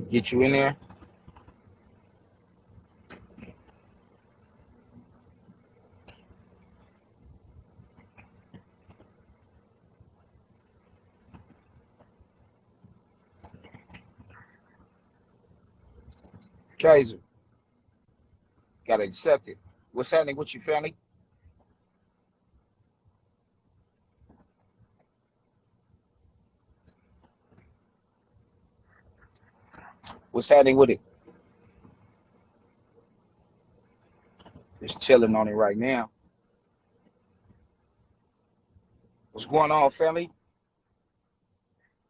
Get you in there. Kaiser, gotta accept it. What's happening with you, family? What's happening with it? Just chilling on it right now. What's going on, family?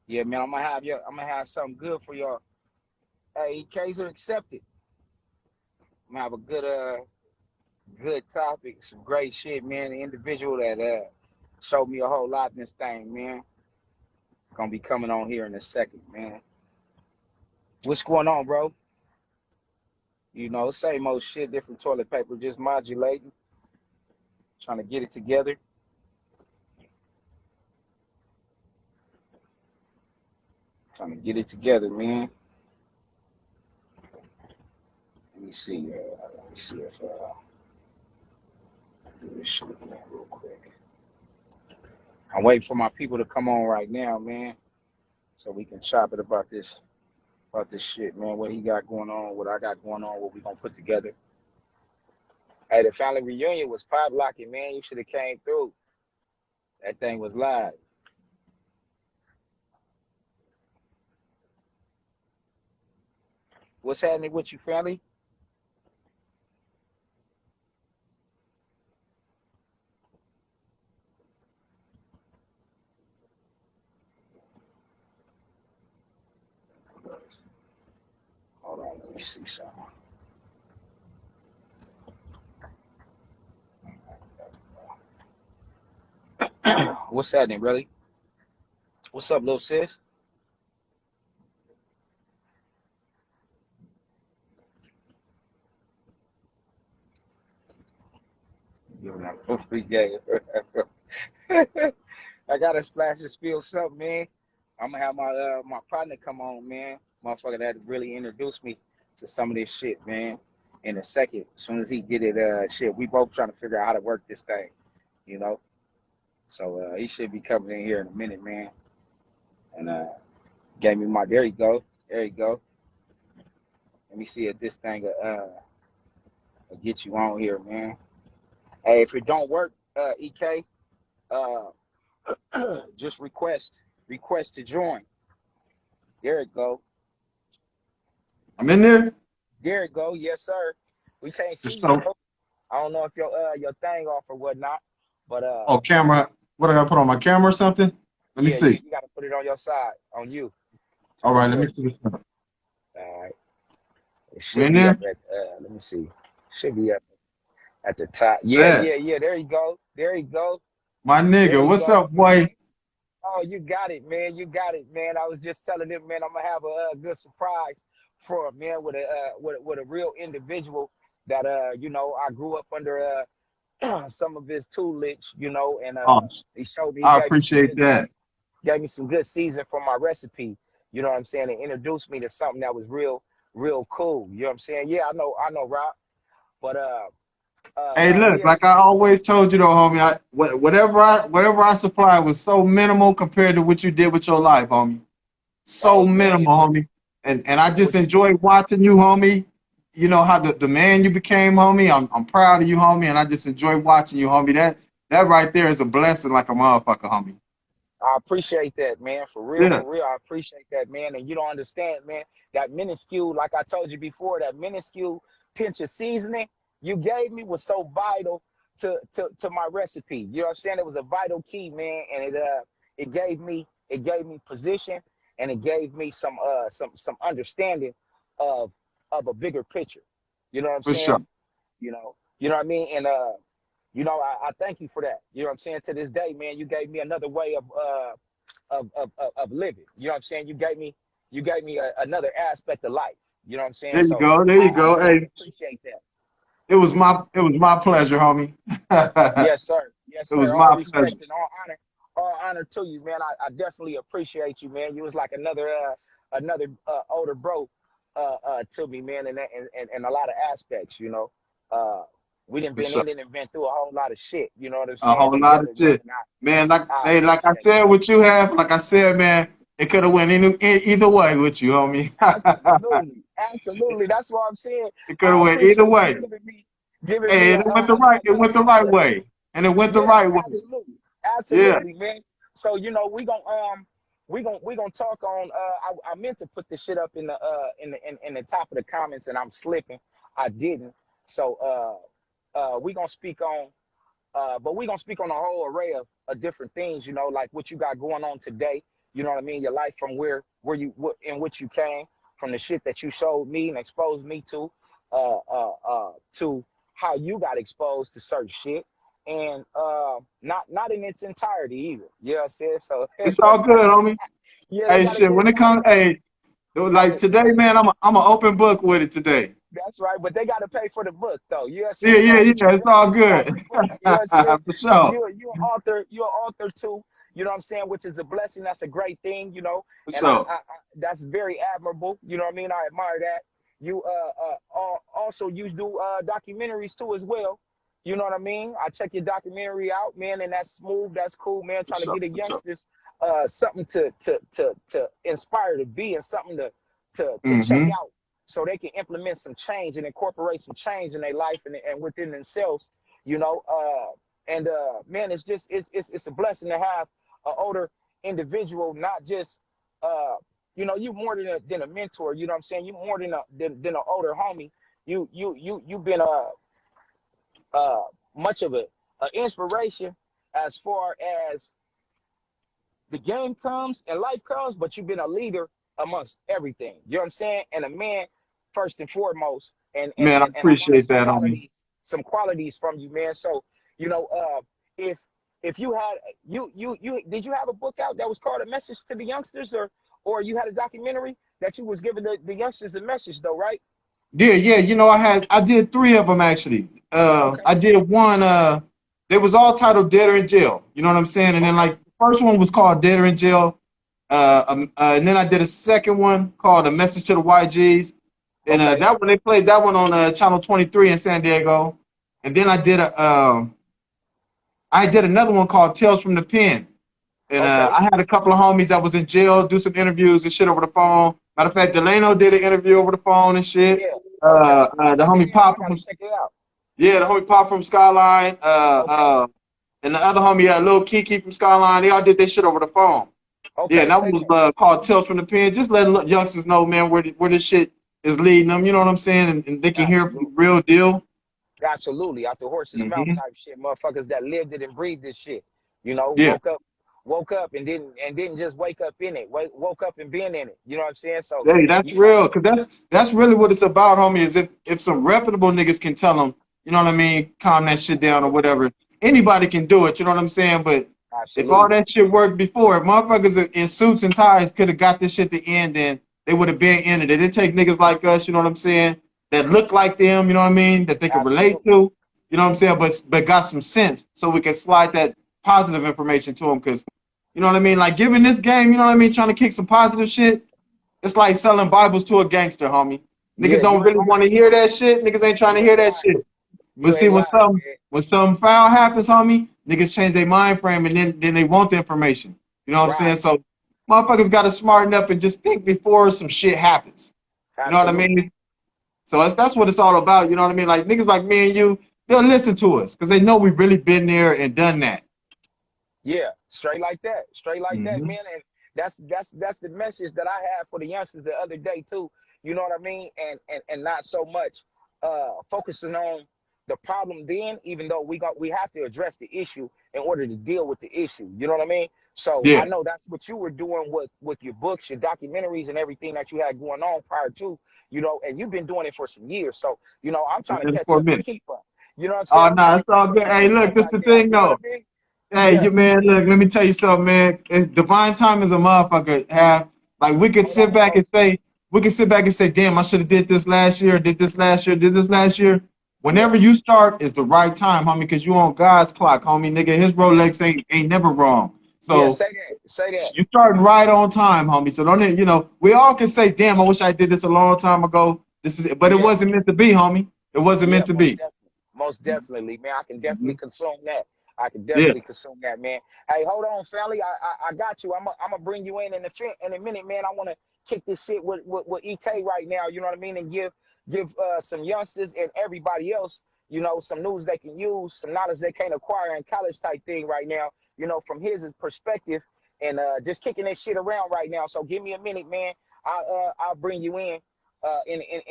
Yeah, man, I'm gonna have something good for y'all. Hey, Kaiser, accept it. I'm gonna have a good topic, some great shit, man. The individual that showed me a whole lot in this thing, man. Gonna be coming on here in a second, man. What's going on, bro? You know, same old shit, different toilet paper, just modulating, trying to get it together. Trying to get it together, man. Let me see if I do this shit again real quick. I'm waiting for my people to come on right now, man, so we can chop it about this shit, man. What he got going on, what I got going on, what we gonna put together. Hey, the family reunion was pop locking, man. You should have came through. That thing was live. What's happening with you, family? Hold on, let me see something. What's happening, really? What's up, little sis? Giving out free game. I gotta splash and spill something, man. I'm gonna have my partner come on, man. Motherfucker that really introduced me to some of this shit, man. In a second, as soon as he get it, shit, we both trying to figure out how to work this thing, you know. So he should be coming in here in a minute, man. And gave me my. There you go. There you go. Let me see if this thing will get you on here, man. Hey, if it don't work, EK, uh, just request to join. There it go. I'm in there. There it go. Yes, sir. We can't see Just you so, though. I don't know if your thing off or whatnot, but oh, camera. What I gotta put on my camera or something? Let me yeah, you, see. you got to put it on your side, on you, to All right, let me project. see this. All right. It We should in be there? up at. Let me see. Should be up at the top. Yeah, Yeah, yeah, yeah. There you go. There you go. my There nigga. you What's go. up, boy? Oh, you got it, man. You got it, man. I was just telling them, man, I'm gonna have a, good surprise for him, man, with a real individual that I grew up under some of his tutelage, and Oh, he showed me, he I gave me some appreciate good that. gave me some good season for my recipe. You know what I'm saying? And introduced me to something that was real cool. You know what I'm saying? Yeah, I know, Rob. But Hey, look, yeah, like I always told you though, homie. Whatever I supplied was so minimal compared to what you did with your life, homie. So hey man, minimal, homie. And I just what you enjoyed watching you, homie. You know how the man you became, homie. I'm proud of you, homie, and I just enjoy watching you, homie. That right there is a blessing like a motherfucker, homie. I appreciate that, man. Yeah. For real. I appreciate that, man. And you don't understand, man. That minuscule, like I told you before, that minuscule pinch of seasoning you gave me was so vital to my recipe. You know what I'm saying? It was a vital key, man. And it gave me position, and it gave me some understanding of a bigger picture. You know what I'm For sure. saying? You know what I mean? And I thank you for that. You know what I'm saying? To this day, man, you gave me another way of living. You know what I'm saying? You gave me another aspect of life. You know what I'm saying? There you So go. There you I go. definitely Hey, appreciate that. it was my pleasure, homie. It Yes, sir. Yes, was sir. All my pleasure. respect and all honor. All honor to you, man. I definitely appreciate you, man. You was like another older bro to me, man, and a lot of aspects, you know. We done For been sure. in it and been through a whole lot of shit, you know what I'm A saying, whole lot of together, man. shit. And Man, like I hey, like I appreciate said, that. what you have, like I said, man, it could have went either way with you, homie. Absolutely, absolutely. That's what I'm saying. It could have I went either appreciate you way. giving me Hey, a, it went the right, it another went the right outlet. way. And it went the Yeah, right way. absolutely, Yeah. absolutely, man. So you know, we gonna talk on. I meant to put this shit up in the in the top of the comments, and I'm slipping. I didn't. So we gonna speak on. But we're gonna speak on a whole array of different things, you know, like what you got going on today. You know what I mean? Your life from where you in which you came, from the shit that you showed me and exposed me to how you got exposed to certain shit, and not in its entirety either. You know what I'm saying? So It's all good, homie. yeah, they Hey, gotta shit, get when it. it comes, hey, like Gotta today, man, I'm an open book with it today. That's right, but they got to pay for the book, though. You know what I'm Yeah, saying? yeah, But yeah. you It's all definitely got good. the book. You know what I'm saying? For sure. You an author. You're an author too. You know what I'm saying? Which is a blessing. That's a great thing. You know, For and sure. that's very admirable. You know what I mean? I admire that. You also you do documentaries too as well. You know what I mean? I check your documentary out, man, and that's smooth. That's cool, man. For Trying to sure. get the For sure. youngsters something to inspire to be and something to check Mm-hmm. out so they can implement some change and incorporate some change in their life and within themselves, you know. And man, it's just it's a blessing to have an older individual, not just you know, you more than a mentor, you know what I'm saying? You more than an older homie. You've been uh much of a inspiration as far as the game comes and life comes, but you've been a leader amongst everything. You know what I'm saying? And a man first and foremost. And and Man, I and, and I learned appreciate that, homie. some qualities from you, man. So, you know, if you had you did you have a book out that was called A Message to the Youngsters, or you had a documentary that you was giving the youngsters a message though, right? Yeah, yeah. I did three of them actually. Okay, I did one. They was all titled "Dead or in Jail." You know what I'm saying? And then okay, like the first one was called "Dead or in Jail." And then I did a second one called "A Message to the YGs." And okay, that one they played that one on Channel 23 in San Diego. And then I did another one called "Tales from the Pen." And okay. I had a couple of homies that was in jail do some interviews and shit over the phone. Matter of fact, Delano did an interview over the phone and shit. Yeah. Okay. The homie Damn, I Papa gotta from check it out. yeah, the homie Papa from Skyline, Okay. and the other homie, Lil Kiki from Skyline. They all did their shit over the phone. Yeah, and Okay. that Say one was that. called Tales from the Pen. Just letting youngsters know, man, where this shit is leading them. You know what I'm saying? And they can hear it from the Absolutely. real deal. Absolutely, out the horse's mouth Hmm. type shit. Motherfuckers that lived it and breathed this shit. You know, Yeah. woke up and didn't just wake up in it. Woke up and been in it. You know what I'm saying? So, Hey, that's you know, real, cause that's really what it's about, homie. Is if some reputable niggas can tell them, you know what I mean, calm that shit down or whatever. Anybody can do it, you know what I'm saying? But if all absolutely, that shit worked before, if motherfuckers in suits and ties could have got this shit to end, then they would have been in it. It didn't take niggas like us, you know what I'm saying, that look like them, you know what I mean, that they could relate absolutely, to, you know what I'm saying, but got some sense so we can slide that positive information to them, cause you know what I mean, like giving this game, you know what I mean, trying to kick some positive shit. It's like selling Bibles to a gangster, homie. Niggas yeah. don't You ain't really lying. want to hear that shit. Niggas ain't trying to You hear ain't that lying. shit. But You see, ain't lying, man. when something foul happens, homie, niggas change their mind frame and then they want the information. You know what I'm saying? Right. So motherfuckers got to smarten up and just think before some shit happens. You know what I Absolutely. mean? So that's what it's all about. You know what I mean? Like niggas like me and you, they'll listen to us because they know we've really been there and done that. Yeah, straight like that, straight like that, Hmm. man. And that's the message that I had for the youngsters the other day too. You know what I mean? And not so much focusing on the problem then, even though we have to address the issue in order to deal with the issue. You know what I mean? So I Yeah. know that's what you were doing with your books, your documentaries, and everything that you had going on prior to, you know, and you've been doing it for some years. So, you know, I'm trying to catch For a up and minute. keep up. You know what I'm saying? Oh I'm no, trying to it's all catch up good. and Hey, keep look, up this out the there. thing You know what though. I mean? Hey, Yeah. you man, look, let me tell you something, man. It's divine time is a motherfucker. Have like Hold on, hold we can sit back and say, damn, I should have did this last year, did this last year, did this last year. Yeah. Whenever you start is the right time, homie, because you on God's clock, homie, nigga. His Rolex ain't never wrong. Yeah, So say that. Say that. you starting right on time, homie. So don't, you know, we all can say, damn, I wish I did this a long time ago. This is it. But it Yeah. wasn't meant to be, homie. It wasn't Yeah, meant to most be. definitely. Most definitely, man. I can definitely Mhm. consume that. I can Yeah. definitely consume that, man. Hey, hold on, family. I got you. I'm gonna bring you in a minute, man. I want to kick this shit with EK right now. You know what I mean? And give some youngsters and everybody else, you know, some news they can use, some knowledge they can't acquire in college type thing right now. You know, from his perspective, and just kicking that shit around right now. So give me a minute, man. I'll bring you in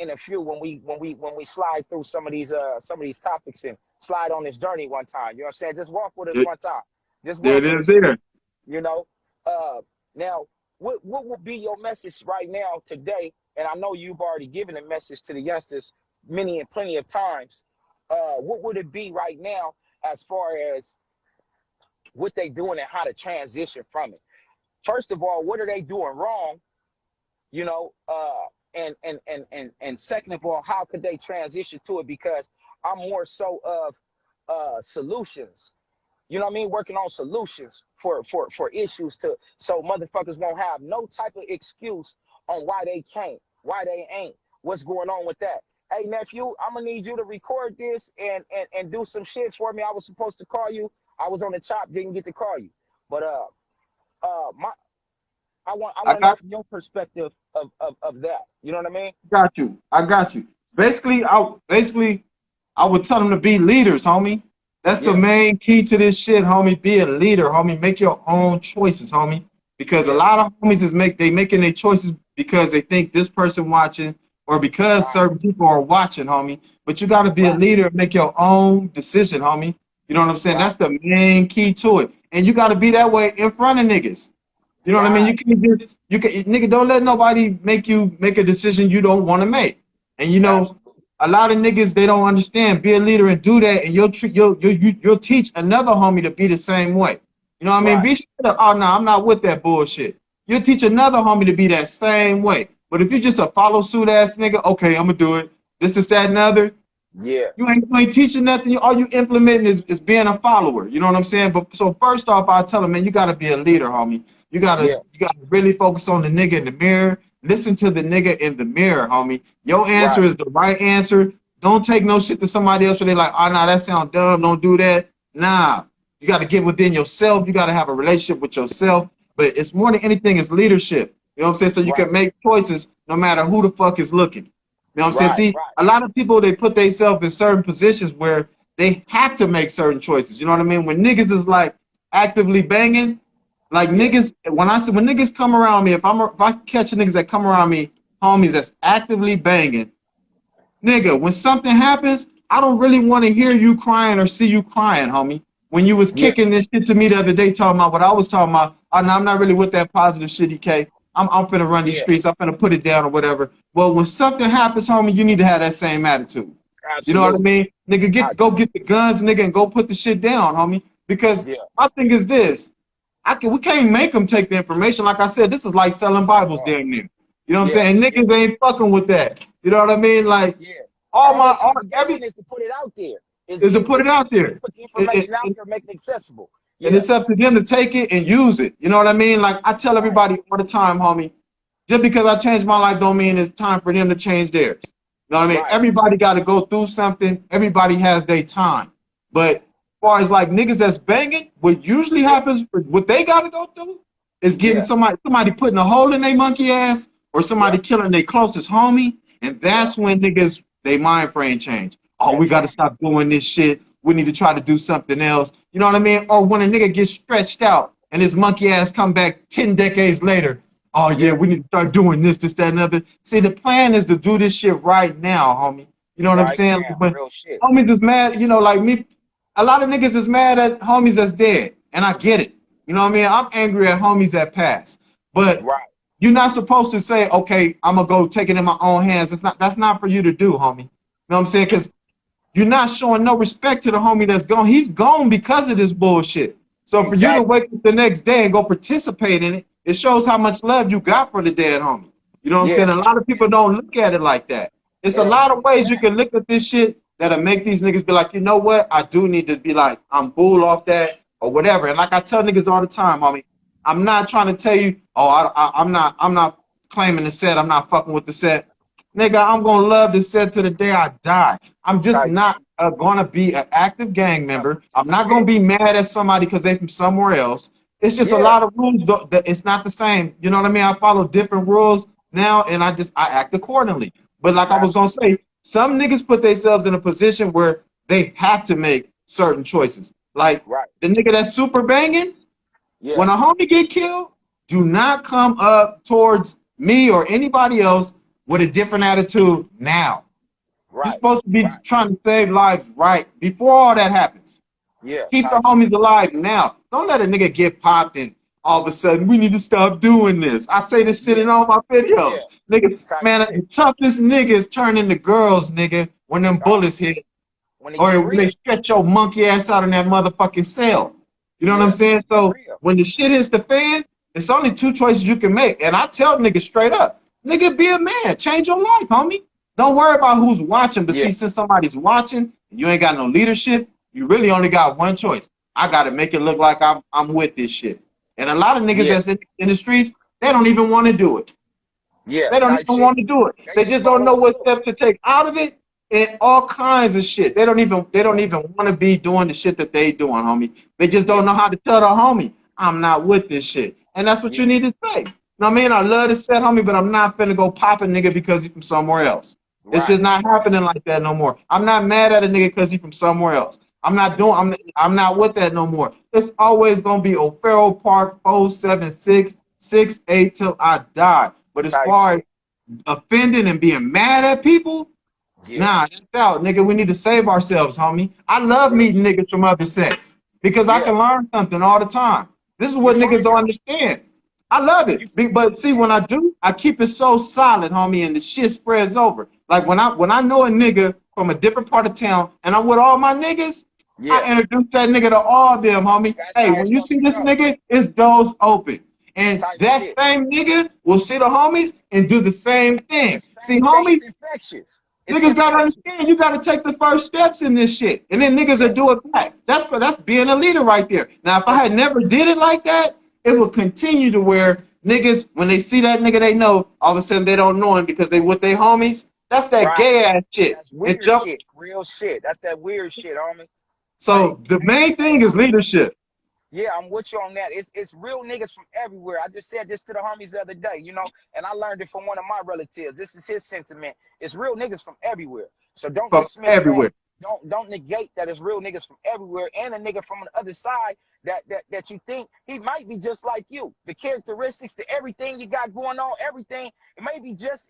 a few when we slide through some of these topics and slide on this journey one time. You know what I'm saying? Just walk with us There one time. Just there walk it with is us, man. there. You know. Now, what would be your message right now today? And I know you've already given a message to the youngsters many and plenty of times. What would it be right now as far as what they doing and how to transition from it? First of all, what are they doing wrong? You know, and second of all, how could they transition to it? Because I'm more so of solutions. You know what I mean? Working on solutions for issues to so motherfuckers won't have no type of excuse on why they can't, why they ain't, what's going on with that. Hey nephew, I'm gonna need you to record this and do some shit for me. I was supposed to call you. I was on the chop, didn't get to call you. But my I I want to know got from your perspective of that. You know what I mean? got you. I got you. Basically I would tell them to be leaders, homie. That's the Yeah, main key to this shit, homie. Be a leader, homie. Make your own choices, homie. Because a yeah, lot of homies is making their choices because they think this person watching or because right, certain people are watching, homie. But you gotta be a right, leader and make your own decision, homie. You know what I'm saying? right, That's the main key to it. And you gotta be that way in front of niggas. You know what I mean? right. You can't just nigga, don't let nobody make you make a decision you don't want to make. And you know, Absolutely. a lot of niggas they don't understand. Be a leader and do that, and you'll teach another homie to be the same way. You know what I mean? Right. Be straight up. Oh no, I'm not with that bullshit. You'll teach another homie to be that same way. But if you just a follow suit ass nigga, okay, I'm gonna do it. This, that, and other. Yeah, You ain't teaching nothing. All you implementing is being a follower. You know what I'm saying? But so first off, I tell them, man, you gotta be a leader, homie. yeah, You gotta really focus on the nigga in the mirror. Listen to the nigga in the mirror, homie. Your answer right, is the right answer. Don't take no shit to somebody else where they like, oh nah, that sounds dumb. Don't do that. Nah, you gotta get within yourself. You gotta have a relationship with yourself. But it's more than anything, it's leadership. You know what I'm saying? So you right, can make choices no matter who the fuck is looking. You know what I'm saying? right, See, right. a lot of people they put themselves in certain positions where they have to make certain choices. You know what I mean? When niggas is like actively banging, like Yeah, niggas, when niggas come around me, if I catch niggas that come around me, homies that's actively banging, nigga, when something happens, I don't really want to hear you crying or see you crying, homie. When you was yeah, kicking this shit to me the other day, talking about what I was talking about, I'm not really with that positive shit, EK. I'm finna run these yeah. streets. I'm finna put it down or whatever. Well, when something happens, homie, you need to have that same attitude. You know what I Absolutely. mean? Nigga, I go do. get the guns, nigga, and go put the shit down, homie. Because Yeah. my thing is this: we can't make them take the information. Like I said, this is like selling Bibles, Oh, damn near. You know what I'm yeah, saying? And yeah, niggas ain't fucking with that. You know what I mean? Like yeah. The only every obligation is to put it out there. is to put it out Is to there. put the It, information out it, there, make it accessible. and Yeah. it's up to them to take it and use it. You know what I mean? Like I tell Right. everybody all the time, homie, just because I changed my life don't mean it's time for them to change theirs. You know what I mean? Right. Everybody got to go through something. Everybody has their time. But as far as like niggas that's banging, what usually Yeah. happens, what they got to go through is getting Yeah. somebody putting a hole in their monkey ass or somebody Yep. killing their closest homie. And Yep. that's when niggas, they mind frame change. Oh, we That's got to right. stop doing this shit. We need to try to do something else. You know what I mean? Or when a nigga gets stretched out and his monkey ass come back 10 decades later. Oh yeah, Yeah. we need to start doing this, that, and other. See, the plan is to do this shit right now, homie. You know what I'm Right saying? now. When Real shit. homies is mad, you know, like me, a lot of niggas is mad at homies that's dead, and I get it. You know what I mean? I'm angry at homies that pass, but Right. you're not supposed to say, okay, I'm gonna go take it in my own hands. That's not for you to do, homie. You know what I'm saying? Because you're not showing no respect to the homie that's gone. He's gone because of this bullshit. So for you to Exactly. wake up the next day and go participate in it, it shows how much love you got for the dead homie. You know what I'm Yeah. saying? A lot of people don't look at it like that. It's It a ain't lot of even ways you that. can look at this shit that'll make these niggas be like, you know what? I do need to be like, I'm bull off that. or whatever. And like I tell niggas all the time, homie, I'm not trying to tell you, oh, I'm not claiming the set. I'm not fucking with the set. Nigga, I'm gonna love the set to the day I die. I'm just Type not shit. gonna be an active gang member. I'm not gonna Spit. be mad at somebody because they from somewhere else. It's just a Yeah. lot of rules. It's not the same. You know what I mean? I follow different rules now, and I act accordingly. But like I was gonna Absolutely. say, some niggas put themselves in a position where they have to make certain choices. Like Right. the nigga that's super banging, Yeah. when a homie get killed, do not come up towards me or anybody else with a different attitude now. You're Right. supposed to be Right. trying to save lives right before all that happens. Yeah. Keep the Type shit. homies alive now. Don't let a nigga get popped and all of a sudden we need to stop doing this. I say this shit Yeah. in all my videos. Yeah. Nigga, Type man, shit. the toughest niggas turn into girls, nigga, when them Oh, bullets hit when they get or when they real. stretch your monkey ass out in that motherfucking cell. You know what I'm Yeah. saying? For So real. when the shit hits the fan, it's only two choices you can make. And I tell niggas straight up, nigga, be a man. Change your life, homie. Don't worry about who's watching. But Yeah. see, since somebody's watching and you ain't got no leadership, you really only got one choice. I gotta make it look like I'm with this shit. And a lot of niggas Yeah. that's in the streets, they don't even want to do it. Yeah. They don't Type even shit. want to do it. They They just just don't follow know the what suit. steps to take out of it and all kinds of shit. They don't even want to be doing the shit that they doing, homie. They just Yeah. don't know how to tell the homie, I'm not with this shit. And that's what Yeah. you need to say. Know what I mean? I love the set, homie, but I'm not finna go pop a nigga because he from somewhere else. It's Right. just not Right. happening like that no more. I'm not mad at a nigga because he from somewhere else. I'm not with that no more. It's always gonna be O'Farrell Park 476 68 till I die. But as Type far as shit. offending and being mad at people, Yeah. nah, that's out, nigga. We need to save ourselves, homie. I love Real meeting shit. niggas from other sects because I Yeah. can learn something all the time. This is You what niggas find don't out. understand. I love You. it, but see, when I do, I keep it so solid, homie, and the shit spreads over. Like when I know a nigga from a different part of town, and I'm with all my niggas, Yeah. I introduce that nigga to all of them, homie. That's Hey, how when it's you supposed see to this go. nigga, it's doors open. And Type that shit. same nigga will see the homies and do the same The thing. See, same thing. homies, It's infectious. It's niggas gotta infectious. understand you gotta take the first steps in this shit. And then niggas will Yeah. do it back. That's being a leader right there. Now if I For had sure. never did it like that, it would continue to where niggas, when they see that nigga they know, all of a sudden they don't know him because they with their homies. That's that Right. gay ass shit. That's And weird jump. shit. Real shit. That's that weird shit, homie. Hey, So the hey, main hey, thing is leadership. yeah, I'm with you on that. It's real niggas from everywhere. I just said this to the homies the other day, and I learned it from one of my relatives. This is his sentiment. It's real niggas from everywhere. So don't From dismiss that. everywhere. Don't negate that it's real niggas from everywhere and a nigga from the other side that you think he might be just like you. The characteristics, the everything you got going on, everything, it may be just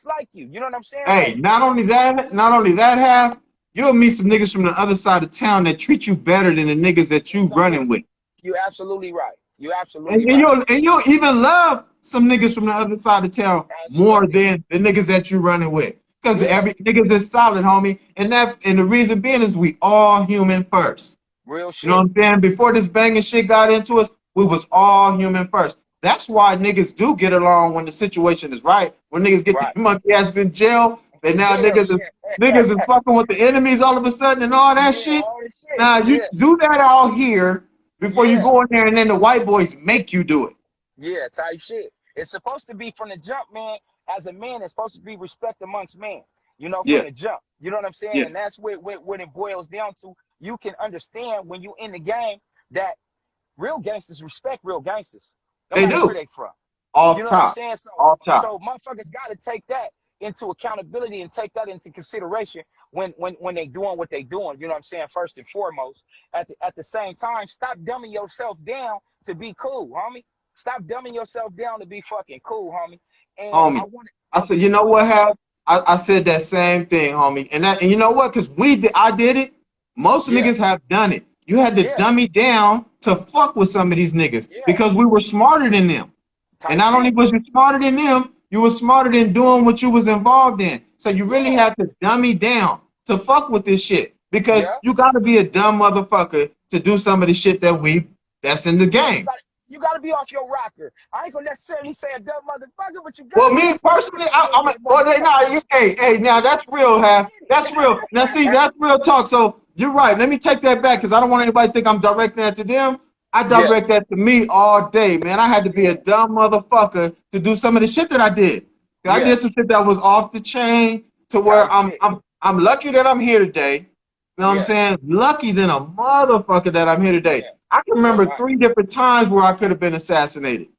like you. You know what I'm saying? Hey, So not only that half, you'll meet some niggas from the other side of town that treat you better than the niggas that you it's something running with. you're absolutely right. You're And, absolutely and right. you'll even love some niggas from the other side of town more Absolutely. than the niggas that you running with. Because Yeah. every niggas is solid, homie. And the reason being is we all human first. Real You know what shit. I'm saying? Before this banging shit got into us, we was all human first. That's why niggas do get along when the situation is right. When niggas get Right. their monkey asses in jail, and now Jail niggas shit. is fucking with the enemies all of a sudden and all that Yeah, shit. all this shit. Now you Yeah. do that out here before you Yeah. go in there and then the white boys make you do it. Yeah, type shit. It's supposed to be from the jump, man. As a man, it's supposed to be respect amongst men, from Yeah, the jump. You know what I'm saying? yeah. And that's what it boils down to. You can understand when you in the game that real gangsters respect real gangsters, no They matter where do. they from. You Off know what I'm top. saying? So Off top. so motherfuckers got to take that into accountability and take that into consideration when they doing what they doing. You know what I'm saying? First and foremost, at the same time, stop dumbing yourself down to be cool, homie. Stop dumbing yourself down to be fucking cool, homie. And I Homie. want I said, you know what, Hal? I said that same thing, homie. And you know what? Because I did it. Most yeah, niggas have done it. You had to yeah, dummy down to fuck with some of these niggas yeah, because we were smarter than them. And type not only shit. was you smarter than them, you were smarter than doing what you was involved in. So you really Yeah, had to dummy down to fuck with this shit because yeah, you got to be a dumb motherfucker to do some of the shit that's in the yeah. game. You gotta be off your rocker. I ain't gonna necessarily say a dumb motherfucker, but you Well, gotta be me off that personally, rocker a little bit, well, motherfucker. hey, now that's real, I Half. get That's real. Now, see, it. that's real talk. So you're right. Let me take that back because I don't want anybody to think I'm directing that to them. I Yeah, direct that to me all day, man. I had to be yeah, a dumb motherfucker to do some of the shit that I did. I yeah. did some shit that was off the chain to where Type shit. I'm lucky that I'm here today. You know what I'm Yeah, saying? Lucky than a motherfucker that I'm here today. yeah. I can Well, remember 3 different times where I could have been assassinated.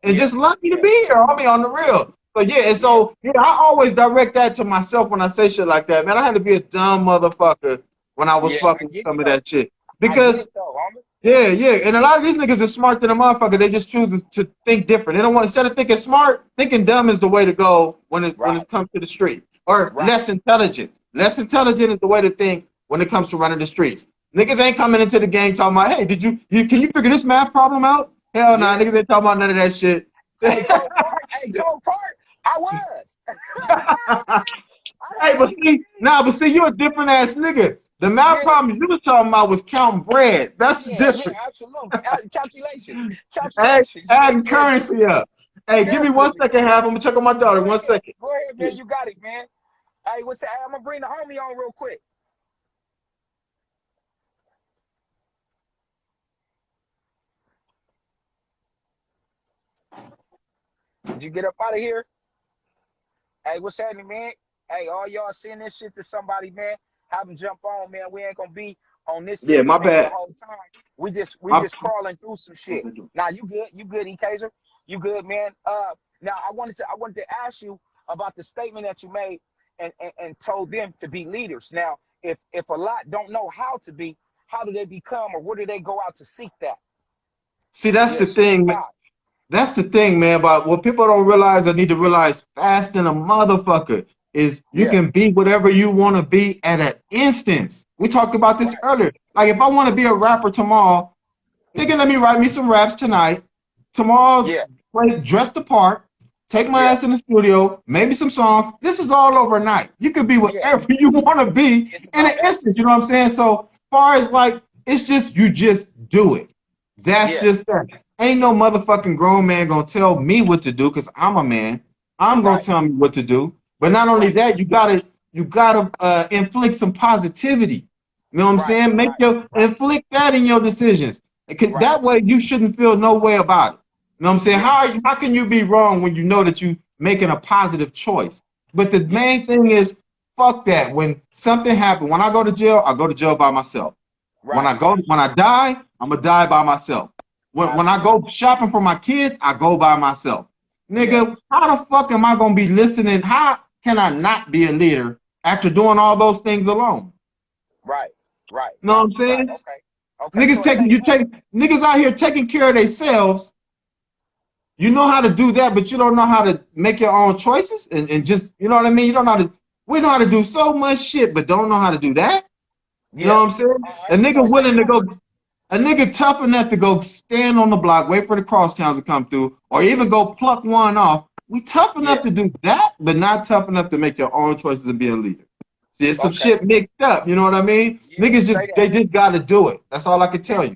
And yeah, just lucky to yeah, be here, homie, on the real. So yeah, and yeah, so yeah, I always direct that to myself when I say shit like that. Man, I had to be a dumb motherfucker when I was yeah. I fucking with get it some of though. that shit. I get Because it though, homie. yeah, yeah, and a lot of these niggas are smart than a motherfucker. They just choose to think different. They don't want, instead of thinking smart, thinking dumb is the way to go when Right, it comes to the street. Or right. less intelligent. Less intelligent is the way to think when it comes to running the streets. Niggas ain't coming into the game talking about, hey, can you figure this math problem out? Hell nah, Yeah. niggas ain't talking about none of that shit. Hey, Cold Part. Hey, Cold Part. I was. I Hey, had ACD. but see, you a different ass nigga. The math Yeah, problems you was talking about was counting bread. That's yeah, yeah. different. Absolutely. Calculation, Hey, calculations. You know what I'm adding saying? currency up. Hey, give me one Definitely. second, half. I'm gonna check on my daughter. Go One ahead. second. Go ahead, man. You got it, man. Hey, what's that? I'm gonna bring the homie on real quick. Did you get up out of here? Hey, what's happening, man? Hey, all y'all send this shit to somebody, man. Have them jump on, man. We ain't gonna be on this Yeah, my segment the bad. whole time. We My, just crawling through some shit. Now you good, E Kaiser? You good, man? Now I wanted to ask you about the statement that you made and told them to be leaders. Now, if a lot don't know how to be, how do they become, or where do they go out to seek that? see, that's Yeah, the share thing, this man. vibe. That's the thing, man. But what people don't realize or need to realize fast than a motherfucker is you Yeah, can be whatever you want to be at an instance. We talked about this right. earlier. Like if I want to be a rapper tomorrow, they can let me write me some raps tonight. Tomorrow, Yeah, play dress the part, take my yeah, ass in the studio, maybe some songs. This is all overnight. You can be yeah. whatever you want to be It's in about an instant. You know what I'm saying? So far as like, it's just you just do it. That's yeah, just that. Ain't no motherfucking grown man gonna tell me what to do because I'm a man. I'm gonna right, tell me what to do. But not only right, that, you gotta inflict some positivity. You know what I'm right, saying? Make right, your right, inflict that in your decisions. right. That way you shouldn't feel no way about it. You know what I'm saying? Yeah, How can you be wrong when you know that you making a positive choice? But the yeah, main thing is, fuck that. When something happens, when I go to jail by myself. right. When I Absolutely, die, I'm gonna die by myself. When I go absolutely. shopping for my kids, I go by myself. Yeah, Nigga, how the fuck am I gonna be listening? How can I not be a leader after doing all those things alone? right, right, You know what right, I'm right. saying? Okay, okay. So it take one. Niggas out here taking care of themselves. You know how to do that, but you don't know how to make your own choices and just, you know what I mean? You don't know how to, we know how to do so much shit, but don't know how to do that. You know Yeah. what I'm saying? All A right. So nigga it take willing to one. go, a nigga tough enough to go stand on the block, wait for the crosstowns to come through, or even go pluck one off. We tough enough Yeah. to do that, but not tough enough to make your own choices and be a leader. See, it's some Okay. shit mixed up. You know what I mean? Yeah. Niggas Say that. they just got to do it. That's all I can tell you.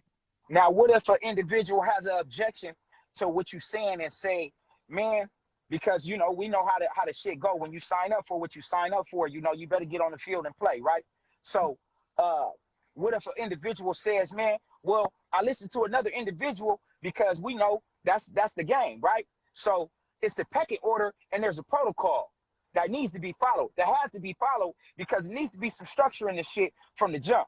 Now, what if an individual has an objection to what you're saying and say, man, because we know how the shit go when you sign up for what you sign up for. You better get on the field and play, right? So, uh, what if an individual says, man, well, I listen to another individual because we know that's the game, right? So it's the pecking order, and there's a protocol that needs to be followed. That has to be followed because it needs to be some structure in the shit from the jump.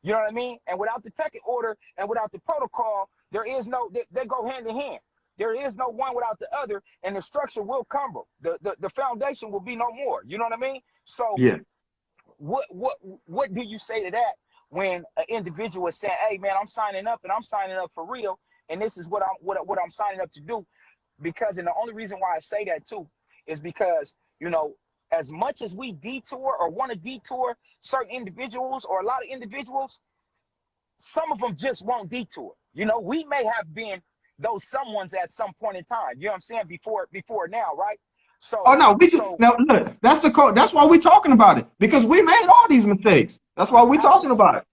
You know what I mean? And without the pecking order and without the protocol, there is no, they go hand in hand. There is no one without the other, and the structure will crumble. The foundation will be no more. You know what I mean? So Yeah. what do you say to that when an individual is saying, hey man, I'm signing up and I'm signing up for real, and this is what I'm signing up to do? Because, and the only reason why I say that too is because, as much as we detour or want to detour certain individuals or a lot of individuals, some of them just won't detour. We may have been those someones at some point in time. You know what I'm saying? Before now, right? Oh So no, we just so now look. That's the code. That's why we're talking about it because we made all these mistakes. That's why we're talking about absolutely, it.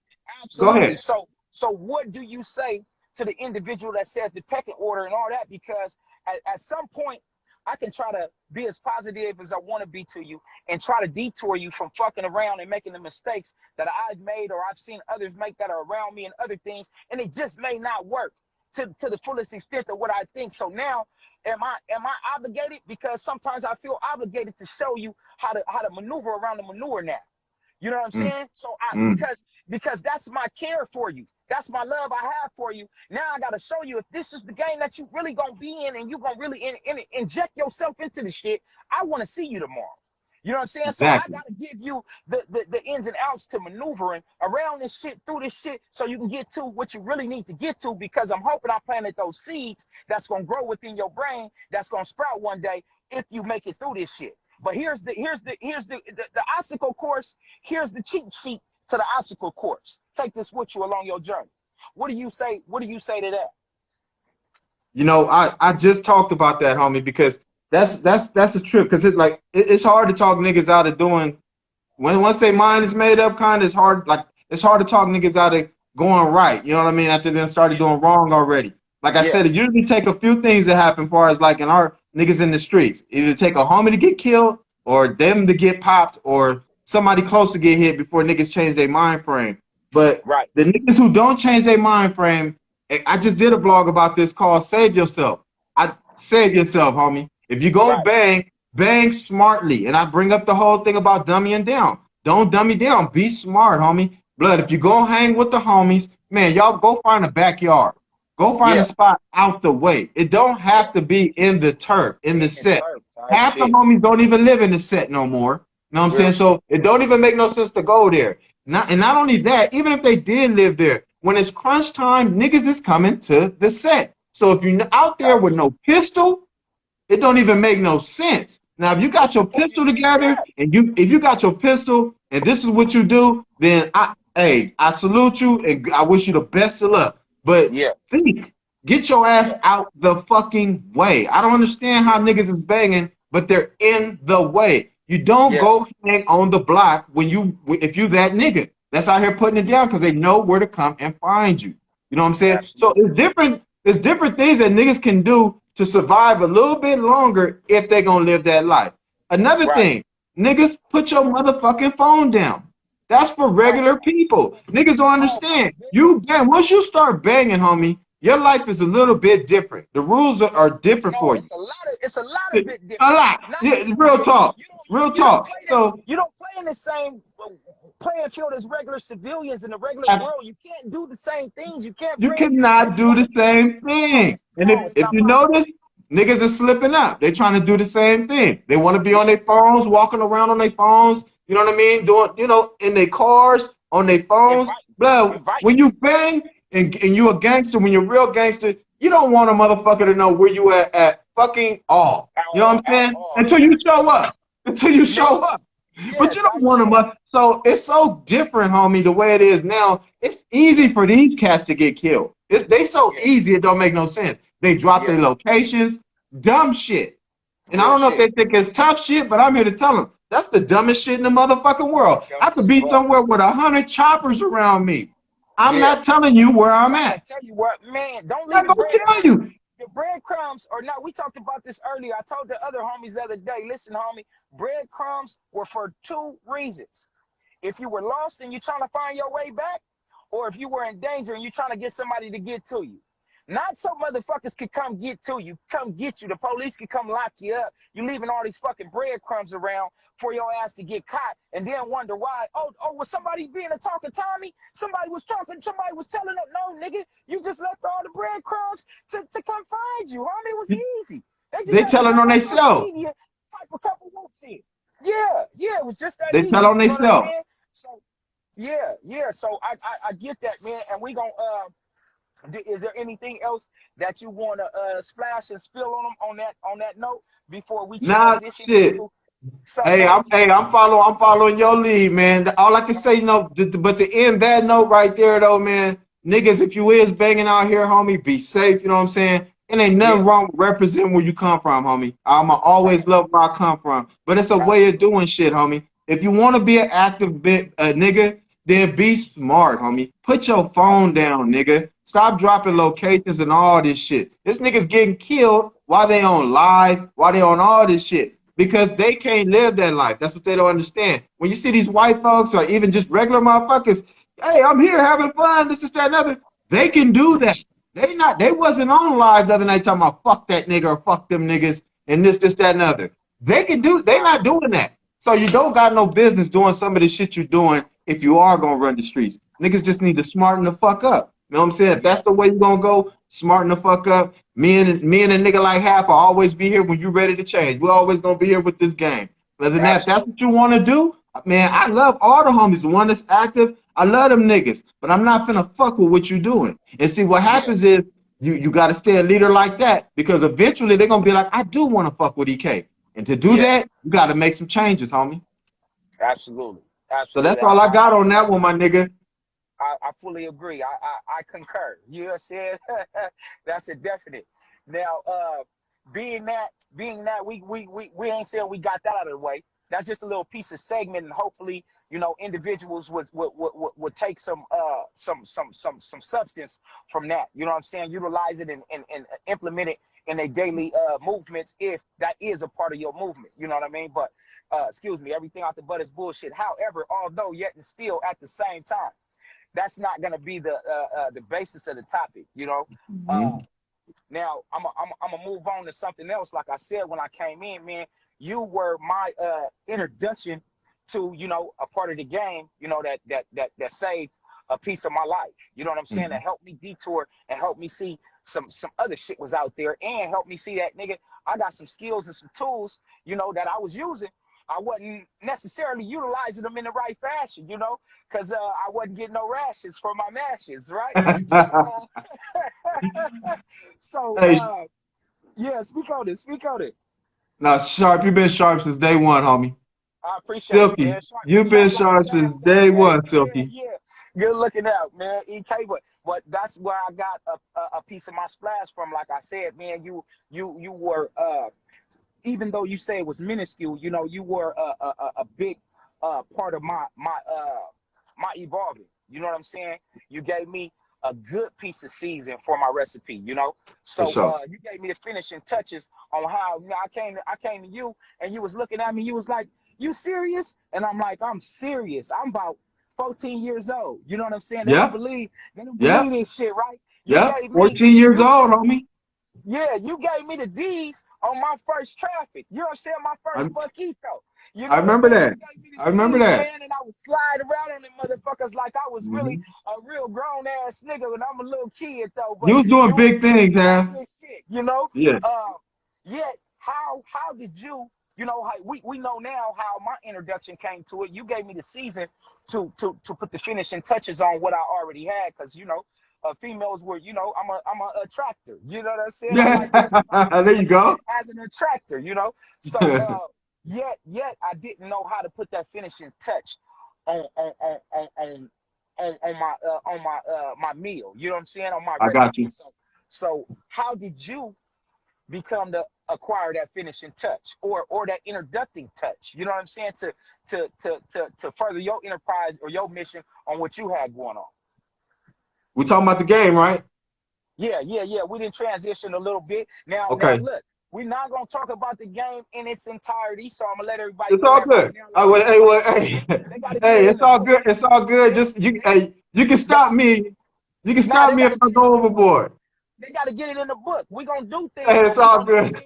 Go absolutely. ahead. So what do you say to the individual that says the pecking order and all that? Because at some point, I can try to be as positive as I want to be to you and try to detour you from fucking around and making the mistakes that I've made or I've seen others make that are around me and other things, and it just may not work to the fullest extent of what I think. So now, am I obligated? Because sometimes I feel obligated to show you how to maneuver around the manure now. You know what I'm saying? So because that's my care for you. That's my love I have for you. Now I gotta show you if this is the game that you really gonna be in and you gonna really inject yourself into the shit. I want to see you tomorrow. You know what I'm saying? Exactly. So I gotta give you the ins and outs to maneuvering around this shit, through this shit, so you can get to what you really need to get to. Because I'm hoping I planted those seeds that's gonna grow within your brain, that's gonna sprout one day if you make it through this shit. But here's the obstacle course. Here's the cheat sheet to the obstacle course. Take this with you along your journey. What do you say? What do you say to that? You know, I just talked about that, homie, because that's a trip. Because it's hard to talk niggas out of doing once their mind is made up. Kind of, it's hard to talk niggas out of going right. You know what I mean? After they started doing wrong already. Like I said, it usually take a few things that happen, as far as like in our niggas in the streets. Either take a homie to get killed, or them to get popped, or somebody close to get hit before niggas change their mind frame. But the niggas who don't change their mind frame, I just did a vlog about this called Save Yourself. Save yourself, homie. If you go bang smartly. And I bring up the whole thing about dummying down. Don't dummy down. Be smart, homie. Blood, if you go hang with the homies, man, y'all go find a backyard. Go find a spot out the way. It don't have to be in the turf, in the set. Half the homies don't even live in the set no more. You know what I'm saying? So it don't even make no sense to go there. Not only that, even if they did live there, when it's crunch time, niggas is coming to the set. So if you're out there with no pistol, it don't even make no sense. Now, if you got your pistol together, and if you got your pistol, and this is what you do, then I salute you, and I wish you the best of luck. But think, get your ass out the fucking way. I don't understand how niggas is banging, but they're in the way. You don't go hang on the block if you that nigga that's out here putting it down, because they know where to come and find you. You know what I'm saying? So it's different things that niggas can do to survive a little bit longer if they're gonna live that life. Another thing, niggas, put your motherfucking phone down. That's for regular people. Niggas don't understand. Once you start banging, homie, your life is a little bit different. The rules are different for you. It's a lot of bit different. A lot. Real talk. Real talk. So you don't play in the same playing field as regular civilians in the regular world. You can't do the same things. You cannot do the same thing. And if you notice, niggas are slipping up. They're trying to do the same thing. They want to be on their phones, walking around on their phones. You know what I mean? Doing, in their cars, on their phones. Blood, when you bang and you a gangster, when you're a real gangster, you don't want a motherfucker to know where you at fucking all. You know what I'm saying? Until you show up. But you don't want them. So it's so different, homie, the way it is now. It's easy for these cats to get killed. They so easy, it don't make no sense. They drop their locations, dumb shit. And I don't know if they think it's tough shit, but I'm here to tell them, that's the dumbest shit in the motherfucking world. I could be somewhere with 100 choppers around me. I'm not telling you where I'm at. I tell you what, man, don't leave the breadcrumbs or not. We talked about this earlier. I told the other homies the other day, listen, homie, breadcrumbs were for two reasons. If you were lost and you're trying to find your way back, or if you were in danger and you're trying to get somebody to get to you. Not so motherfuckers could come get to you, come get you. The police could come lock you up. You leaving all these fucking breadcrumbs around for your ass to get caught and then wonder why. Oh, was somebody being a talking Tommy? Somebody was telling them, no, nigga, you just left all the breadcrumbs to come find you, homie. It was easy. They telling on themselves. Type a couple whoops in. Yeah, it was just that they easy. Tell on themselves. So, yeah. So I get that, man. And we gonna is there anything else that you want to splash and spill on them on that note before we transition? I'm following your lead, man. All I can say, but to end that note right there, though, man, niggas, if you is banging out here, homie, be safe. You know what I'm saying? It ain't nothing wrong with representing where you come from, homie. I'ma always love where I come from, but it's a way of doing shit, homie. If you want to be an active nigga, then be smart, homie. Put your phone down, nigga. Stop dropping locations and all this shit. This nigga's getting killed why they on live, why they on all this shit. Because they can't live that life. That's what they don't understand. When you see these white folks or even just regular motherfuckers, hey, I'm here having fun, this is that, and other. They can do that. They wasn't on live the other night talking about fuck that nigga or fuck them niggas and this, that, and other. They not doing that. So you don't got no business doing some of the shit you're doing if you are gonna run the streets. Niggas just need to smarten the fuck up. You know what I'm saying? If that's the way you're gonna go, smarten the fuck up. Me and a nigga like Half will always be here when you're ready to change. We're always gonna be here with this game. Other than that, if that's what you wanna do, man, I love all the homies. The one that's active, I love them niggas. But I'm not finna fuck with what you're doing. And see what happens is you gotta stay a leader like that because eventually they're gonna be like, I do wanna fuck with EK. And to do that, you gotta make some changes, homie. Absolutely. So that's all I got on that one, my nigga. I fully agree. I concur. You know what I'm saying? That's a definite. Now, being that we ain't saying we got that out of the way. That's just a little piece of segment, and hopefully, you know, individuals would take some substance from that. You know what I'm saying? Utilize it and implement it in their daily movements if that is a part of your movement. You know what I mean? But excuse me, everything out the butt is bullshit. However, although yet and still at the same time, that's not gonna be the basis of the topic. You know. Now I'm gonna move on to something else. Like I said when I came in, man, you were my introduction to, you know, a part of the game, you know, that saved a piece of my life. You know what I'm saying? That helped me detour and helped me see some other shit was out there and helped me see that, nigga, I got some skills and some tools, you know, that I was using. I wasn't necessarily utilizing them in the right fashion, you know, because I wasn't getting no rashes for my mashes, right? Yeah, speak on it. Now, Sharp, you've been sharp since day one, homie. I appreciate Silky, it, man. you've been sharp since day one, Silky. Yeah. Good looking out, man. EK, but that's where I got a piece of my splash from. Like I said, man, you were even though you say it was minuscule, you know, you were a big part of my evolving. You know what I'm saying? You gave me a good piece of season for my recipe, you know. So you gave me the finishing touches on how, you know, I came to you and you was looking at me. You was like, "You serious?" And I'm like, "I'm serious. I'm about 14 years old." You know what I'm saying? They don't believe this shit, right? Yeah, 14 years old, homie. Yeah, you gave me the D's on my first traffic. You know what I'm saying? My first Paquito. You know I remember that. Man, and I was sliding around on them motherfuckers like I was really a real grown ass nigga, and I'm a little kid though. But you was doing big things, man. Shit, you know. Yeah. Yet how did you? You know, we know now how my introduction came to it. You gave me the season to put the finishing touches on what I already had, because you know. Females were, you know, I'm a attractor. You know what I'm saying? Yeah. There you go. As an attractor, you know. So yet I didn't know how to put that finishing touch on my meal. You know what I'm saying? On my recipe. I got you. So how did you become to acquire that finishing touch or that introducing touch? You know what I'm saying? To further your enterprise or your mission on what you had going on. We're talking about the game, right? Yeah. We didn't transition a little bit. Now look, we're not gonna talk about the game in its entirety, so I'm gonna let everybody. It's all good. Hey, it's all good. It's all good. Just you can stop me. You can stop me if I go overboard. They got to get it in the book. We're gonna do things. Hey, it's all good.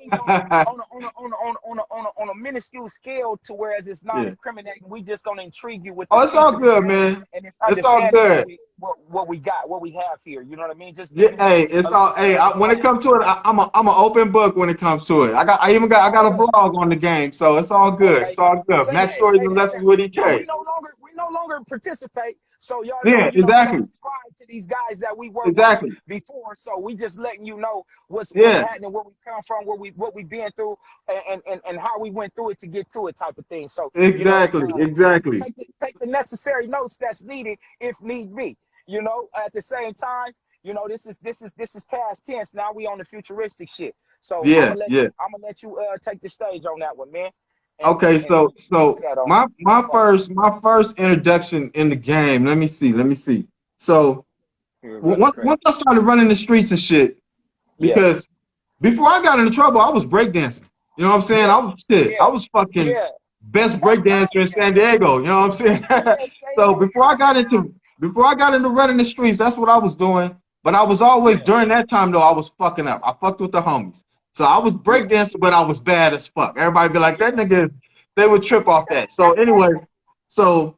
on a minuscule scale, to whereas it's not incriminating. We just gonna intrigue you with. It's all good, man. And it's all good. What we got, what we have here. You know what I mean? Just it's all. Hey, when it comes to it, I'm an open book when it comes to it. I got a blog on the game, so it's all good. It's all good. Matt Stories and Lessons with EK. We no longer participate. So y'all exactly. Subscribe to these guys that we worked with before. So we just letting you know what's happening, where we come from, what we been through, and how we went through it to get to it, type of thing. So exactly. Take the necessary notes that's needed if need be. You know, at the same time, you know, this is past tense. Now we on the futuristic shit. So I'm gonna let you take the stage on that one, man. Okay, so my first introduction in the game. Let me see. So once I started running the streets and shit, because before I got into trouble, I was breakdancing. You know what I'm saying? Yeah, I was shit. I yeah, was fucking yeah. best Hey, breakdancer in San Diego. You know what I'm saying? yeah, say So that. before I got into running the streets, that's what I was doing. But I was always Yeah, during that time though, I was fucking up. I fucked with the homies. So I was yeah, breakdancing, but I was bad as fuck. Everybody be like, that yeah. nigga, they would trip off that. So anyway, so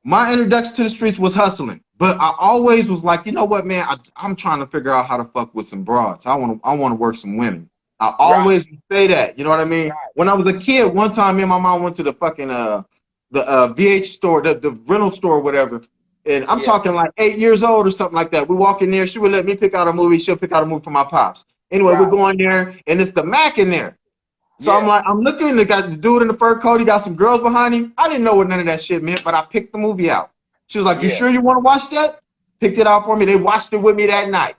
my introduction to the streets was hustling. But I always was like, you know what, man, I'm trying to figure out how to fuck with some broads. I want to work some women. I Right, always say that. You know what I mean? right. When I was a kid, one time me and my mom went to the fucking the VH store, the rental store, whatever. And I'm Yeah, talking like 8 years old or something like that. We walk in there, she would let me pick out a movie, she'll pick out a movie for my pops. Anyway, we're right. going there, and it's the Mac in there. So I'm Yeah, like, I'm looking, they got the dude in the fur coat, he got some girls behind him. I didn't know what none of that shit meant, but I picked the movie out. She was like, you yeah, sure you want to watch that? Picked it out for me. They watched it with me that night.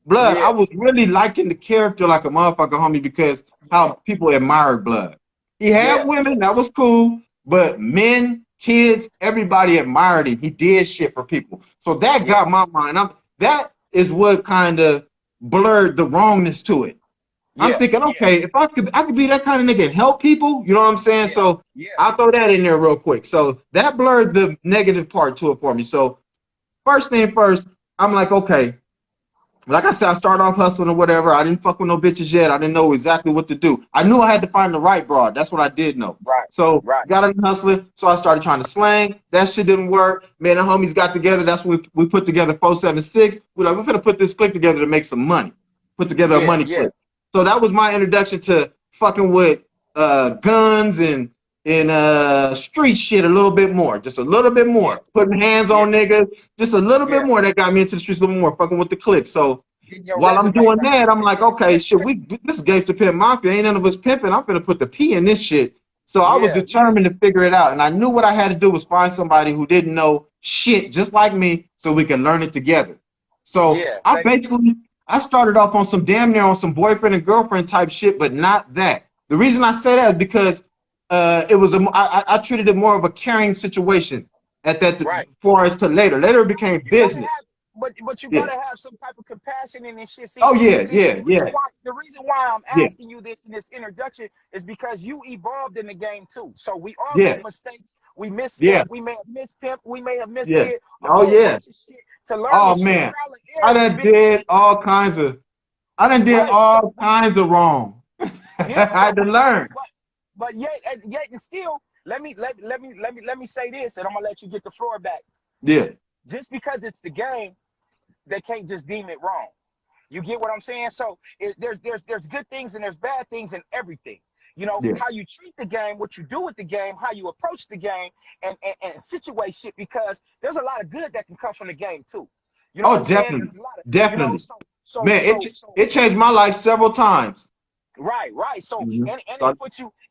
Blood, I yeah, was really liking the character like a motherfucker, homie, because yeah, how people admired Blood. He had yeah, women, that was cool, but men, kids, everybody admired him. He did shit for people. So that yeah, got my mind. That is what kind of blurred the wrongness to it. I'm yeah, thinking, yeah, okay, if I could be that kind of nigga and help people, you know what I'm saying? yeah, So yeah, I'll throw that in there real quick. So that blurred the negative part to it for me. So first thing first, I'm like, okay, like I said, I started off hustling or whatever. I didn't fuck with no bitches yet. I didn't know exactly what to do. I knew I had to find the right broad. That's what I did know. right, So right. got into hustling. So I started trying to slang. That shit didn't work. Me and the homies got together. That's when we put together 476. We're like, we're gonna put this clique together to make some money. Put together a Yeah, money yeah, clique. So that was my introduction to fucking with guns and street shit a little bit more, just a little bit yeah, more, putting hands yeah, on niggas, just a little bit yeah. more. That got me into the streets a little more, fucking with the clique. So Getting your while I'm resume doing back. that, I'm like, okay, shit, this is gangster pimp mafia. Ain't none of us pimping. I'm gonna put the P in this shit. So I was Yeah, yeah, determined to figure it out, and I knew what I had to do was find somebody who didn't know shit just like me, so we can learn it together. So yeah. Say, I started off on some damn near on some boyfriend and girlfriend type shit, but not that. The reason I say that is because it was I treated it more of a caring situation at that right. for us to later. Later it became You gotta business. have, but you Yeah. gotta have some type of compassion in this shit. Oh yeah, See, yeah, yeah, the reason why I'm yeah, asking you this in this introduction is because you evolved in the game too. So we all yeah, make mistakes. We misstep. yeah, We may have mispimp. We may have yeah. misdid a Oh whole yeah. bunch of shit to learn Oh this shit. man. Trial and error is the biggest shit. I done did Right. So all kinds of wrong. I yeah, had to learn. but yet and still, let me say this, and I'm gonna let you get the floor back. Yeah, Just because it's the game, they can't just deem it wrong. You get what I'm saying? So there's good things and there's bad things in everything. You know yeah. how you treat the game, what you do with the game, how you approach the game, and situate shit. Because there's a lot of good that can come from the game too. You know what Oh, I'm saying? definitely. There's a lot of, you know, Definitely. so Man, so so it changed my life several times. Right, right. So Mhm. and So,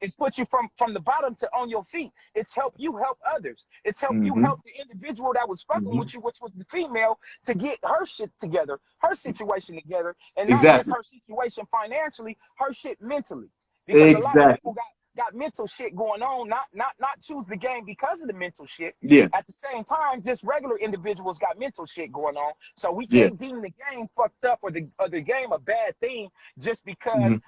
it's put you from the bottom to on your feet. It's helped you help others. It's helped you mhm, help the individual that was fucking mhm. with you, which was the female, to get her shit together, her situation together, and not just Exactly. her situation financially, her shit mentally. Because a lot of Exactly. people got mental shit going on, not choose the game because of the mental shit. Yeah, At the same time, just regular individuals got mental shit going on. So we yeah. can't deem the game fucked up or the game a bad thing just because Mhm.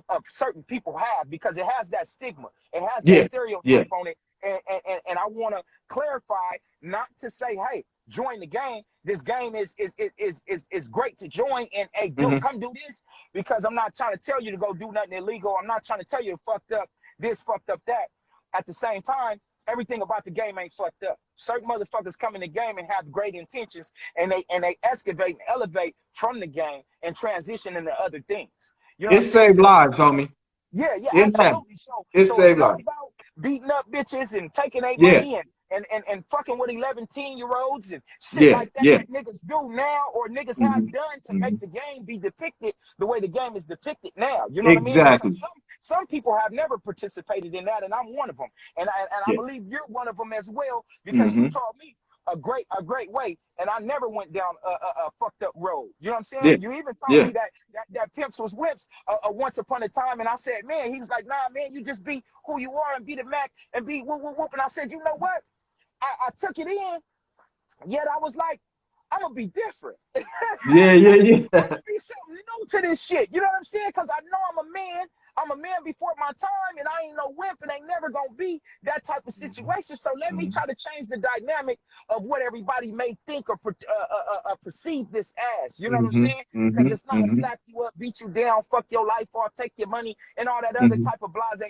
of certain people have, because it has that stigma, it has that Yeah, yeah. stereotype on it, and I want to clarify, not to say, hey, join the game. This game is great to join, and hey, Mhm. come do this, because I'm not trying to tell you to go do nothing illegal. I'm not trying to tell you to fucked up this, fucked up that. At the same time, everything about the game ain't fucked up. Certain motherfuckers come in the game and have great intentions, and they excavate and elevate from the game and transition into other things. You know what It I'm saying? saved So lives, homie. yeah, yeah, It has. absolutely. It So it's saved not lives. about beating up bitches and taking their Yeah, money and fucking with 11-10-year-olds and shit yeah, like that yeah. that niggas do now, or niggas have Mhm, done to make mhm. the game be depicted the way the game is depicted now. You know what I mean? Because Exactly. some people have never participated in that, and I'm one of them. And I Yeah. believe you're one of them as well, because you Mhm. taught me a great way, and I never went down a fucked up road. You know what I'm saying? Yeah, You even taught yeah. me that pimps was whips once upon a time, and I said, man, he was like, nah, man, you just be who you are and be the Mac and be whoop whoop whoop. And I said, you know what? I took it in, yet I was like, I'm gonna be different. Yeah, yeah, I'm yeah. gonna be something new to this shit. You know what I'm saying? Because I know I'm a man. I'm a man before my time, and I ain't no wimp, and ain't never gonna be that type of situation. So let me try to change the dynamic of what everybody may think or perceive this as. You know what I'm Mm-hmm. saying? Because Mm-hmm. it's not a Mm-hmm. slap you up, beat you down, fuck your life off, take your money, and all that other Mm-hmm. type of blase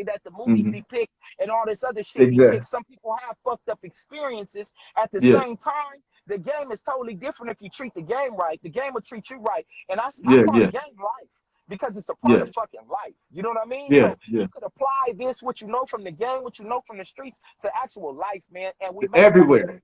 that the movies Mm-hmm. depict, and all this other shit Exactly. depicts. Some people have fucked up experiences. At the Yeah. same time, the game is totally different if you treat the game right. The game will treat you right. And I Yeah. call the Yeah. game life because it's a part Yeah. of fucking life. You know what I mean? Yeah. So Yeah. you could apply this, what you know from the game, what you know from the streets, to actual life, man. And we make some of the Everywhere.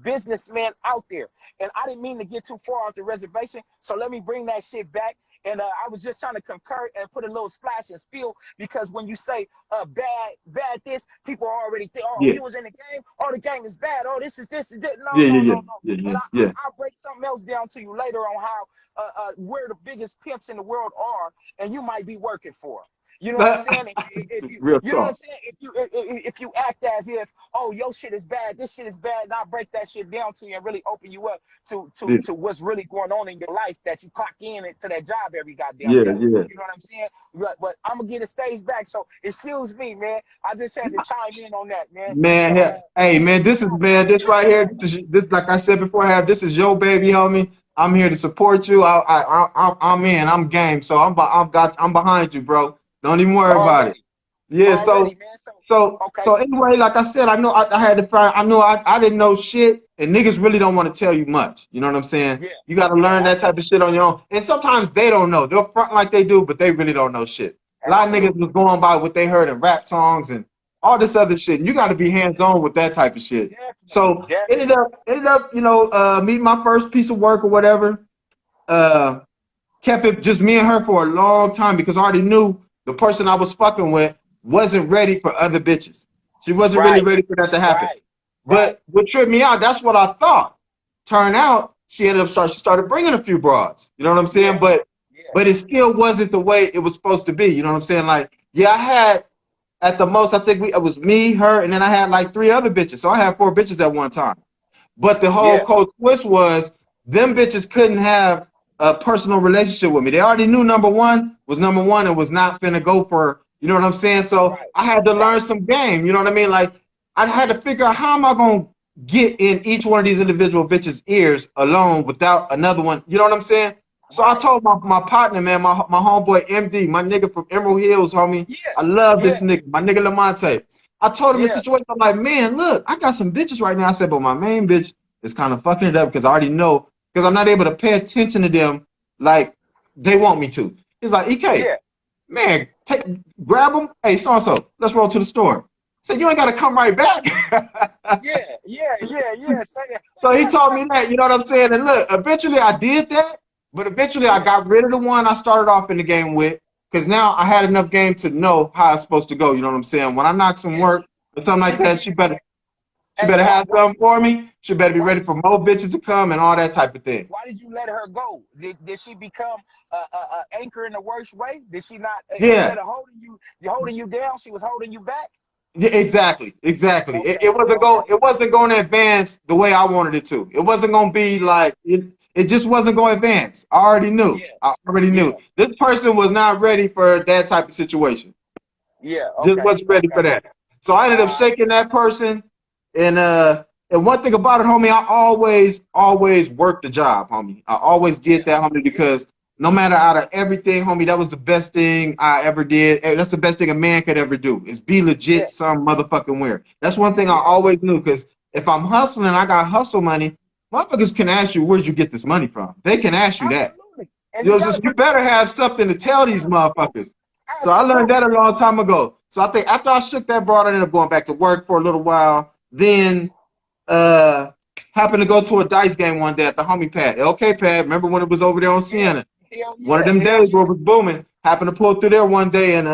businessmen out there. And I didn't mean to get too far off the reservation, so let me bring that shit back. And I was just trying to concur and put a little splash and spill because when you say bad this, people already think, oh, Yeah. you was in the game, oh, the game is bad, oh, this is this is that. No, Yeah. no, Yeah. no, Yeah. no. Yeah. And Yeah. Yeah. I'll break something else down to you later on how where the biggest pimps in the world are, and you might be working for 'em. You know what I'm saying? If you, Real you know what I'm talk. saying? If you act as if, oh, your shit is bad, this shit is bad, and I'll break that shit down to you and really open you up Yeah. to what's really going on in your life that you clock in to that job every goddamn Yeah. day. Yeah. You know what I'm saying? But I'm gonna get the stage back. So excuse me, man. I just had to chime in on that, man. Man, So hey, yeah, man, this is man, this right here, this like I said before, I have this is your baby, homie. I'm here to support you. I'm in. I'm game. So I'm behind you, bro. Don't even worry about it. already, Yeah. already, man. So okay, So anyway, like I said, I know I had to find. I know I didn't know shit, and niggas really don't want to tell you much. You know what I'm saying? yeah, You got to yeah, learn that type of absolutely, shit on your own. And sometimes they don't know. They'll front like they do, but they really don't know shit. A lot of niggas absolutely, was going by what they heard in rap songs and all this other shit. And you got to be hands on with that type of shit. definitely, So definitely. ended up, meeting my first piece of work or whatever. Uh, Kept it just me and her for a long time because I already knew the person I was fucking with wasn't ready for other bitches. She wasn't really Right, ready for that to happen. right, right. But what tripped me out, that's what I thought. Turned out she ended up she started bringing a few broads. You know what I'm Yeah, saying? But yeah, but it still wasn't the way it was supposed to be. You know what I'm saying? Like, yeah, I had at the most, I think it was me, her, and then I had like three other bitches. So I had four bitches at one time. But the whole yeah. cold twist was them bitches couldn't have a personal relationship with me. They already knew number one was number one and was not finna go for, you know what I'm saying? So Right, I had to learn right. some game, you know what I mean? Like I had to figure out how am I gonna get in each one of these individual bitches' ears alone without another one, you know what I'm saying? So I Right. told my partner, man, my homeboy MD, my nigga from Emerald Hills, homie. Yeah. I love Yeah. this nigga, my nigga Lamonte. I told him the Yeah. situation. I'm like, man, look, I got some bitches right now. I said, but my main bitch is kind of fucking it up because I already know because I'm not able to pay attention to them like they want me to. He's like, EK, Yeah. man, grab them. Hey, so and so, let's roll to the store. I said, you ain't got to come right back. Yeah. Yeah. Yeah. Yeah. Say that. So he told me that, you know what I'm saying? And look, eventually I did that, but eventually I Yeah. got rid of the one I started off in the game with because now I had enough game to know how it's supposed to go. You know what I'm saying? When I knock some Yeah. work or something She like that, became. she Hey, better have something for me. She better be why ready did for more bitches to come and all that type of thing. you let her go? Did she become a anchor in the worst way? Did she not Yeah, instead of holding you down, she was holding you back? yeah, exactly, exactly. Okay. It wasn't going to advance the way I wanted it to. It wasn't going to be Yeah. like it just wasn't going to advance. I already knew. Yeah. I already Yeah. knew. This person was not ready for that type of situation. Yeah. Just Okay. wasn't ready for Okay. that. So I ended up All right. shaking that person. And one thing about it, homie, I always worked the job, homie. I always Yeah. did that, homie, Yeah. because no matter out of everything, homie, that was the best thing I ever did. That's the best thing a man could ever do is be Yeah. legit some motherfucking where. That's one thing I Yeah. always knew because if I'm hustling, I got hustle money. Motherfuckers can ask you where'd you get this money from. They can ask you that. Absolutely. And You you know, got to just you protect better have something to tell these yourself, of motherfuckers. course. So I learned that a Absolutely. long time ago. So I think after I shook that broad, I ended up going back to work for a little while. Then uh happened to go to a dice game one day at the homie pad. LK pad. Remember when it was over there on Yeah. Sienna? Hell One of yeah. them Hell days where it yeah. was booming. Happened to pull through there one day and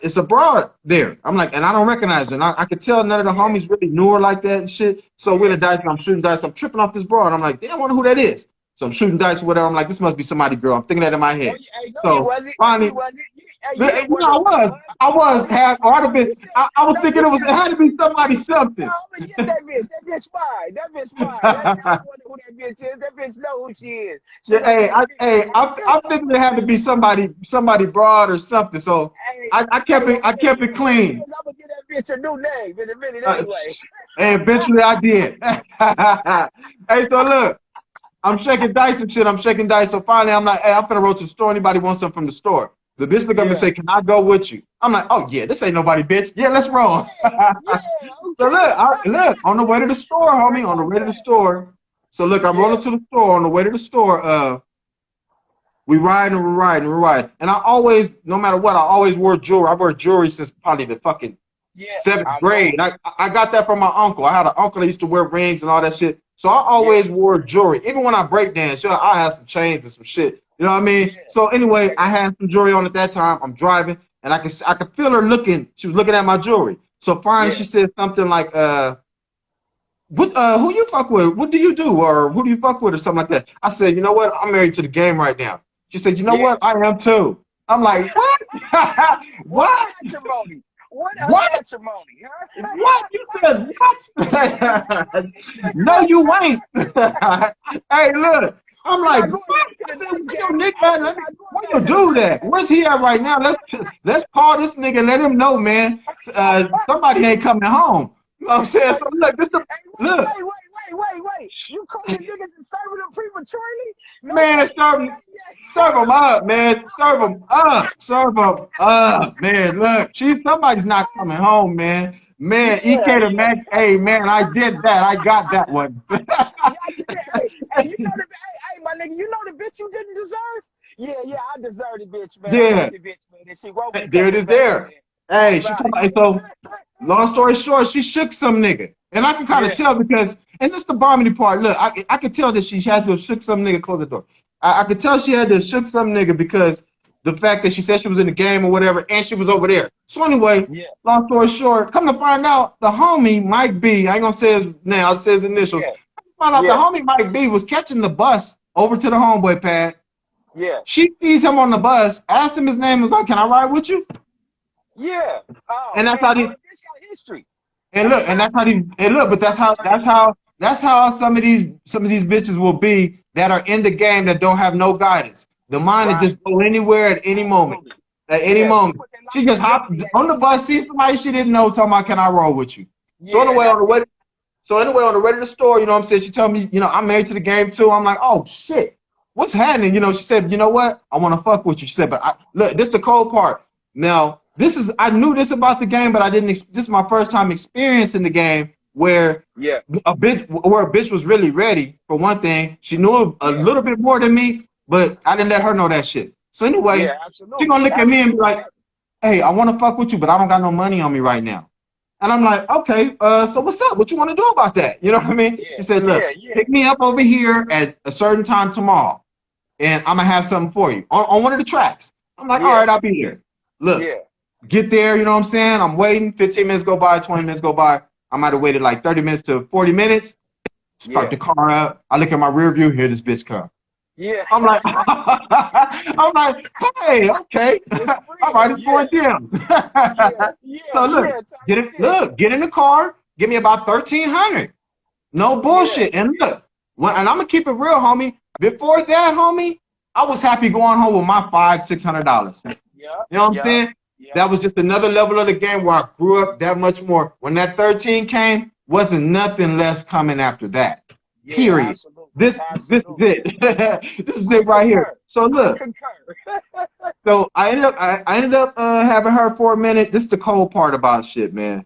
it's a broad there. I'm like, and I don't recognize her. And I could tell none of the Yeah. homies really knew her like that and shit. So we're Yeah. in the dice and I'm shooting dice. I'm tripping off this broad. I'm like, damn, I wonder who that is. So I'm shooting dice or whatever. I'm like, this must be somebody girl. I'm thinking that in my No, head. hey, no, you So wasn't. No, you finally, wasn't. Hey, you You know what know, it was? I was Oh, half, or I'd have been, you said, I was no, thinking you it said had to you be was somebody no, something. I'm gonna get that bitch. That bitch mine. That bitch mine. I don't wonder who that bitch is. That bitch know who she is. She Yeah, gonna get a big. I figured it had to be somebody broad or something. So Hey, I whatever kept it it clean. is, I'm gonna get that bitch a new name in a minute Uh, anyway. and eventually I did. Hey, so look, I'm checking dice and shit. I'm checking dice. So finally, I'm like, hey, I'm finna roll to the store. Anybody want something from the store? The bitch look at me and Yeah, say, can I go with you? I'm like, oh yeah, this ain't nobody, bitch. Yeah, let's roll. yeah, yeah. So Okay. look, on the way to the store, Straight homie, on the like way to the that. store. So look, I'm Yeah, rolling to the store. On the way to the store, we riding and we're riding, we're riding. And I always, no matter what, I always wore jewelry. I wore jewelry since probably the fucking yeah. seventh I grade. know. I got that from my uncle. I had an uncle that used to wear rings and all that shit. So I Yeah, always wore jewelry. Even when I break dance, yeah, I had some chains and some shit. You know what I mean? yeah, So anyway, yeah, I had some jewelry on at that time. I'm driving and I could feel her looking. She was looking at my jewelry. So finally yeah. she said something like, what who you fuck with? What do you do? Or who do you fuck with or something like that? I said, you know what? I'm married to the game right now. She said, you know Yeah. what? I am too. I'm like, what? What What? matrimony? What What? matrimony? What? You said what? No, you ain't. Hey, look. I'm We're like, not what? going back to I the said, dice where your game. nigga at? We're not going Where back you to the do dice that? Where's he at right now? Let's call this nigga and let him know, man. Somebody ain't coming home. You know what I'm saying? So look, Hey, look, wait. You cooking niggas and serving them prematurely? man, Nobody did that serve yet. him up, man. Serve him up, man. Look, somebody's not coming home, man. Man, EK the Yeah. Max. Hey, man, I did that. I got that one. Y'all did that. Hey, you know the my nigga, you know the bitch you didn't deserve? Yeah, I deserve the bitch, man. I Yeah, got the bitch, man. And she wrote me a there it couple is facts, there. man. Oh Hey, she God. talking about, so long story short, she shook some nigga. And I can kind of Yeah, tell because, and this is the bombing part. Look, I could tell that she had to have shook some nigga, close the door. I could tell she had to have shook some nigga because the fact that she said she was in the game or whatever, and she was over there. So anyway, yeah, long story short, come to find out, the homie Mike B, I ain't gonna say his name, I'll say his initials. yeah, Find out the yeah, homie Mike B was catching the bus over to the homeboy pad. yeah, She sees him on the bus, asked him his name, was like, can I ride with you? yeah. Oh And that's man, how oh they the bitch got history. and look, and that's how these and look, but that's how some of these bitches will be that are in the game that don't have no guidance. The mind to Right. just go anywhere at any moment. Absolutely. At any Yeah, she moment. put their She life just in hopped jeopardy at on the any bus, second. see somebody she didn't know, talking about, can I roll with you? So Yeah, anyway, that's it. on the way to the store, you know what I'm saying? She told me, I'm married to the game too. I'm like, oh shit, what's happening? She said, you know what? I want to fuck with you. She said, but look, this is the cold part. Now, I knew this about the game, but I didn't. This is my first time experiencing the game where Yeah, a bitch was really ready. For one thing, she knew a yeah, little bit more than me, but I didn't let her know that shit. So anyway, yeah, she absolutely. gonna look at me and be like, Absolutely. hey, I want to fuck with you, but I don't got no money on me right now. And I'm like, okay, so what's up? What you want to do about that? You know what I mean? Yeah, She said, look, yeah, pick me up over here at a certain time tomorrow, and I'm gonna have something for you on one of the tracks. I'm like, all yeah, right, I'll be there. Look, yeah, get there, you know what I'm saying? I'm waiting, 15 minutes go by, 20 minutes go by. I might have waited like 30 minutes to 40 minutes. Start yeah, the car up. I look at my rear view, here this bitch come. yeah. I'm like, I'm like, hey, okay. It's All real. right, it's Yeah, going down. yeah, So type shit. get in the car, give me about 1,300. No Yeah, bullshit. And look, and I'm gonna keep it real, homie. Before that, homie, I was happy going home with my $500-600. You yeah, know what I'm yeah, saying? yeah, That was just another level of the game where I grew up that much more. When that 13 came, wasn't nothing less coming after that. yeah, Period. absolutely. This is Absolutely. it. This is I it right here. concur. So I look, concur. so I ended up having her for a minute. This is the cold part about shit, man.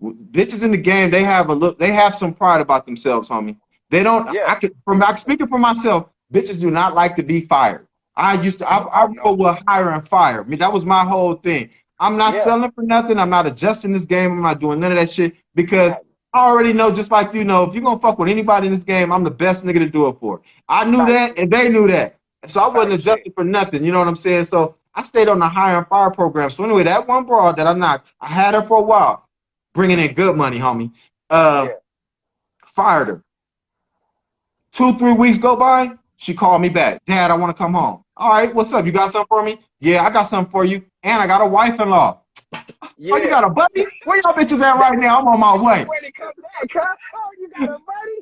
Bitches in the game, they have some pride about themselves, homie. They don't. Yeah. I'm speaking for myself. Bitches do not like to be fired. I Oh roll no. with hire and fire. I mean, that was my whole thing. I'm not Yeah. selling for nothing. I'm not adjusting this game. I'm not doing none of that shit because Right. I already know, just like you know, if you're gonna fuck with anybody in this game, I'm the best nigga to do it for. I knew Type that, shit. and they knew that, so I wasn't Type shit. adjusting for nothing. You know what I'm saying? So I stayed on the hire and fire program. So anyway, that one broad that I knocked, I had her for a while, bringing in good money, homie. Uh, Yeah. Fired her. 2, 3 weeks go by. She called me back. Dad, I want to come home. All right, what's up? You got something for me? Yeah, I got something for you. And I got a wife-in-law. Yeah. Oh, you got a buddy? Where y'all bitches at right now? I'm on my way. When it comes back, huh? Oh, you got a buddy?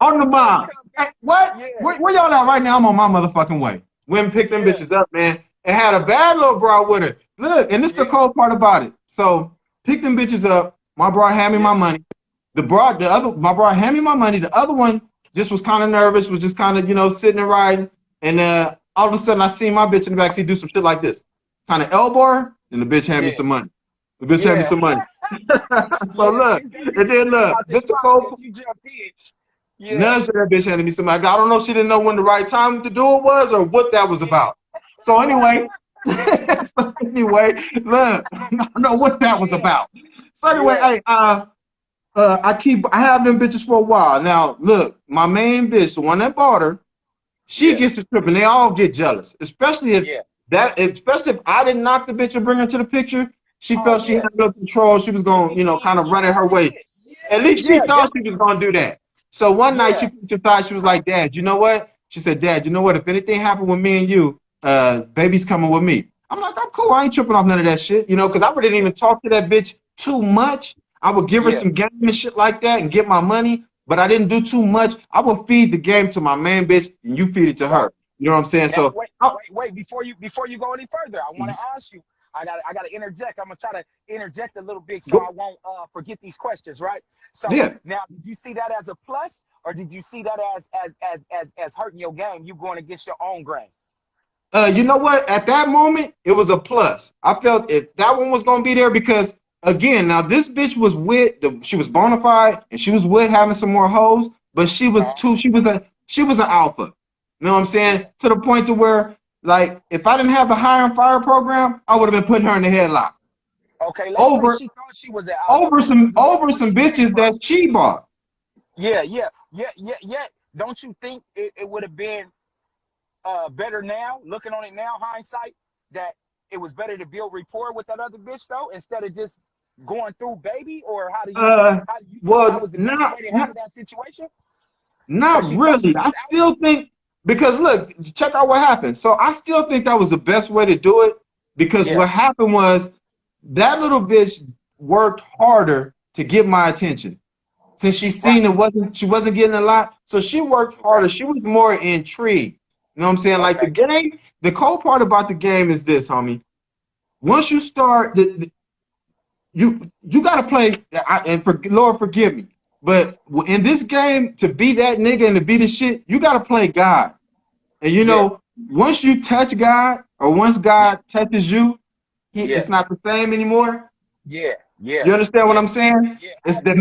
On the bomb. Hey, what? Yeah. Where y'all at right now? I'm on my motherfucking way. Went and picked them Yeah. bitches up, man. And had a bad little bra with her. Look, and this the cold part about it. So, picked them bitches up. My bra had me my money. My bra had me my money. The other one just was kind of nervous, was just kind of, you know, sitting and riding. And all of a sudden, I seen my bitch in the backseat do some shit like this. Kind of elbow her, and the bitch had me some money. The bitch had me some money. So look, and then look, this the cold. You jumped in. Yeah. Nudge that bitch handed me some money. I don't know if she didn't know when the right time to do it was or what that was about. So anyway, look, I don't know what that was about. So anyway, hey, I have them bitches for a while. Now, look, my main bitch, the one that bought her, she gets a trip, and they all get jealous, especially if I didn't knock the bitch and bring her to the picture. She felt she had no control. She was gonna, you know, kind of run it her way. At least she thought she was gonna do that. So one night she put aside, she was like, "Dad, you know what?" She said, "Dad, you know what? If anything happened with me and you, baby's coming with me." I'm like, "I'm cool. I ain't tripping off none of that shit, you know, because I really didn't even talk to that bitch too much. I would give her some game and shit like that and get my money, but I didn't do too much. I would feed the game to my main bitch, and you feed it to her. You know what I'm saying?" Now, so wait, before you go any further, I want to ask you. I gotta interject. I'm gonna try to interject a little bit so I won't forget these questions, right? So now, did you see that as a plus, or did you see that as hurting your game? You going against your own grain? You know what? At that moment, it was a plus. I felt if that one was gonna be there because again, now this bitch was she was bona fide and she was with having some more hoes, but she was she was an alpha. You know what I'm saying? To the point to where, like, if I didn't have the hire and fire program, I would have been putting her in the headlock. Okay, let's say she thought she was an alpha. Over some bitches that she bought. Yeah. Don't you think it would have been better now, looking on it now, hindsight, that it was better to build rapport with that other bitch though, instead of just going through baby? Or how do you think that was the best way to handle that situation? Not really. I still think, because look, check out what happened. So I still think that was the best way to do it, because what happened was that little bitch worked harder to get my attention. Since she seen she wasn't getting a lot, so she worked harder. She was more intrigued. You know what I'm saying? Like the game, the cool part about the game is this, homie. Once you start, you gotta play. Lord forgive me, but in this game, to be that nigga and to be the shit, you gotta play God. And you know, once you touch God, or once God touches you, it's not the same anymore. Yeah. You understand what I'm saying? Yeah, it's the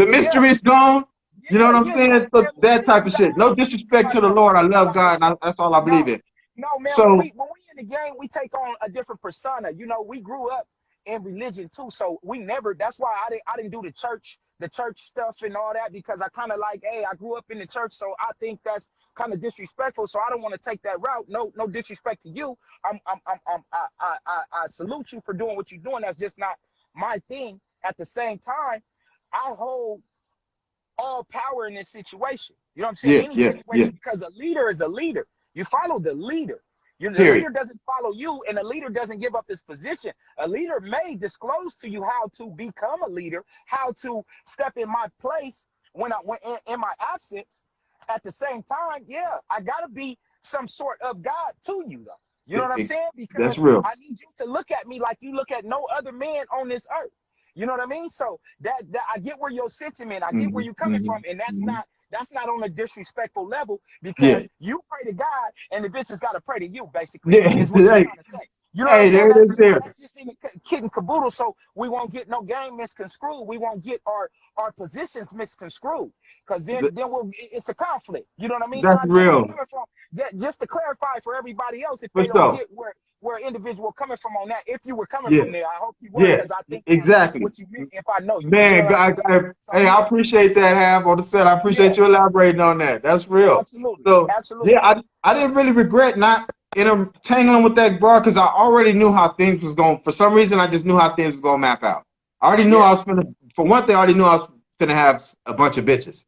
mystery is gone. You know what I'm saying? So that type of shit. No disrespect to the Lord. I love God. And that's all I believe in. No, man. So, when we in the game, we take on a different persona. You know, we grew up in religion too, so we never. That's why I didn't do the church stuff and all that, because I kind of like, hey, I grew up in the church, so I think that's kind of disrespectful. So I don't want to take that route. No disrespect to you. I salute you for doing what you're doing. That's just not my thing. At the same time, I hold all power in this situation. You know what I'm saying? Situation, because a leader is a leader. You follow the leader. The leader doesn't follow you, and the leader doesn't give up his position. A leader may disclose to you how to become a leader, how to step in my place when in my absence. At the same time, I gotta be some sort of God to you, though. You know what I'm saying? Because that's real. I need you to look at me like you look at no other man on this earth. You know what I mean? So that I get where your sentiment, I get where you're coming from, and that's not on a disrespectful level, because you pray to God and the bitch has got to pray to you, basically. Is what you're trying to say. You know what I'm saying? That's just in the kid and caboodle, so we won't get no game misconstrued. We won't get our positions misconstrued, because then it's a conflict. You know what I mean? That's real. Just to clarify for everybody else, if they don't get where individual coming from on that, if you were coming from there, I hope you were, because I think that's what you meant, if I know you. Man, I appreciate that, Hav, on the set. I appreciate you elaborating on that. That's real. Absolutely. So, absolutely. I didn't really regret not entangling with that broad, because I already knew how things was going. For some reason, I just knew how things was going to map out. I already knew I was for one thing, I already knew I was finna have a bunch of bitches.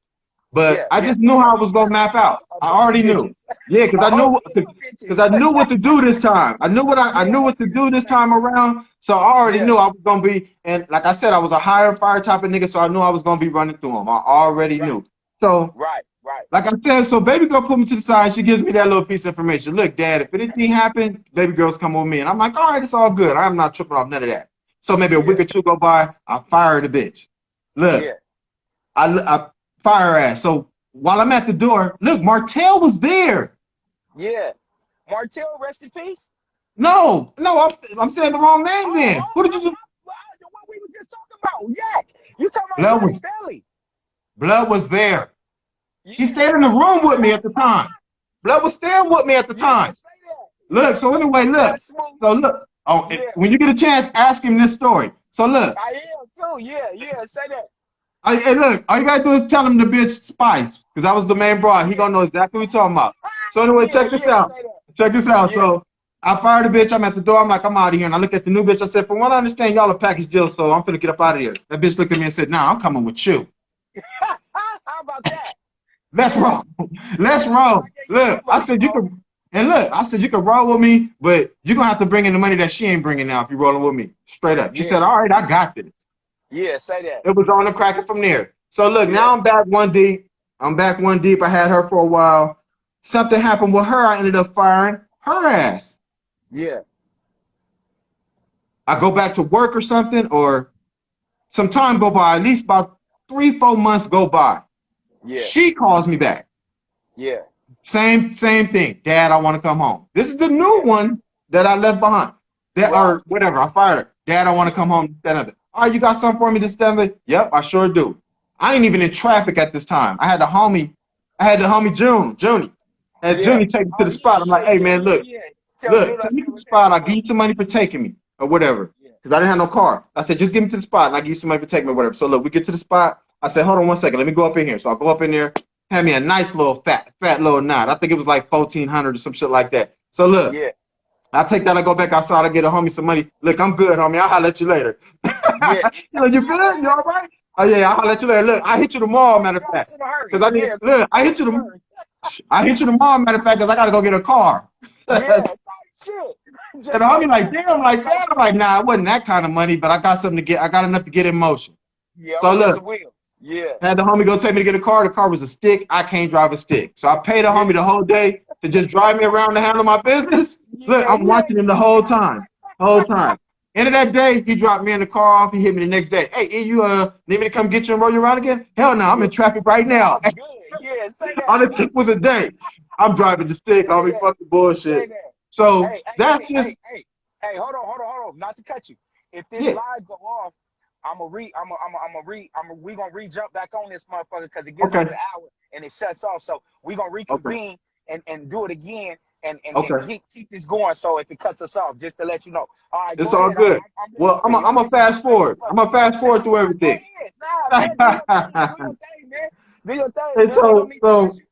But Yeah, I yeah. just So knew how I yeah, was you got gonna map out. a I bunch of already knew. bitches. Yeah, because A I whole knew slew of because bitches. I knew what to do this time. I knew I Yeah, knew what to do this time around. So I already yeah. knew I was gonna be, and like I said, I was a higher fire type of nigga, so I knew I was gonna be running through them. I already Right, knew. So right, right. like I said, so baby girl put me to the side. She gives me that little piece of information. Look, dad, if anything happened, baby girls come with me. And I'm like, all right, it's all good. I'm not tripping off none of that. So maybe a week Yeah, or two go by, I fire the bitch. Look, yeah, I fire her ass. So while I'm at the door, look, Martell was there. yeah. Martell, rest in peace. No, I'm saying the wrong name Oh, then. Who did you just? what we were just talking about. Yak. You talking about Blood was, Yak Belly. Blood was there. He Yeah. stayed in the room with me at the time. Blood was staying with me at the Yeah, time. say that. Look, Yeah, so say anyway, that. look. That's smooth. So look. Oh, Yeah, when you get a chance, ask him this story. So look, I am too. Yeah, yeah, say that. hey, look, all you gotta do is tell him the bitch Spice, because I was the main broad. He Yeah. gonna know exactly what we talking about. So anyway, Yeah, check this yeah, out. say that. Check this out. Yeah. So I fired the bitch. I'm at the door. I'm like, I'm out of here. And I look at the new bitch. I said, from what I understand, y'all are package deal, so I'm finna get up out of here. That bitch looked at me and said, nah, I'm coming with you. How about that? Let's Yeah. roll. Let's Yeah, so I roll. gave you Look, I number, said you could, and look, I said you could roll with me, but you're gonna have to bring in the money that she ain't bringing now if you're rolling with me. Straight up. She Yeah, said, all right, I got this. yeah, say that. It was on the cracker from there. So look, Yeah, now I'm back one deep. I'm back one deep. I had her for a while. Something happened with her. I ended up firing her ass. yeah, I go back to work or something, or some time go by. At least about 3, 4 months go by. yeah, She calls me back. yeah, Same thing. Dad, I want to come home. This is the new yeah. one that I left behind. That Right. or whatever. I fired her. Dad, I want to Yeah, come home. This, that, and other. All right, you got something for me to stand there? Yep, I sure do. I ain't even in traffic at this time. I had the homie Junie. Had yeah. Junie take me to Oh the yeah, spot. I'm yeah, like, hey yeah, man, yeah, look, yeah. Tell Jude I take said me to the what's spot. I'll happening give too. you some money for taking me or whatever. Yeah, Because I didn't have no car. I said, just give me to the spot and I'll give you some money for taking me or whatever. So look, we get to the spot. I said, hold on 1 second. Let me go up in here. So I go up in there, had me a nice little fat little knot. I think it was like 1,400 or some shit like that. So look, yeah, I take that, I go back outside, I get a homie some money. Look, I'm good, homie. I'll holler at you later. yeah. You know, you good? You all right? Oh yeah, I'll holler at you later. Look, I hit you tomorrow, Call matter me of always fact. in a hurry. Cause I need Yeah, call look, me always in a hurry. I hit you tomorrow, matter of fact, because I gotta go get a car. Yeah, And type shit. the Just homie like like, that. damn, like that. I'm like, nah, it wasn't that kind of money, but I got something to get, I got enough to get in motion. Yeah, I'm So gonna get look, some wheels. Yeah, had the homie go take me to get a car. The car was a stick. I can't drive a stick. So I paid the yeah, homie the whole day to just drive me around to handle my business. Look, yeah, I'm yeah, watching him the whole time. Whole time. End of that day, he dropped me in the car off. He hit me the next day. Hey, you need me to come get you and roll you around again? Hell no, I'm yeah. in traffic right Nah, now. I'm good. Yeah, say All that. it took was a day. I'm driving the stick, Say homie. that. Fucking Say bullshit. that. So Hey, hey, that's hey, just hey, hey, hey, hold on. Not to cut you. If this yeah. live go off, we gonna re-jump back on this motherfucker because it gives Okay. us an hour and it shuts off. So we gonna Okay. reconvene and do it again and Okay. keep this going. So if it cuts us off, just to let you know. All right, It's go all ahead. good. I'm listening Well, to you. I'm I'm a listening to you. fast forward. I'm a fast forward through Nah, go everything. ahead. Nah, man, do your thing. Do your thing, man. Do your thing, And man. Ain't no need to rush you.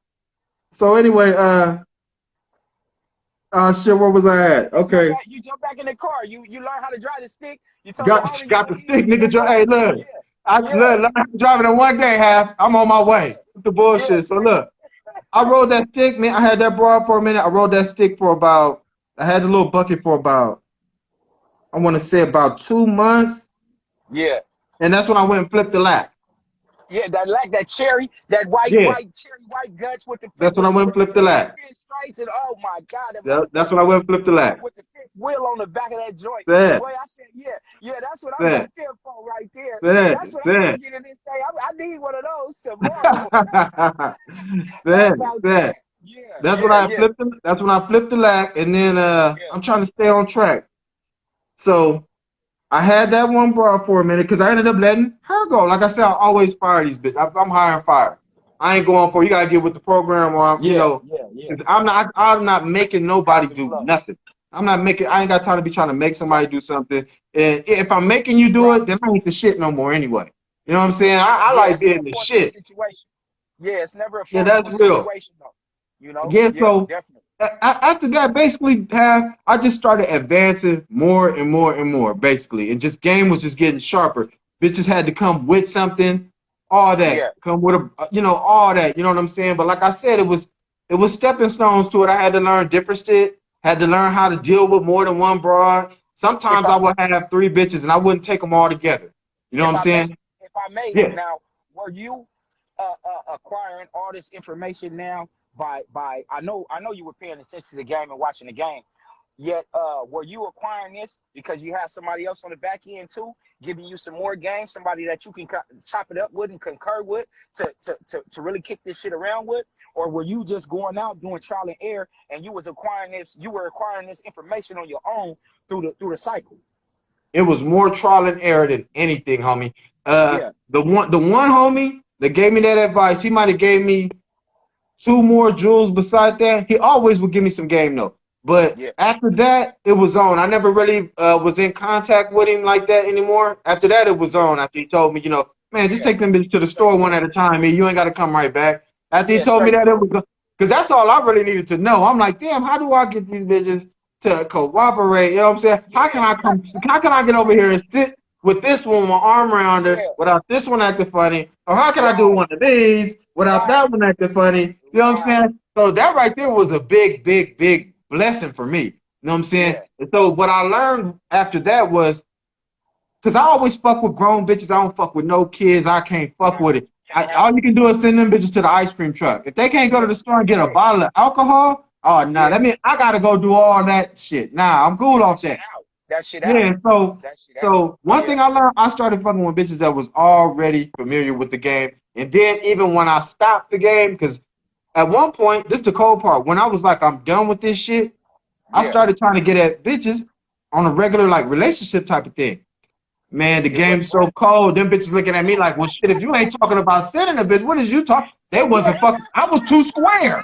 so anyway, shit, where was I at? Okay. You jump back in the car. You learn how to drive the stick. You told your Got homie you got go the ahead stick, and get nigga. that car. Hey, look. Yeah, I yeah, learned how to drive it in one day, half. I'm on my way. With the yeah. bullshit. So Say look, I rode that stick, man. I had that broad for a minute. I rode that stick for about I had the little bucket for about I want to say about 2 months. yeah, And that's when I went and flipped the lap. yeah. That cherry, that Yeah. cherry white guts with the That's when I went and flipped the lap. thin stripes and oh my god, that That's motherfucker when I went and flipped the lap. with the fifth wheel on the back of that joint. Sad, Boy, I said, yeah, that's what I'm sad, gonna feel for right there. sad, That's what I'm sad. gonna get in this thing. I need one of those tomorrow. How sad, about sad. that? That's when I flipped the lack, and then Yeah, I'm trying to stay on track. So I had that one broad for a minute because I ended up letting her go. Like I said, I always fire these bitches. I'm hiring fire. I ain't going for you gotta get with the program or I'm, yeah, yeah. 'cause I'm not making nobody Drop it do low. nothing. I ain't got time to be trying to make somebody do something. And if I'm making you do Right. it, then I ain't the shit no more anyway. You know what I'm saying? I Yeah, like it's never being a the forcible shit. situation. Yeah, it's never a Yeah, forcible that's real. situation though. You know? Yeah, Yeah, so definitely. after that, basically, I just started advancing more and more and more, basically, and just game was just getting sharper. Bitches had to come with something. all that Yeah. come with a, all that. You know what I'm saying? But like I said, it was stepping stones to it. I had to learn different shit. Had to learn how to deal with more than one broad. If Sometimes I I would have three bitches and I wouldn't take them all together. You know what if I'm I may saying? if I may Yeah. now, were you acquiring all this information now by I know you were paying attention to the game and watching the game. Yet, were you acquiring this because you have somebody else on the back end too, giving you some more games, somebody that you can chop it up with and concur with to really kick this shit around with? Or were you just going out doing trial and error and you were acquiring this information on your own through the cycle? It was more trial and error than anything, homie. Yeah, The one homie that gave me that advice, he might have gave me two more jewels beside that. He always would give me some game though. But yeah, after that, it was on. I never really was in contact with him like that anymore. After that, it was yeah, on. After he told me, man, just yeah. take them bitches to the Straight store one at to a time. Man, you ain't got to come right back. After he yeah, told me straight that, it to was because that's all I really needed to know. I'm like, damn, how do I get these bitches to cooperate? You know what I'm saying? How can yeah, I come? How can I get over here and sit with this one, my arm around her, yeah. without this one acting funny? Or how can I do Right, one of these without right, that one acting funny? You know what I'm right. saying? So that right there was a big, big, big blessing for me. You know what I'm saying? Yeah, And so what I learned after that was, because I always fuck with grown bitches. I don't fuck with no kids. I can't fuck right. with it. Can't have All it. you can do is send them bitches to the ice cream truck. If they can't go to Yeah, the store and get a yeah, bottle of alcohol, oh no, yeah. that means I gotta go do all that shit. Nah, I'm cool Get that off shit that. out. That shit out. Yeah, so That shit out. so one Yeah, thing I learned, I started fucking with bitches that was already familiar with the game. And then even when I stopped the game, because at one point, this is the cold part, when I was like, I'm done with this shit, I yeah, started trying to get at bitches on a regular like relationship type of thing. Man, the it was game's so cold. Them bitches looking at me like, well, shit, if you ain't talking about sending a bitch, what is you talking? They yeah, wasn't fucking. I was too square.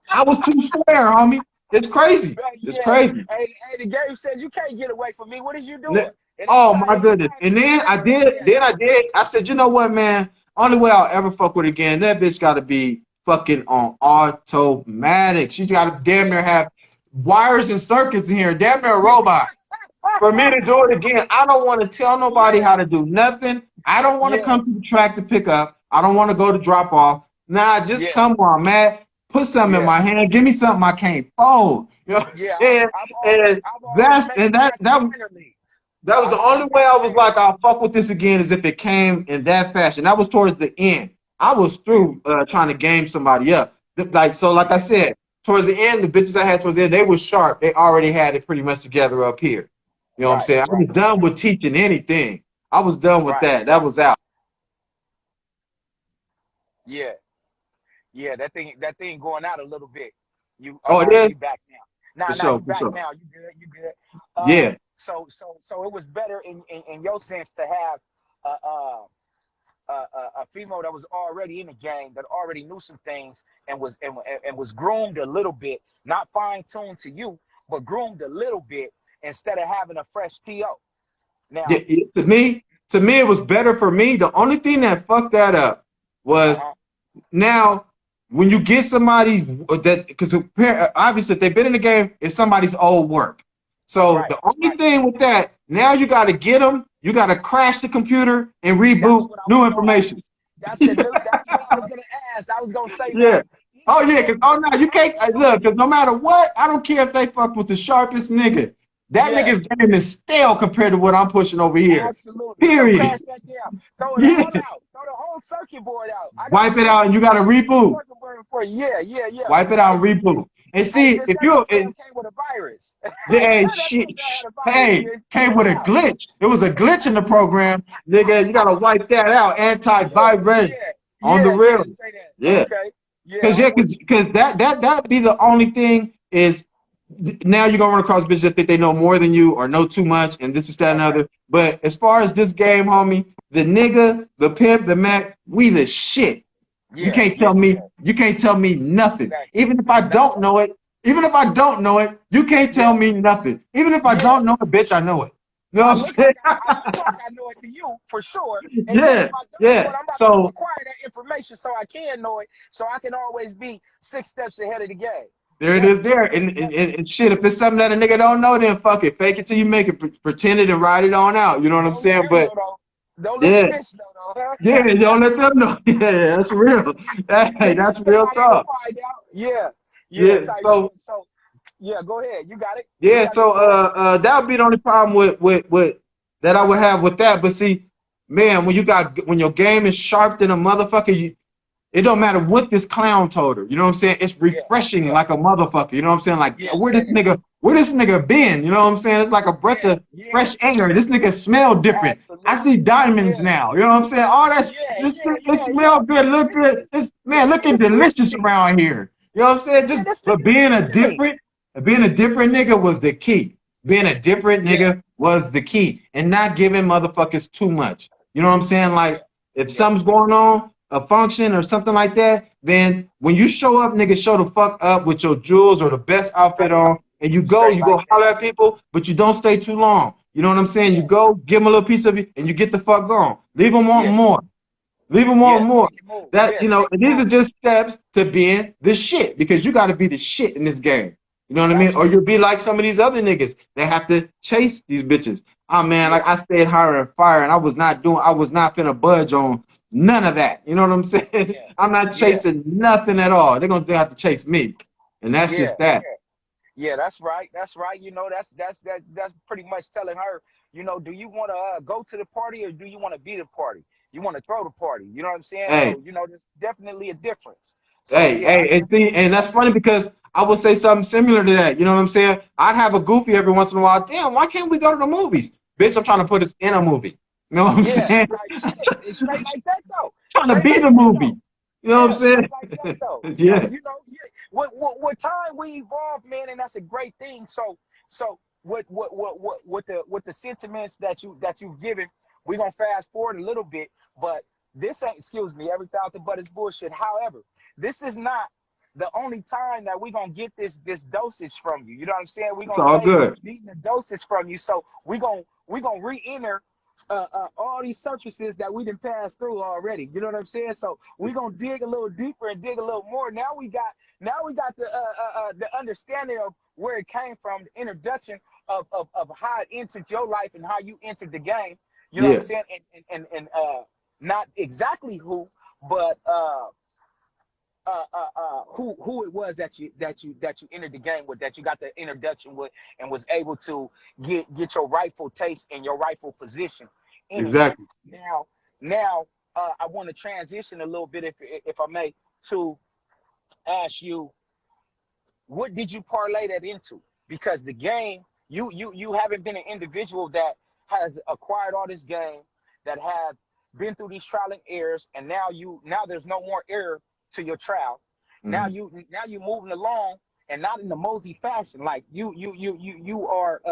I was too square, homie. It's crazy. It's yeah. crazy. Hey, the game said you can't get away from me. What is you doing? And Oh my goodness. And then anytime I you did. yeah, Then I did. I said, you know what, man? Only way I'll ever fuck with again. That bitch got to be fucking on automatic. She got to damn yeah. near have wires and circuits in here. Damn near a robot. For me to do it again, I don't want to tell nobody Yeah, how to do nothing. I don't want to yeah, come to the track to pick up. I don't want to go to drop off. Nah, just yeah, come where I'm at. Put something in yeah, my hand. Give me something I can't fold. You know what I'm yeah. saying? And I've already made it that past the that minor leagues. that was the I've only way I was made it. like, I'll fuck with this again, is if it came in that fashion. That was towards the end. I was Yeah, through trying to game somebody up. Like I yeah. said, towards the end, the bitches I had towards the end, they was sharp. They already had it pretty much together up here. You know what I'm Right, saying? I right, was done with teaching anything. I was done with right. that. That was out. Yeah, yeah. That thing going out a little bit. Oh, it Oh, is? you back now. For Nah, sure, you for back sure. now. You good, you good. Yeah. So it was better in your sense to have a, a female that was already in the game, that already knew some things and was groomed a little bit, not fine tuned to you, but groomed a little bit instead of having a fresh TO. Yeah, Now, to me, it was better for me. The only thing that fucked that up was, uh-huh, now, when you get somebody that, because obviously if they've been in the game, it's somebody's old work. So right, the only right. thing with that, now you got to get them, you got to crash the computer and That's reboot what I new was gonna information. ask. That's what I was gonna ask. I was gonna say now, Yeah. Oh yeah, even because oh no, you how can't look, because no matter what, I don't care if they fuck with the sharpest nigga. That yeah, nigga's game is stale compared to what I'm pushing over here. absolutely. So crash Period. that down. Throw it Yeah. all out. Throw the whole circuit board out. I got Wipe some it out and you got to some reboot. circuit board for you. Yeah, yeah, yeah. Wipe it out Hey, and reboot. And hey, see, just if that you program came with a virus. hey, That shit, program had a virus. hey, You get came it with a out. glitch. It was a glitch in the program, nigga. You gotta wipe that out. Yeah, Antivirus yeah, on the yeah, yeah. real. Say that. Yeah. Okay. Yeah, Cause I'm yeah, with you. cause that be the only thing is, now you're gonna run across bitches that think they know more than you or know too much and this is that and Okay. other. But as far as this game, homie, the nigga, the pimp, the Mac, we the shit. You Yeah, can't yeah, tell me, yeah. you can't tell me nothing. Exactly. That's right. Even if I don't know it, you can't tell Yeah, me nothing. Even if I yeah. don't know it, bitch, I know it. You know I what I'm look like saying? I know it to you for sure. And then if Yeah, I don't know it, yeah. I'm about to go So acquire that information so I can know it, so I can always be 6 steps ahead of the game. there it That's is deep. there. And, and, That's and, and shit, if it's something that a nigga don't know, then fuck it. Fake it till you make it. Pretend it and ride it on out. You know what I'm on the saying? real But though. Don't let the Yeah. bitch know, though, Yeah, huh? don't let them know. Yeah, that's real. Hey, Niggas that's stay real out here to talk. find out. Yeah, yeah, Yeah. type shit. So So, yeah, go ahead. You got it. You yeah, got the so floor. that would be the only problem with that I would have with that. But see, man, when your game is sharp than a motherfucker, it don't matter what this clown told her. You know what I'm saying? It's Yeah, refreshing yeah, like a motherfucker. You know what I'm saying? Like yeah. Say that. where this nigga been? You know what I'm saying? It's like a breath Yeah, of yeah. fresh air. This nigga smell different. I Absolutely. see diamonds Yeah, now. You know what I'm saying? All that's yeah, this yeah, it yeah, smell yeah. good, look good. It's man This looking nigga special delicious me. around here. You know what I'm saying? Yeah, Just this but nigga amazing. being a different nigga was the key. Being a different Yeah, nigga was the key, and not giving motherfuckers too much. You know what I'm saying? yeah, Like if yeah, something's going on, a function or something like that, then when you show up, nigga, show the fuck up with your jewels or the best outfit straight, on, and straight you like go that. holler at people, but you don't stay too long. You know what I'm saying? You Yeah, go give them a little piece of it, and you get the fuck gone. Leave them wanting yeah, more. Leave them wanting yes. more. Make it move. That Yeah, you know, make it these are move. just steps to being the shit because you got to be the shit in this game. You know what I mean? Or Absolutely. you'll be like some of these other niggas that have to chase these bitches. Oh man, Yeah, like I stayed higher and fire, and I was not finna budge on none of that. You know what I'm saying? yeah, I'm not yeah, chasing nothing at all. They're gonna have to chase me, and that's yeah, just that. yeah. Yeah, that's right. That's right. You know, that's pretty much telling her, you know, do you want to go to the party or do you want to be the party? You want to throw the party. You know what I'm saying? Hey, So, you know, there's definitely a difference. So, hey, yeah, I hey, and see, definitely and that's funny because I would say something similar to that. You know what I'm saying? I'd have a goofy every once in a while. Damn, why can't we go to the movies? Bitch, I'm trying to put us in a movie. You know what I'm yeah, saying? type shit. It's straight like that though. Trying to Straight be like the that though. movie. You know what Yeah, straight I'm like that saying? though. So, Yeah. you know, yeah, with time we evolve, man, and that's a great thing. So with the sentiments that you've given, we're gonna fast forward a little bit, but this ain't, excuse me, every thousand but it's bullshit. However, this is not the only time that we're gonna get this dosage from you. You know what I'm saying? We're It's gonna all stay good. needing the dosage from you. So we gonna re-enter all these surfaces that we didn't pass through already. You know what I'm saying? So we're gonna dig a little deeper and dig a little more. Now we got the understanding of where it came from, the introduction of how it entered your life and how you entered the game. You know what I'm Yeah. saying? And not exactly who, but who it was that you entered the game with, that you got the introduction with, and was able to get your rightful taste and your rightful position in it. Exactly. Now, I want to transition a little bit, if I may, to ask you, what did you parlay that into? Because the game, you haven't been an individual that has acquired all this game, that have been through these trial and errors, and now there's no more error to your trial. Now Mhm. you moving along, and not in the mosey fashion. Like you are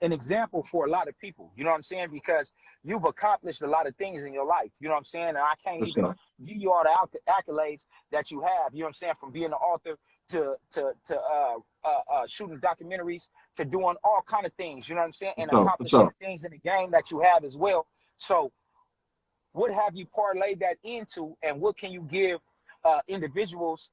an example for a lot of people. You know what I'm saying? Because you've accomplished a lot of things in your life. You know what I'm saying? And I can't What's even up? give you all the accolades that you have. You know what I'm saying? From being an author to shooting documentaries, to doing all kind of things. You know what I'm saying? And What's up? What's accomplishing up? the things in the game that you have as well. So, what have you parlayed that into, and what can you give individuals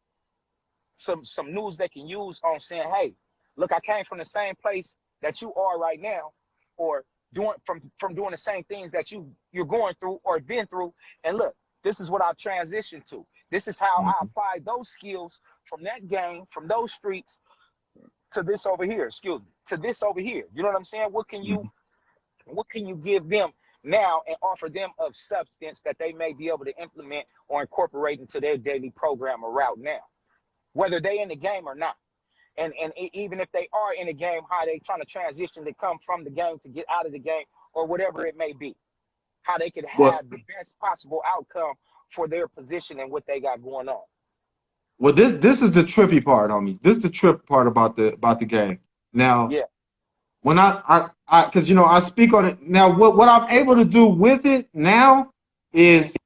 some news they can use on saying, hey, look, I came from the same place that you are right now, or doing from doing the same things that you're going through or been through, and look, this is what I've transitioned to. This is how I Mhm. applied those skills from that game, from those streets, to this over here. Excuse me, to this over here. You know what I'm saying? Mhm. What can you give them now and offer them of substance that they may be able to implement or incorporate into their daily program or route now, whether they in the game or not? And even if they are in the game, how they trying to transition to come from the game to get out of the game, or whatever it may be, how they could Well, have the best possible outcome for their position and what they got going on. this is the trippy part, homie. This is the trip part about the game. Now, Yeah, when because you know I speak on it now. What I'm able to do with it now mm-hmm. is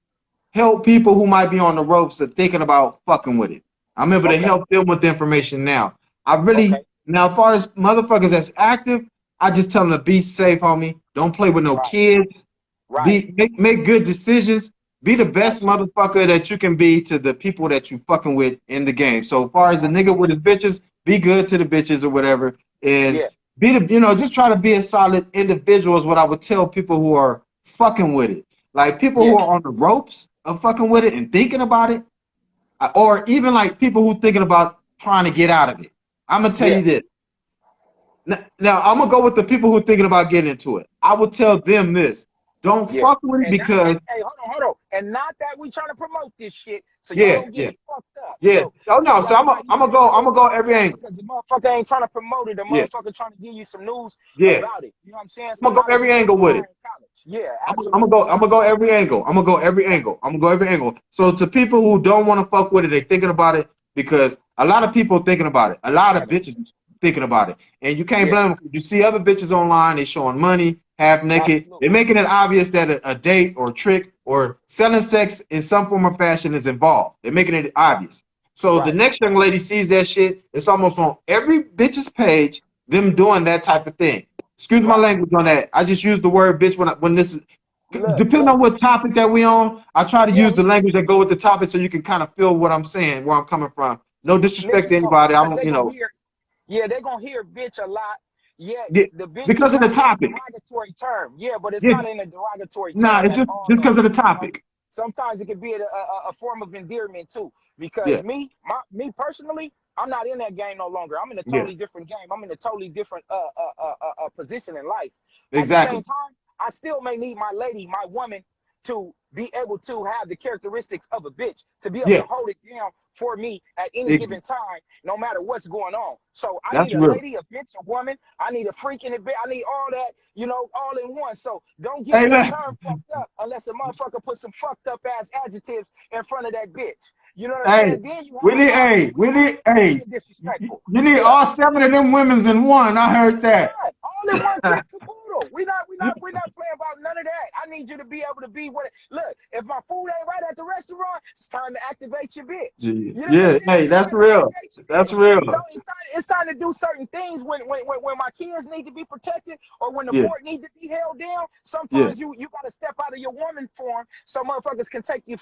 help people who might be on the ropes of thinking about fucking with it. I'm able to Okay, help them with the information now. I okay, really now, as far as motherfuckers that's active, I just tell them to be safe, homie. Don't play with no right, kids. right, Make good decisions. Be the best absolutely, motherfucker that you can be to the people that you fucking with in the game. So as far as the nigga with absolutely, his bitches, be good to the bitches or whatever, and yeah, be the, just try to be a solid individual is what I would tell people who are fucking with it. Like people Yeah, who are on the ropes of fucking with it and thinking about it, or even like people who thinking about trying to get out of it. I'm gonna tell yeah. you this. Now I'm gonna go with the people who are thinking about getting into it. I would tell them this: don't Yeah. fuck with it And not, because and hey, hold on. And not that we trying to promote this shit, so y'all yeah, don't get yeah, it fucked up. yeah. So Oh y'all no, so gotta not hear this I'm shit gonna go every angle. because the motherfucker ain't trying to promote it. The Yeah, motherfucker trying to give you some news yeah. about it. You know what I'm saying? I'm Some gonna go knowledge every is like angle with fire it. in college. Yeah, I'm absolutely. gonna go every angle. I'm gonna go every angle. I'm gonna go every angle. So to people who don't want to fuck with it, they thinking about it because a lot of people thinking about it. A lot of I got bitches thinking about it, and you can't you. Yeah, blame them. You see other bitches online, they showing money, half naked. absolutely. They're making it obvious that a date or a trick or selling sex in some form or fashion is involved. They're making it obvious. So the Right. next young lady sees that shit. It's almost on every bitch's page. Them doing that type of thing. Excuse my Right. language on that. I just use the word bitch when this is depending Look. on what topic that we on. I try to Yeah, use the language that go with the topic so you can kind of feel what I'm saying, where I'm coming from. No disrespect listen. to So, anybody. I because don't, they gonna hear. Yeah, they're gonna hear bitch a lot. Yet yeah, the bitch is because of the not in a topic. derogatory term. Yeah, but it's Yeah, not in a derogatory nah, term it's at just all because though. of the You know, topic. sometimes it can be a form of endearment too. Yeah, Because me personally, I'm not in that game no longer. I'm in a yeah, totally different game. I'm in a totally different position in life. At the same exactly. time, I still may need my lady, my woman, to be able to have the characteristics of a bitch, to be able to Yeah, hold it down for me at any it, given time, no matter what's going on. So I that's need a real. lady, a bitch, a woman. I need a freak in the bed. I need all that, all in one. So don't get Hey, that look, term fucked up unless a motherfucker put some fucked up ass adjectives in front of that bitch. You know what I'm hey, saying? Then you have a problem with hey, being disrespectful. you need Yeah. all 7 of them women's in one. I heard that. Yeah, all in one kit caboodle. We not playing about none of that. I need you to be able to be what. Look, if my food ain't right at the restaurant, it's time to activate your bitch. You know what I'm Yeah, saying? hey, It's that's time to real. activate your That's bitch. real. It's time to do certain things when my kids need to be protected or when the Yeah, fort need to be held down. yeah, Sometimes you got to step out of your woman form so motherfuckers can take you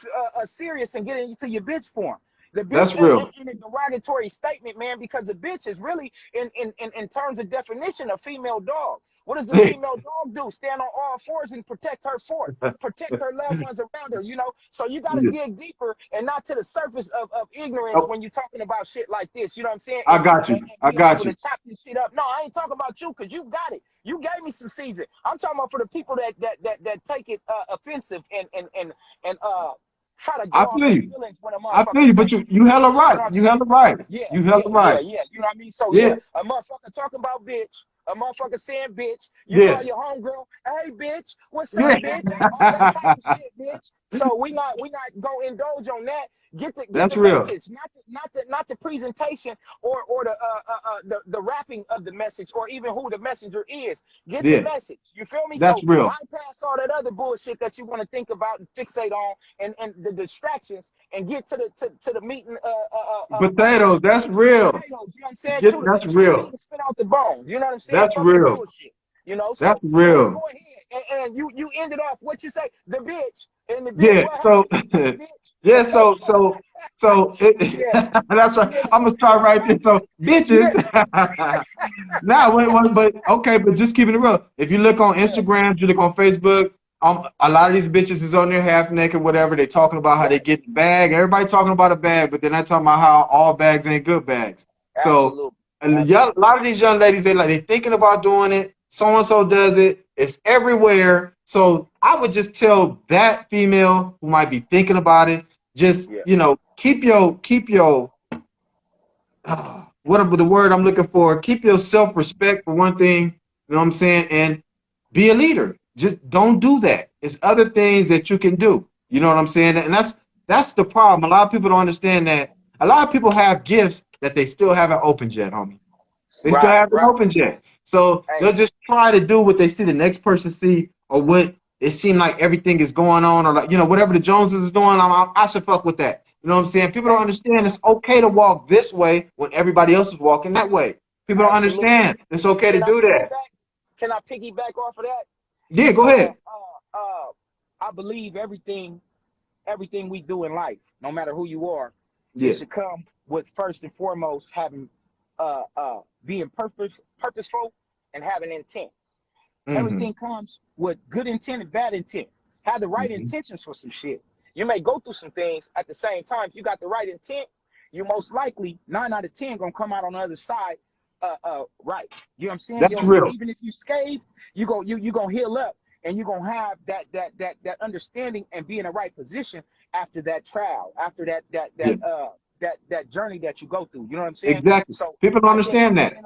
serious and get into your bitch form. The bitch that's ain't real. in a derogatory statement, man, because a bitch is really, in terms of definition, a female dog. What does a female dog do? Stand on all fours and protect her fort, protect her loved ones around her, So you got to Yeah. dig deeper and not to the surface of ignorance Oh, when you're talking about shit like this, you know what I'm saying? I And, got and, you. and I being got able to you. chop this shit up. No, I ain't talking about you because you got it. You gave me some season. I'm talking about for the people that take it offensive and try to go I off feel their you. feelings when a I feel motherfucker you, say but you hella bitch. You right. know what I'm You saying? hella right. Yeah, You yeah, hella yeah, right. yeah. You know what I mean? So yeah, Yeah, a motherfucker talking about bitch, a motherfucker saying bitch. You yeah, call your homegirl, hey bitch, what's up, yeah. bitch? All that type of shit, bitch. So we not gonna indulge on that. Get the That's real. message, not the presentation or the wrapping of the message or even who the messenger is. Get the Yeah, message. You feel me? that's So real. bypass all that other bullshit that you want to think about and fixate on and the distractions and get to the meeting Potatoes, that's real. potatoes. You know what I'm saying? Get, that's Chew the meat real. and spit out the bones. You know what I'm saying? That's Fuck the real. bullshit. That's So real. go ahead and you ended off what you say, the bitch. And the bitch, Yeah. what So, happened with the yeah. bitch? Yeah, That's right. yeah, I'm gonna start right there. So, bitches. yeah, Now, but okay, but just keeping it real. If you look on yeah. Instagram, you look on Facebook, a lot of these bitches is on there half naked, whatever. They talking about how they Right. get the bag. Everybody talking about a bag, but they're not talking about how all bags ain't good bags. So, Absolutely. and a Absolutely. lot of these young ladies, they thinking about doing it. So and so does it. It's everywhere. So I would just tell that female who might be thinking about it, just Yeah. keep your what the word I'm looking for? Keep your self respect for one thing. You know what I'm saying? And be a leader. Just don't do that. It's other things that you can do. You know what I'm saying? And that's the problem. A lot of people don't understand that. A lot of people have gifts that they still haven't opened yet, homie. They still Right. haven't Right. opened yet. So they'll Hey. just try to do what they see the next person see or what it seems like everything is going on or like, whatever the Joneses is doing, I should fuck with that. You know what I'm saying? People don't Hey. understand it's okay to walk this way when everybody else is walking that way. People don't Absolutely. understand it's okay to Can I do that. piggyback? Can I piggyback off of that? Yeah, go ahead. I believe everything we do in life, no matter who you are, it Yeah, should come with first and foremost having being purposeful and having intent. Mm-hmm. Everything comes with good intent and bad intent. Have the right intentions for some shit. You may go through some things at the same time. If you got the right intent, you most likely 9 out of 10 gonna come out on the other side right. You know what I'm saying? That's real. Even if you scathed, you gonna heal up, and you're gonna have that understanding and be in the right position after that trial, after that journey that you go through. You know what I'm saying? Exactly. So people don't understand that.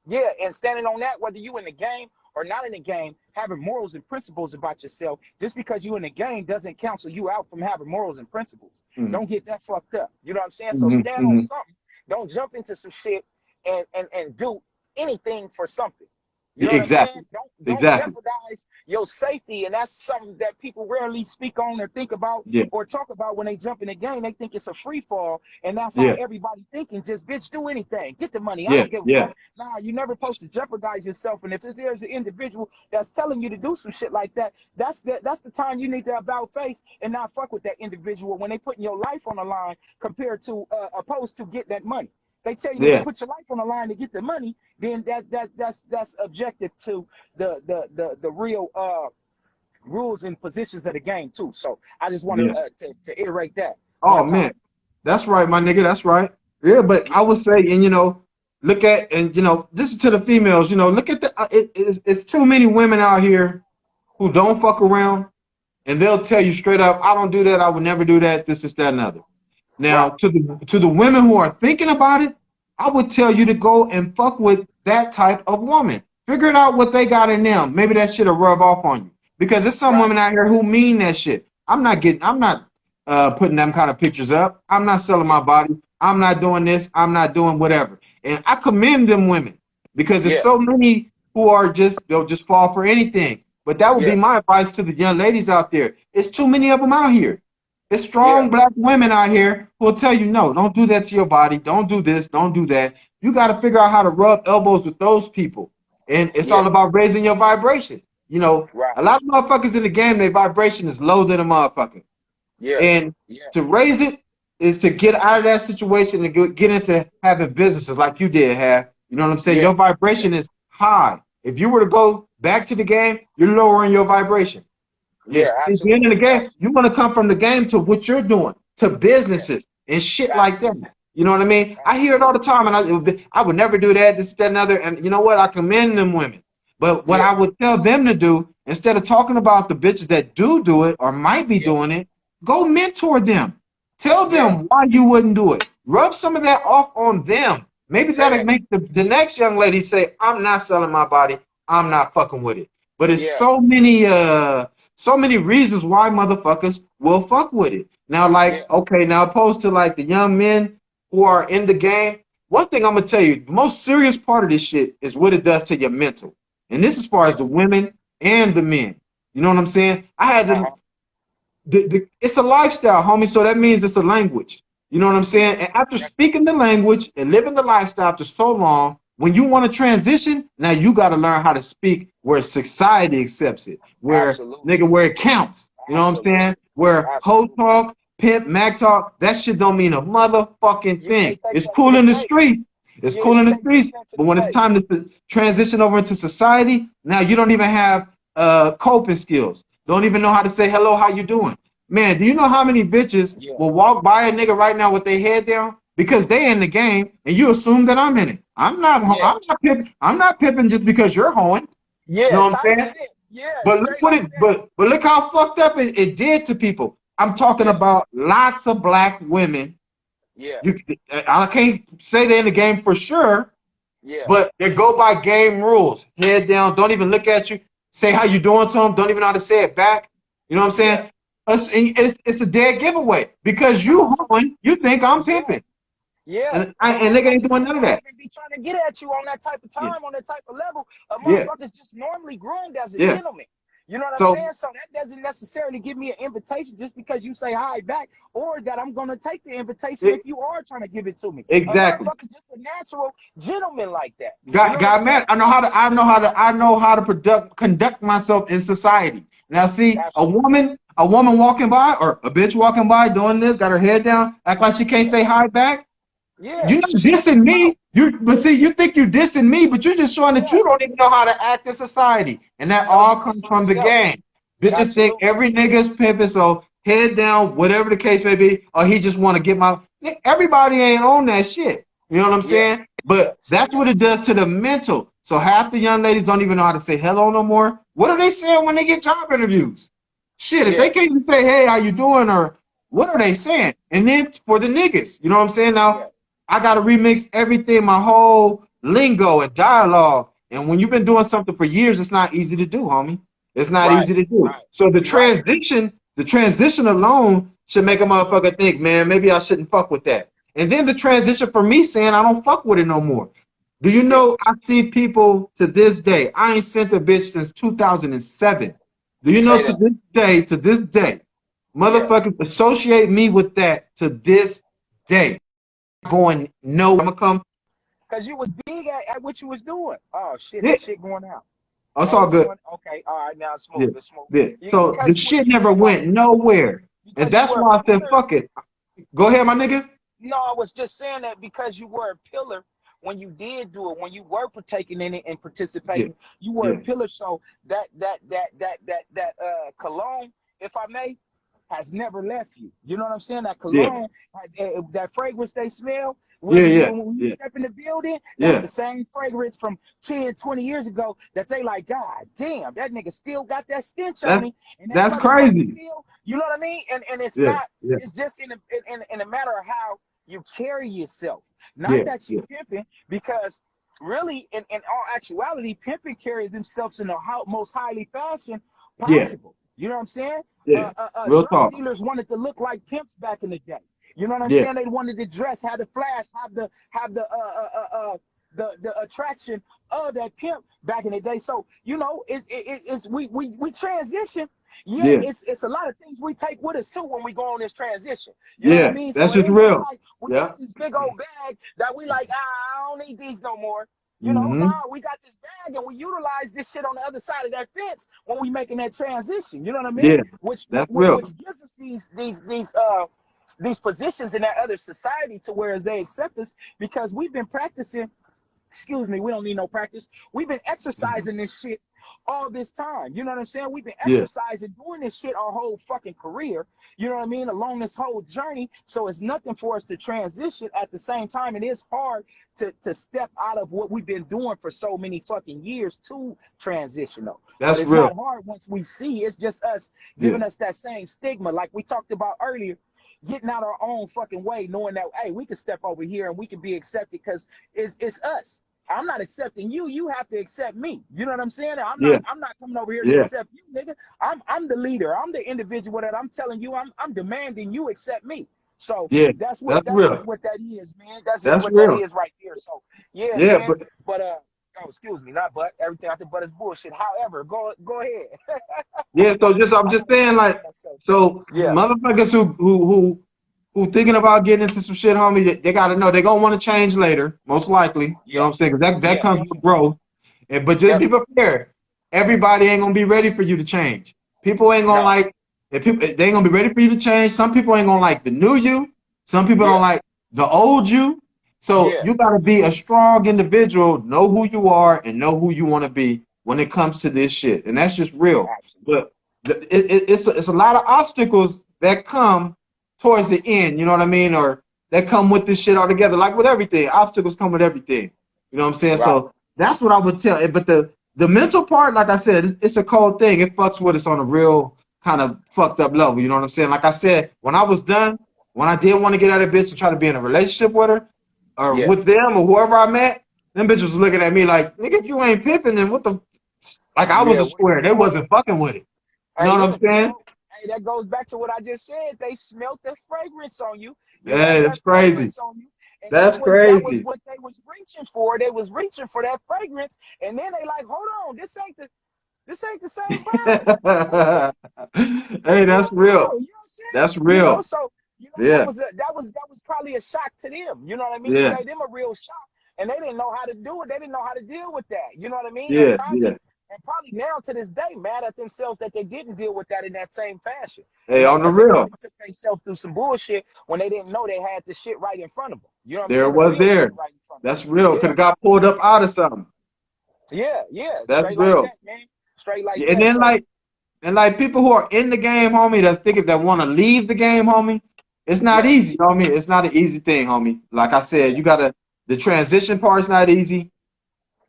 Yeah, and standing on that, whether you in the game or not in the game, having morals and principles about yourself. Just because you in the game doesn't cancel you out from having morals and principles. Don't get that fucked up. You know what I'm saying? So stand on something. Don't jump into some shit and do anything for something. You know what I'm saying? Don't jeopardize your safety, and that's something that people rarely speak on or think about or talk about when they jump in the game. They think it's a free fall, and that's how everybody thinking. Just bitch, do anything, get the money. I don't give a fuck. Nah, you never supposed to jeopardize yourself. And if there's an individual that's telling you to do some shit like that, that's the time you need to about face and not fuck with that individual when they putting your life on the line compared to opposed to get that money. They tell you to put your life on the line to get the money, then that's objective to the real rules and positions of the game too. So I just wanted to iterate that. Oh man, that's right, my nigga. That's right. Yeah, but I would say, and look at, and this is to the females. Look at it's too many women out here who don't fuck around, and they'll tell you straight up, I don't do that. I would never do that. This, that, and other. Now, to the women who are thinking about it, I would tell you to go and fuck with that type of woman. Figure out what they got in them. Maybe that shit'll rub off on you. Because there's some women out here who mean that shit. I'm not putting them kind of pictures up. I'm not selling my body. I'm not doing this. I'm not doing whatever. And I commend them women because there's so many who are they'll just fall for anything. But that would be my advice to the young ladies out there. It's too many of them out here. There's strong black women out here who will tell you, no, don't do that to your body. Don't do this. Don't do that. You got to figure out how to rub elbows with those people. And it's all about raising your vibration. A lot of motherfuckers in the game, their vibration is low than a motherfucker. And to raise it is to get out of that situation and get into having businesses like you did have. You know what I'm saying? Your vibration is high. If you were to go back to the game, you're lowering your vibration. See, at the end of the game, you want to come from the game to what you're doing, to businesses and shit like that. You know what I mean? I hear it all the time, and I would never do that, this, that, and other. And you know what? I commend them women. But what I would tell them to do, instead of talking about the bitches that do it or might be doing it, go mentor them. Tell them why you wouldn't do it. Rub some of that off on them. Maybe that'll make the next young lady say, I'm not selling my body. I'm not fucking with it. But it's so many reasons why motherfuckers will fuck with it. Now, now opposed to like the young men who are in the game, one thing I'm gonna tell you, the most serious part of this shit is what it does to your mental. And this as far as the women and the men. You know what I'm saying? I had to, it's a lifestyle, homie, so that means it's a language. You know what I'm saying? And after speaking the language and living the lifestyle for so long, when you want to transition, now you got to learn how to speak where society accepts it, where where it counts. You know what I'm saying? Where hoe talk, pimp, mag talk, that shit don't mean a motherfucking thing. It's cool in the street. It's cool in the streets. But when it's time to transition over into society, now you don't even have coping skills. Don't even know how to say hello, how you doing? Man, do you know how many bitches will walk by a nigga right now with their head down because they in the game and you assume that I'm in it? I'm not pimping just because you're hoeing. You know what I'm saying? But look but look how fucked up it did to people. I'm talking about lots of black women. I can't say they're in the game for sure. But they go by game rules. Head down, don't even look at you. Say how you doing to them, don't even know how to say it back. You know what I'm saying? It's a dead giveaway because you think I'm pimping. And nigga ain't doing none of that. They be trying to get at you on that type of time, on that type of level. A motherfucker's just normally groomed as a gentleman. You know what I'm saying? So that doesn't necessarily give me an invitation just because you say hi back, or that I'm gonna take the invitation if you are trying to give it to me. Exactly. A motherfucker's just a natural gentleman like that. God man, I know how to conduct myself in society. Now see, a woman walking by or a bitch walking by doing this, got her head down, act like she can't say hi back. Yeah, You're not dissing me. But see, you think you're dissing me, but you're just showing that yeah. you don't even know how to act in society. And that No, all you comes dissing from the yourself. game. Bitches think Absolutely. every nigga's pimping, so head down, whatever the case may be, or he just want to get my. Everybody ain't on that shit. You know what I'm Yeah, saying? But straight that's what up. it does to the mental. So half the young ladies don't even know how to say hello no more. What are they saying when they get job interviews? Shit, if they Yeah, can't even say, hey, how you doing? Or what are they saying? And then for the niggas, you know what I'm saying? yeah. Now, I got to remix everything, my whole lingo and dialogue. And when you've been doing something for years, it's not easy to do, homie. It's not Right, easy to do. right. So You're right. the transition alone should make a motherfucker think, man, maybe I shouldn't fuck with that. And then the transition for me saying I don't fuck with it no more. Do you Yeah. know I see people to this day? I ain't sent a bitch since 2007. Do you know Say that. to this day, Yeah. motherfuckers associate me with that to this day? Going no, I'm gonna come. Cause you was big at what you was doing. Oh shit, Yeah, that shit going out. oh, it's Oh, all it's good. going. Okay, all right, now it's Yeah, smooth. It's smooth. yeah. Yeah, So the because shit you never know why? went nowhere, and Because you that's were why I a said pillar. fuck it. Go ahead, my nigga. No, I was just saying that because you were a pillar when you did do it, when you were partaking in it and Yeah, participating, you were a yeah, pillar. So that cologne, if I may, has never left you. You know what I'm saying? That yeah, cologne has that fragrance they smell. yeah, Whether you yeah, when you yeah, step in the building, that's yeah. the same fragrance from 10, 20 years ago that they like, God damn, that nigga still got that stench on That's him, and that that's motherfucker crazy. still, you know what I mean? And it's Yeah, not, yeah, it's just in a matter of how you carry yourself. Not yeah, that you yeah, pimping, because really, in all actuality, pimping carries themselves in the most highly fashion yeah, possible. You know what I'm saying? yeah. Real Drug talk. dealers wanted to look like pimps back in the day. You know what I'm Yeah, saying? They wanted to dress, have the flash, have the attraction of that pimp back in the day. So you know, it's we transition. Yet yeah, it's a lot of things we take with us too when we go on this transition. You know what I yeah. mean? So That's it just ain't just real. like we got Yeah. this big old bag that we like, I don't need these no more. You know, Mm-hmm. nah, we got this bag and we utilize this shit on the other side of that fence when we making that transition. You know what I mean? Yeah, Which that's real. which gives us these positions in that other society to where they accept us because we've been practicing. Excuse me, we don't need no practice. We've been Mhm. exercising this shit all this time. You know what I'm saying? We've been Yeah, exercising, doing this shit our whole fucking career. You know what I mean? Along this whole journey. So it's nothing for us to transition. At the same time, it is hard to step out of what we've been doing for so many fucking years to transition though. But that's it's real. not hard once we see. It's just us Yeah, giving us that same stigma, like we talked about earlier, getting out our own fucking way, knowing that hey, we can step over here and we can be accepted because it's us. I'm not accepting you. You have to accept me. You know what I'm saying? I'm not. yeah, I'm not coming over here to yeah, accept you, nigga. I'm the leader. I'm the individual that I'm telling you. I'm demanding you accept me. So yeah. that's what That's real. just what that is, man. That's just That's what that real. is right there. So yeah, Yeah, man. but But oh, excuse me, not but everything after but is bullshit. However, go ahead. yeah. So just I'm I just gotta saying, stop like, myself though. so Yeah, motherfuckers who thinking about getting into some shit, homie, they gotta know they gonna want to change later, most likely. You know yeah, what I'm saying? 'Cause that yeah, comes with definitely, growth. But just be definitely. prepared. Everybody ain't gonna be ready for you to change. People ain't gonna No, like if people they ain't gonna be ready for you to change. Some people ain't gonna like the new you. Some people don't yeah, like the old you. So yeah, you gotta be a strong individual, know who you are, and know who you want to be when it comes to this shit. And that's just real. absolutely. But it's a lot of obstacles that come towards the end. You know what I mean? Or that come with this shit altogether. Like with everything, obstacles come with everything. You know what I'm saying? Right. So that's what I would tell. But the mental part, like I said, it's a cold thing. It fucks with us on a real kind of fucked up level. You know what I'm saying? Like I said, when I was done, when I did want to get out of bitch and try to be in a relationship with her or Yeah. with them or whoever I met, them bitches was looking at me like, nigga, if you ain't pimping, then what the like I was Yeah. a What are you square. They doing? wasn't fucking with it. You know Hey, what I'm look, saying? that goes back to what I just said. They smelt the fragrance on you. You had Hey, that's that crazy. fragrance on you, and That's that was crazy. what they was reaching for. They was reaching for that fragrance, and then they like, hold on, this ain't the same bottle. Hey, What's going that's real. on? You know what I'm That's saying? You know, real. so that Yeah. was probably a shock to them. You know what I mean? It Yeah. gave them a real shock, and they didn't know how to do it. They didn't know how to deal with that. You know what I mean? Yeah. Yeah. And probably now to this day, mad at themselves that they didn't deal with that in that same fashion. You Hey, know, on the because they real. probably took themselves through some bullshit when they didn't know they had the shit right in front of them. You know what I'm There saying? it The was real shit there. right in front of That's real. you. Could Yeah, have got pulled up out of something. yeah, That's straight like real. that, man. Straight like Yeah, and that. then So like people who are in the game, homie, that's thinking that want to leave the game, homie. It's not yeah, easy, homie. It's not an easy thing, homie. Like I said, yeah, you gotta the transition part's not easy.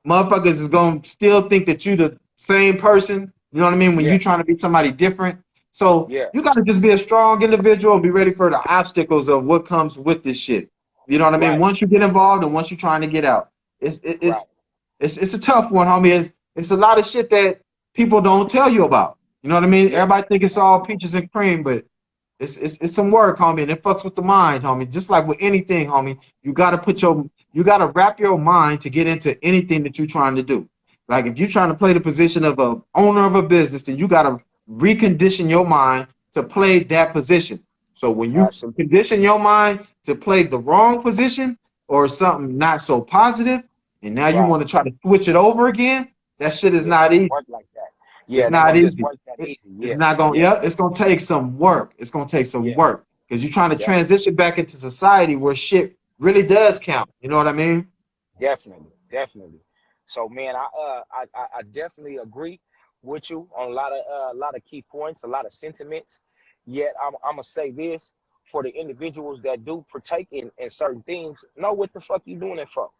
Motherfuckers is gonna still think that you the same person. You know what I mean? When yeah, you trying to be somebody different. So yeah. you gotta just be a strong individual and be ready for the obstacles of what comes with this shit. You know what I mean? Right, Once you get involved and once you're trying to get out, it's it, right. it's it's a tough one, homie. It's a lot of shit that people don't tell you about. You know what I mean? Yeah, Everybody think it's all absolutely. peaches and cream, but it's some work, homie, and it fucks with the mind, homie. Just like with anything, homie, you gotta wrap your mind to get into anything that you're trying to do. Like if you're trying to play the position of a owner of a business, then you gotta recondition your mind to play that position. So when you Absolutely. condition your mind to play the wrong position or something not so positive, and now you Right. want to try to switch it over again, that shit is Yeah, it not don't easy. work like that. Yeah, It's it ain't not gonna just easy. work that easy. It's Yeah, not going. yeah, Yeah, it's gonna take some work. It's gonna take some yeah. work because you're trying to Definitely, transition back into society where shit really does count. You know what I mean? definitely, definitely. So, man, I definitely agree with you on a lot of key points, a lot of sentiments. Yet, I'm gonna say this for the individuals that do partake in certain things, know what the fuck you doing it for.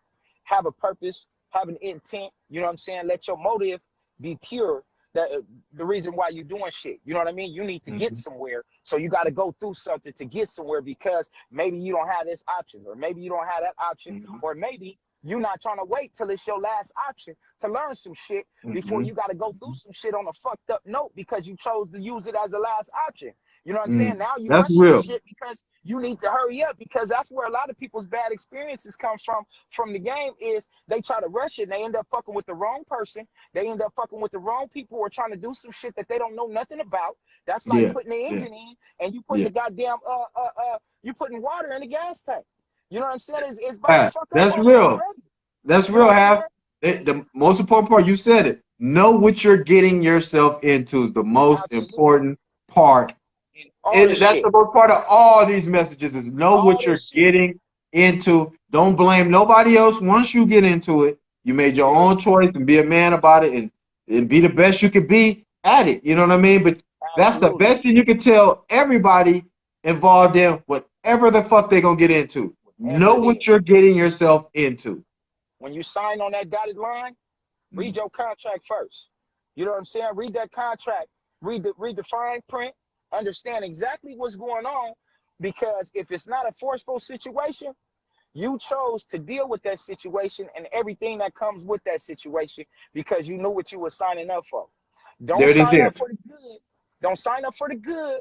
Have a purpose, have an intent. You know what I'm saying? Let your motive be pure. That the reason why you're doing shit. You know what I mean? You need to get Hmm. somewhere, so you got to go through something to get somewhere because maybe you don't have this option, or maybe you don't have that option, Hmm. or maybe you're not trying to wait till it's your last option to learn some shit before Hmm. you got to go through some shit on a fucked up note because you chose to use it as a last option. You know what I'm Hmm. saying? Now you That's rushing the real. shit because you need to hurry up because that's where a lot of people's bad experiences come from the game is they try to rush it and they end up fucking with the wrong person. They end up fucking with the wrong people who are trying to do some shit that they don't know nothing about. That's like Yeah. putting the Yeah. engine in and you putting Yeah. the goddamn you putting water in the gas tank. You know what I'm saying? It's about to Yeah. fuck up That's real. already. That's You know real. what I'm saying? Have the most important part. You said it. Know what you're getting yourself into is the most Absolutely. important part. And all And this that's shit. the most part of all these messages is know All what this you're shit. getting into. Don't blame nobody else. Once you get into it, you made your Yeah. own choice and be a man about it and be the best you could be at it. You know what I mean? But that's the Absolutely. best thing you can tell everybody involved in whatever the fuck they're gonna get into. Whatever Know it what is. you're getting yourself into. When you sign on that dotted line, read Mm. your contract first. You know what I'm saying? Read that contract. Read the fine print. Understand exactly what's going on. Because if it's not a forceful situation, you chose to deal with that situation and everything that comes with that situation because you knew what you were signing up for. Don't There it is sign there. up for the good. Don't sign up for the good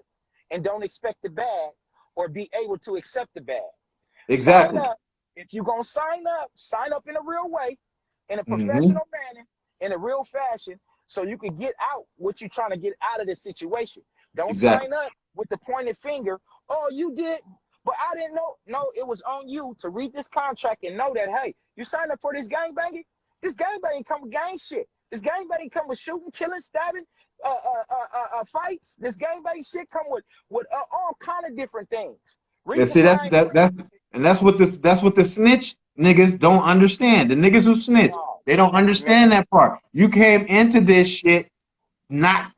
and don't expect the bad or be able to accept the bad. Sign Exactly. up. If you're going to sign up in a real way, in a Hmm. professional manner, in a real fashion, so you can get out what you're trying to get out of this situation. Don't Exactly. sign up with the pointed finger. Oh, you did, but I didn't know. No, it was on you to read this contract and know that, hey, you signed up for this gangbanging. This gangbanging come with gang shit. This gangbanging come with shooting, killing, stabbing, fights. This gangbanging shit come with all kind of different things. Yeah, Read the see fine print. that's what the snitch niggas don't understand. The niggas who snitch, No, they don't man, understand that part. You came into this shit not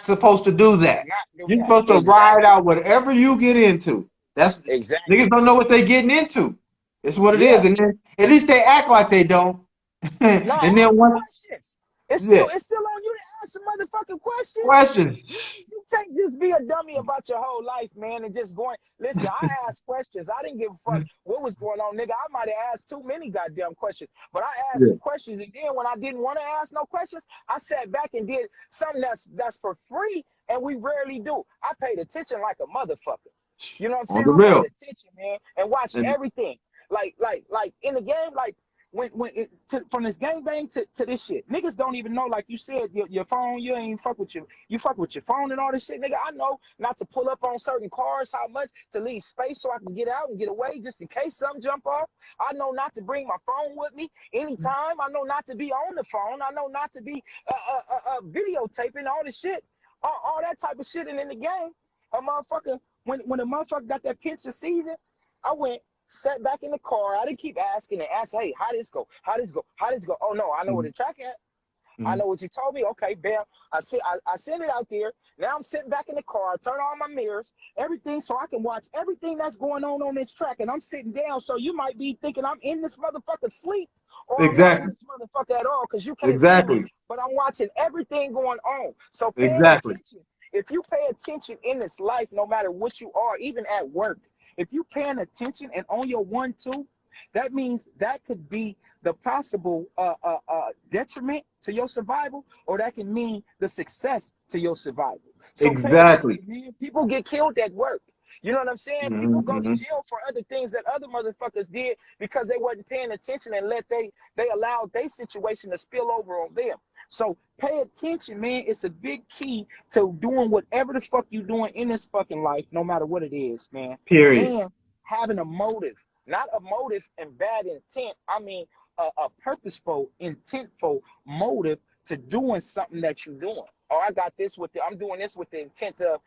supposed to do that. not do You're that. supposed to ride Exactly. out whatever you get into. That's niggas Exactly. don't know what they getting into. It's what it is, Yeah. and then at least they act like they don't. No, And ask then some once questions. yeah, It's still on you to ask some motherfucking questions. questions. You can't just be a dummy about your whole life, man, and just going. Listen, I asked questions. I didn't give a fuck what was going on, nigga. I might have asked too many goddamn questions, but I asked Yeah, some questions, and then when I didn't want to ask no questions, I sat back and did something that's for free, and we rarely do. I paid attention like a motherfucker. You know what I'm on saying? the I paid real. attention, man, and watched And everything. Like in the game, like from this gangbang to this shit, niggas don't even know. Like you said, your phone, you ain't fuck with you fuck with your phone and all this shit, nigga. I know not to pull up on certain cars, how much to leave space so I can get out and get away just in case something jump off. I know not to bring my phone with me anytime. I know not to be on the phone. I know not to be videotaping all this shit, all that type of shit. And in the game, a motherfucker, when a motherfucker got that pinch of season, I went. sat back in the car. I didn't keep asking and ask, hey, how this go? How this go? How this go? Oh no, I know where the track at. I know what you told me. Okay, bam. I sent it out there. Now I'm sitting back in the car. I turn on my mirrors, everything, so I can watch everything that's going on this track. And I'm sitting down, so you might be thinking I'm in this motherfucker sleep, or I'm not in Exactly. this motherfucker at all, because you can't see me. Exactly. But I'm watching everything going on. So paying Exactly. attention. If you pay attention in this life, no matter what you are, even at work, if you paying attention and on your 1-2, that means that could be the possible detriment to your survival, or that can mean the success to your survival. So pay Exactly. attention, man. People get killed at work. You know what I'm saying? People go to jail for other things that other motherfuckers did because they wasn't paying attention and they allowed their situation to spill over on them. So pay attention, man. It's a big key to doing whatever the fuck you doing in this fucking life, no matter what it is, man. Period. And having a motive, not a motive and bad intent. I mean, a purposeful, intentful motive to doing something that you're doing. Or I'm doing this with the intent of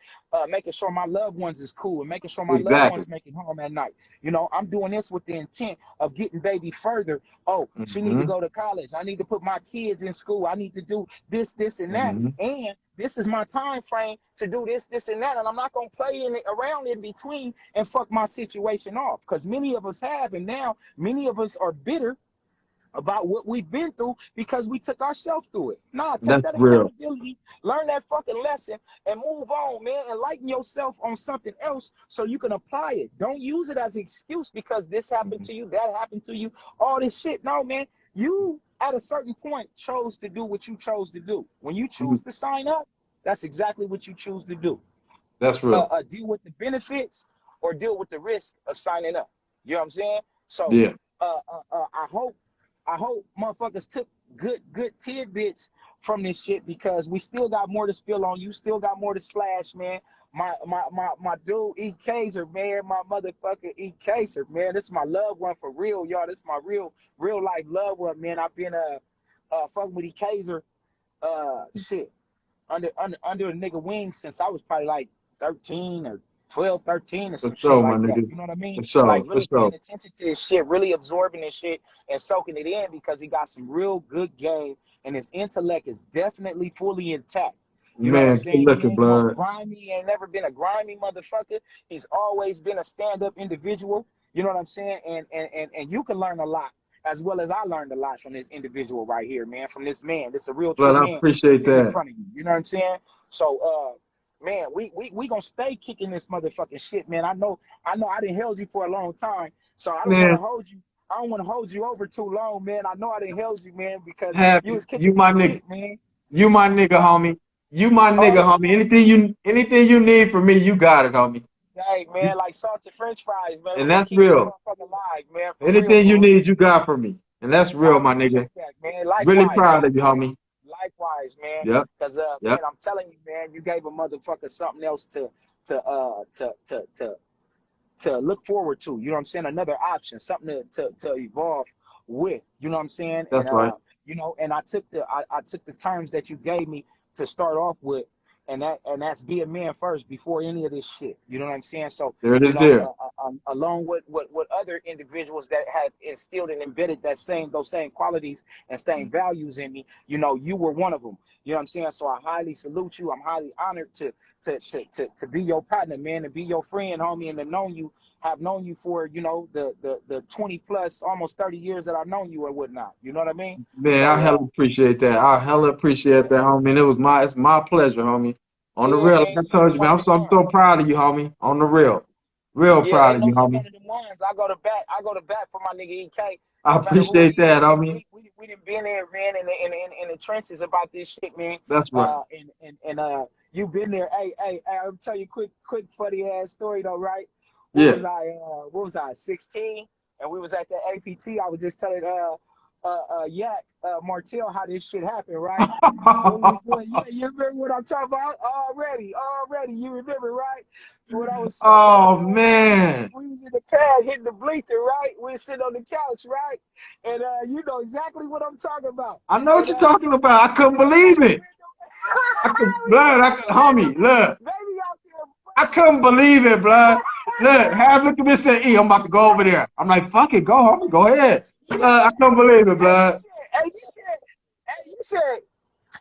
making sure my loved ones is cool and making sure my loved ones make it home at night. You know, I'm doing this with the intent of getting baby further. Oh, she need to go to college. I need to put my kids in school. I need to do this, and that. And this is my time frame to do this, and that. And I'm not going to play around in between and fuck my situation off, because many of us have, and now many of us are bitter about what we've been through because we took ourselves through it. Nah, take that accountability, learn that fucking lesson, and move on, man. Enlighten yourself on something else so you can apply it. Don't use it as an excuse because this happened to you, that happened to you, all this shit. No, man. You, at a certain point, chose to do what you chose to do. When you choose to sign up, that's exactly what you choose to do. That's real. Deal with the benefits or deal with the risk of signing up. You know what I'm saying? So, yeah. I hope motherfuckers took good tidbits from this shit, because we still got more to spill on. You still got more to splash, man. My dude E. Kaiser, man, my motherfucker E. Kaiser, man. This is my loved one for real, y'all. This is my real life loved one, man. I've been fucking with E. Kaiser shit under a nigga wing since I was probably like 13 or 12, 13 or some shit like that. You know what I mean? Like really paying attention to his shit, really absorbing his shit and soaking it in, because he got some real good game and his intellect is definitely fully intact. You know what I'm saying? He ain't no grimy, he ain't never been a grimy motherfucker. He's always been a stand-up individual. You know what I'm saying? And you can learn a lot, as well as I learned a lot from this individual right here, man, from this man. This is a real true man. I appreciate that. In front of you. You know what I'm saying? So man, we gonna stay kicking this motherfucking shit, man. I know I didn't held you for a long time, so I don't want to hold you. I don't want to hold you over too long, man. I know I didn't held you, man, because you was kicking my shit, nigga, man. You my nigga, homie. You my nigga, homie. Anything you need from me, you got it, homie. Hey, man, like salted French fries, man. And that's real. Alive, man, anything you need, you got from me, and that's real, my nigga. That, man. Likewise, really proud of you, homie. Likewise, man. Yep. Because man, I'm telling you, man, you gave a motherfucker something else to look forward to. You know what I'm saying? Another option, something to evolve with. You know what I'm saying? That's right. You know, and I took the terms that you gave me to start off with, and that's be a man first before any of this shit. You know what I'm saying? So there it is, there. Along with other individuals that have instilled and embedded those same qualities and same values in me, you know, you were one of them. You know what I'm saying? So I highly salute you. I'm highly honored to be your partner, man, and be your friend, homie, and to have known you for, you know, the 20 plus, almost 30 years that I've known you or whatnot. You know what I mean? Man, so, I hella appreciate that. I hella appreciate that, homie. And it's my pleasure, homie. On the real, like I told you, man, I'm so proud of you, homie. On the real. Real proud of you, homie. I go to bat for my nigga EK. I appreciate that, homie. We done been there, man, in the trenches about this shit, man. That's right. And you been there. Hey, I'll tell you quick funny ass story though, right? What was I, 16? And we was at the APT. I was just telling Yak Martell how this shit happened, right? You remember what I'm talking about? Already. You remember, right? What I was man. We was in the pad hitting the bleaker, right? We was sitting on the couch, right? And you know exactly what I'm talking about. I know what you're talking about. I couldn't believe it. Homie, look. Baby out there I couldn't believe it, blood. Look, have look at me and say, E, I'm about to go over there. I'm like, fuck it, go, homie, go ahead. Yeah. I couldn't believe it, Hey, blood. you said,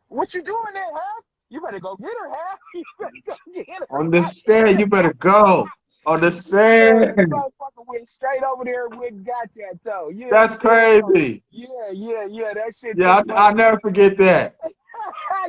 what you doing there, huh? You better go get her, huh? You better go get her. On the stand, you better go. On the Yeah, this sand. motherfucker went straight over there and went got that toe. You know what I'm That's saying? So, crazy. yeah, that shit Yeah, took I'll place. never forget that.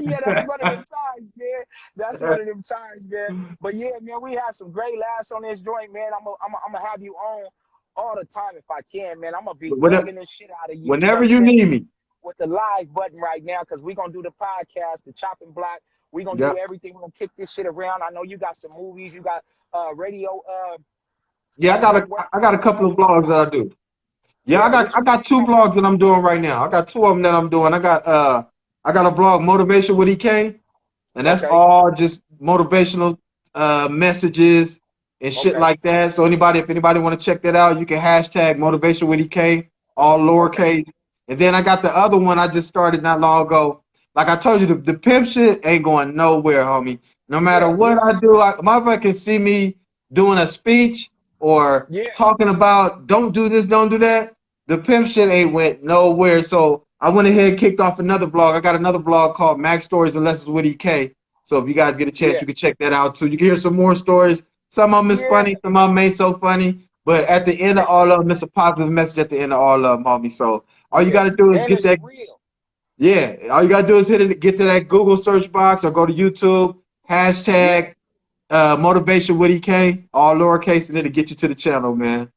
Yeah, that's one of them times, man. That's one of them times, man. But yeah, man, we had some great laughs on this joint, man. I'm gonna have you on all the time if I can, man. I'm gonna be Whenever, bugging this shit out of you. You know what whenever I'm you saying? need me. With the live button right now, because we're gonna do the podcast, the chopping block. We're gonna do Yep. everything. We're gonna kick this shit around. I know you got some movies, you got radio Yeah, network I got a couple of movies vlogs that going. I do. Yeah, Yeah, what I you got got two going on? vlogs that I'm doing right now. I got two of them that I'm doing. I got a vlog, Motivation with EK, and that's Okay, all just motivational messages and shit okay, like that. So if anybody want to check that out, you can hashtag Motivation with EK, all okay. lowercase. And then I got the other one I just started not long ago. Like I told you, the pimp shit ain't going nowhere, homie. No matter Yeah, what yeah, I do, motherfucker can see me doing a speech or yeah, talking about don't do this, don't do that. The pimp shit ain't went nowhere. So I went ahead and kicked off another blog. I got another blog called Max Stories and Lessons with EK. So if you guys get a chance, yeah, you can check that out too. You can hear some more stories. Some of them is yeah. funny, some of them ain't so funny. But at the end of all of them, it's a positive message at the end of all of them, homie. So all you Yeah, gotta do is and get it's that. real. Yeah, all you gotta do is get to that Google search box or go to YouTube, Yeah, hashtag motivation with EK, all lowercase, and it'll get you to the channel, man.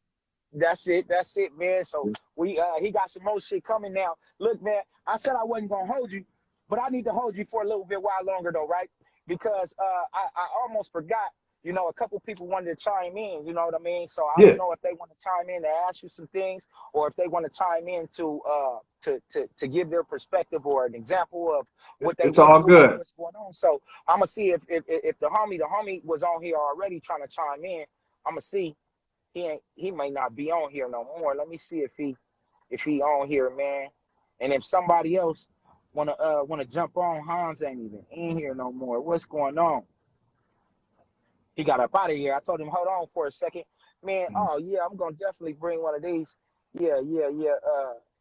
that's it, man. So we he got some more shit coming now. Look, man, I said I wasn't gonna hold you, but I need to hold you for a little bit while longer though, right? Because I almost forgot. You know, a couple people wanted to chime in. You know what I mean? So I don't Yeah, know if they want to chime in to ask you some things, or if they want to chime in to give their perspective or an example of what they it's went all through or good. what's going on. So I'm gonna see if the homie was on here already trying to chime in. I'm gonna see he may not be on here no more. Let me see if he on here, man. And if somebody else wanna jump on, Hans ain't even in here no more. What's going on? He got up out of here. I told him hold on for a second, man. Oh yeah, I'm gonna definitely bring one of these. Yeah.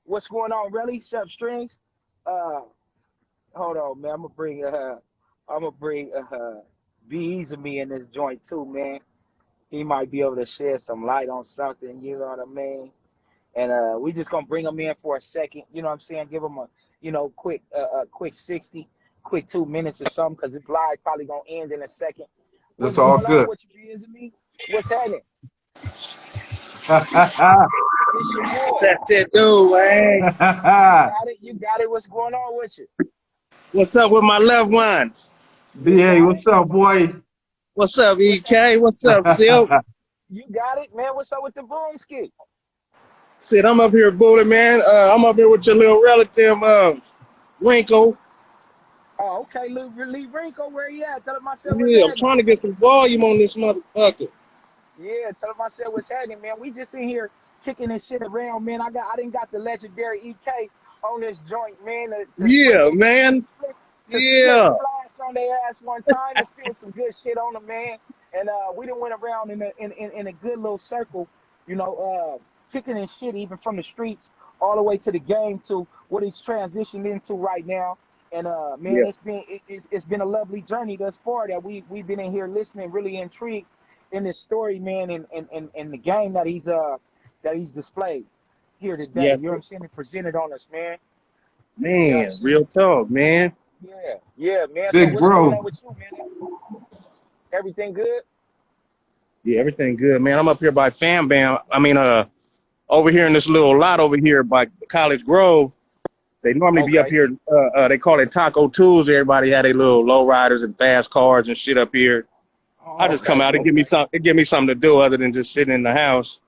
What's going on, really? Chef Strings. Uh, hold on, man. I'm gonna bring Be Easy Me in this joint too, man. He might be able to shed some light on something. You know what I mean? And we just gonna bring him in for a second. You know what I'm saying? Give him a quick 60, quick 2 minutes or something, because this live probably gonna end in a second. What's It's all going on good. with you, Busy Me? What's happening? It's your boy. That's it, dude, man. You got it. You got it. What's going on with you? What's up with my loved ones? You BA, got it. what's up, boy? What's up, What's up? EK? What's up, Silk? You got it, man. What's up with the broomstick? Shit, I'm up here, Bully, man. I'm up here with your little relative, Wrinkle. Oh, okay. Lee Rinko, where he at? Tell him I said what's Yeah, I'm happening. trying to get some volume on this motherfucker. Yeah, tell him I said what's happening, man. We just in here kicking this shit around, man. I didn't got the legendary EK on this joint, man, Yeah, man. to split Yeah. splash on their ass one time and spill some good shit on them, man. And we done went around in a good little circle, you know, kicking and shit even from the streets all the way to the game to what he's transitioned into right now. And man, Yeah. it's been a lovely journey thus far that we've been in here listening, really intrigued in this story, man, and the game that he's displayed here today. Yeah. You know what I'm saying? And presented on us, man. You know what I'm Man, saying? real talk, man. Yeah, man. So Big what's going bro. on with you, man? Everything good? Yeah, everything good, man. I'm up here by Fam Bam. Over here in this little lot over here by College Grove. They normally be up Okay. here. They call it Taco Tuesday. Everybody had their little low riders and fast cars and shit up here. I Oh, just come okay. out and give me Okay. some. It give me something to do other than just sitting in the house.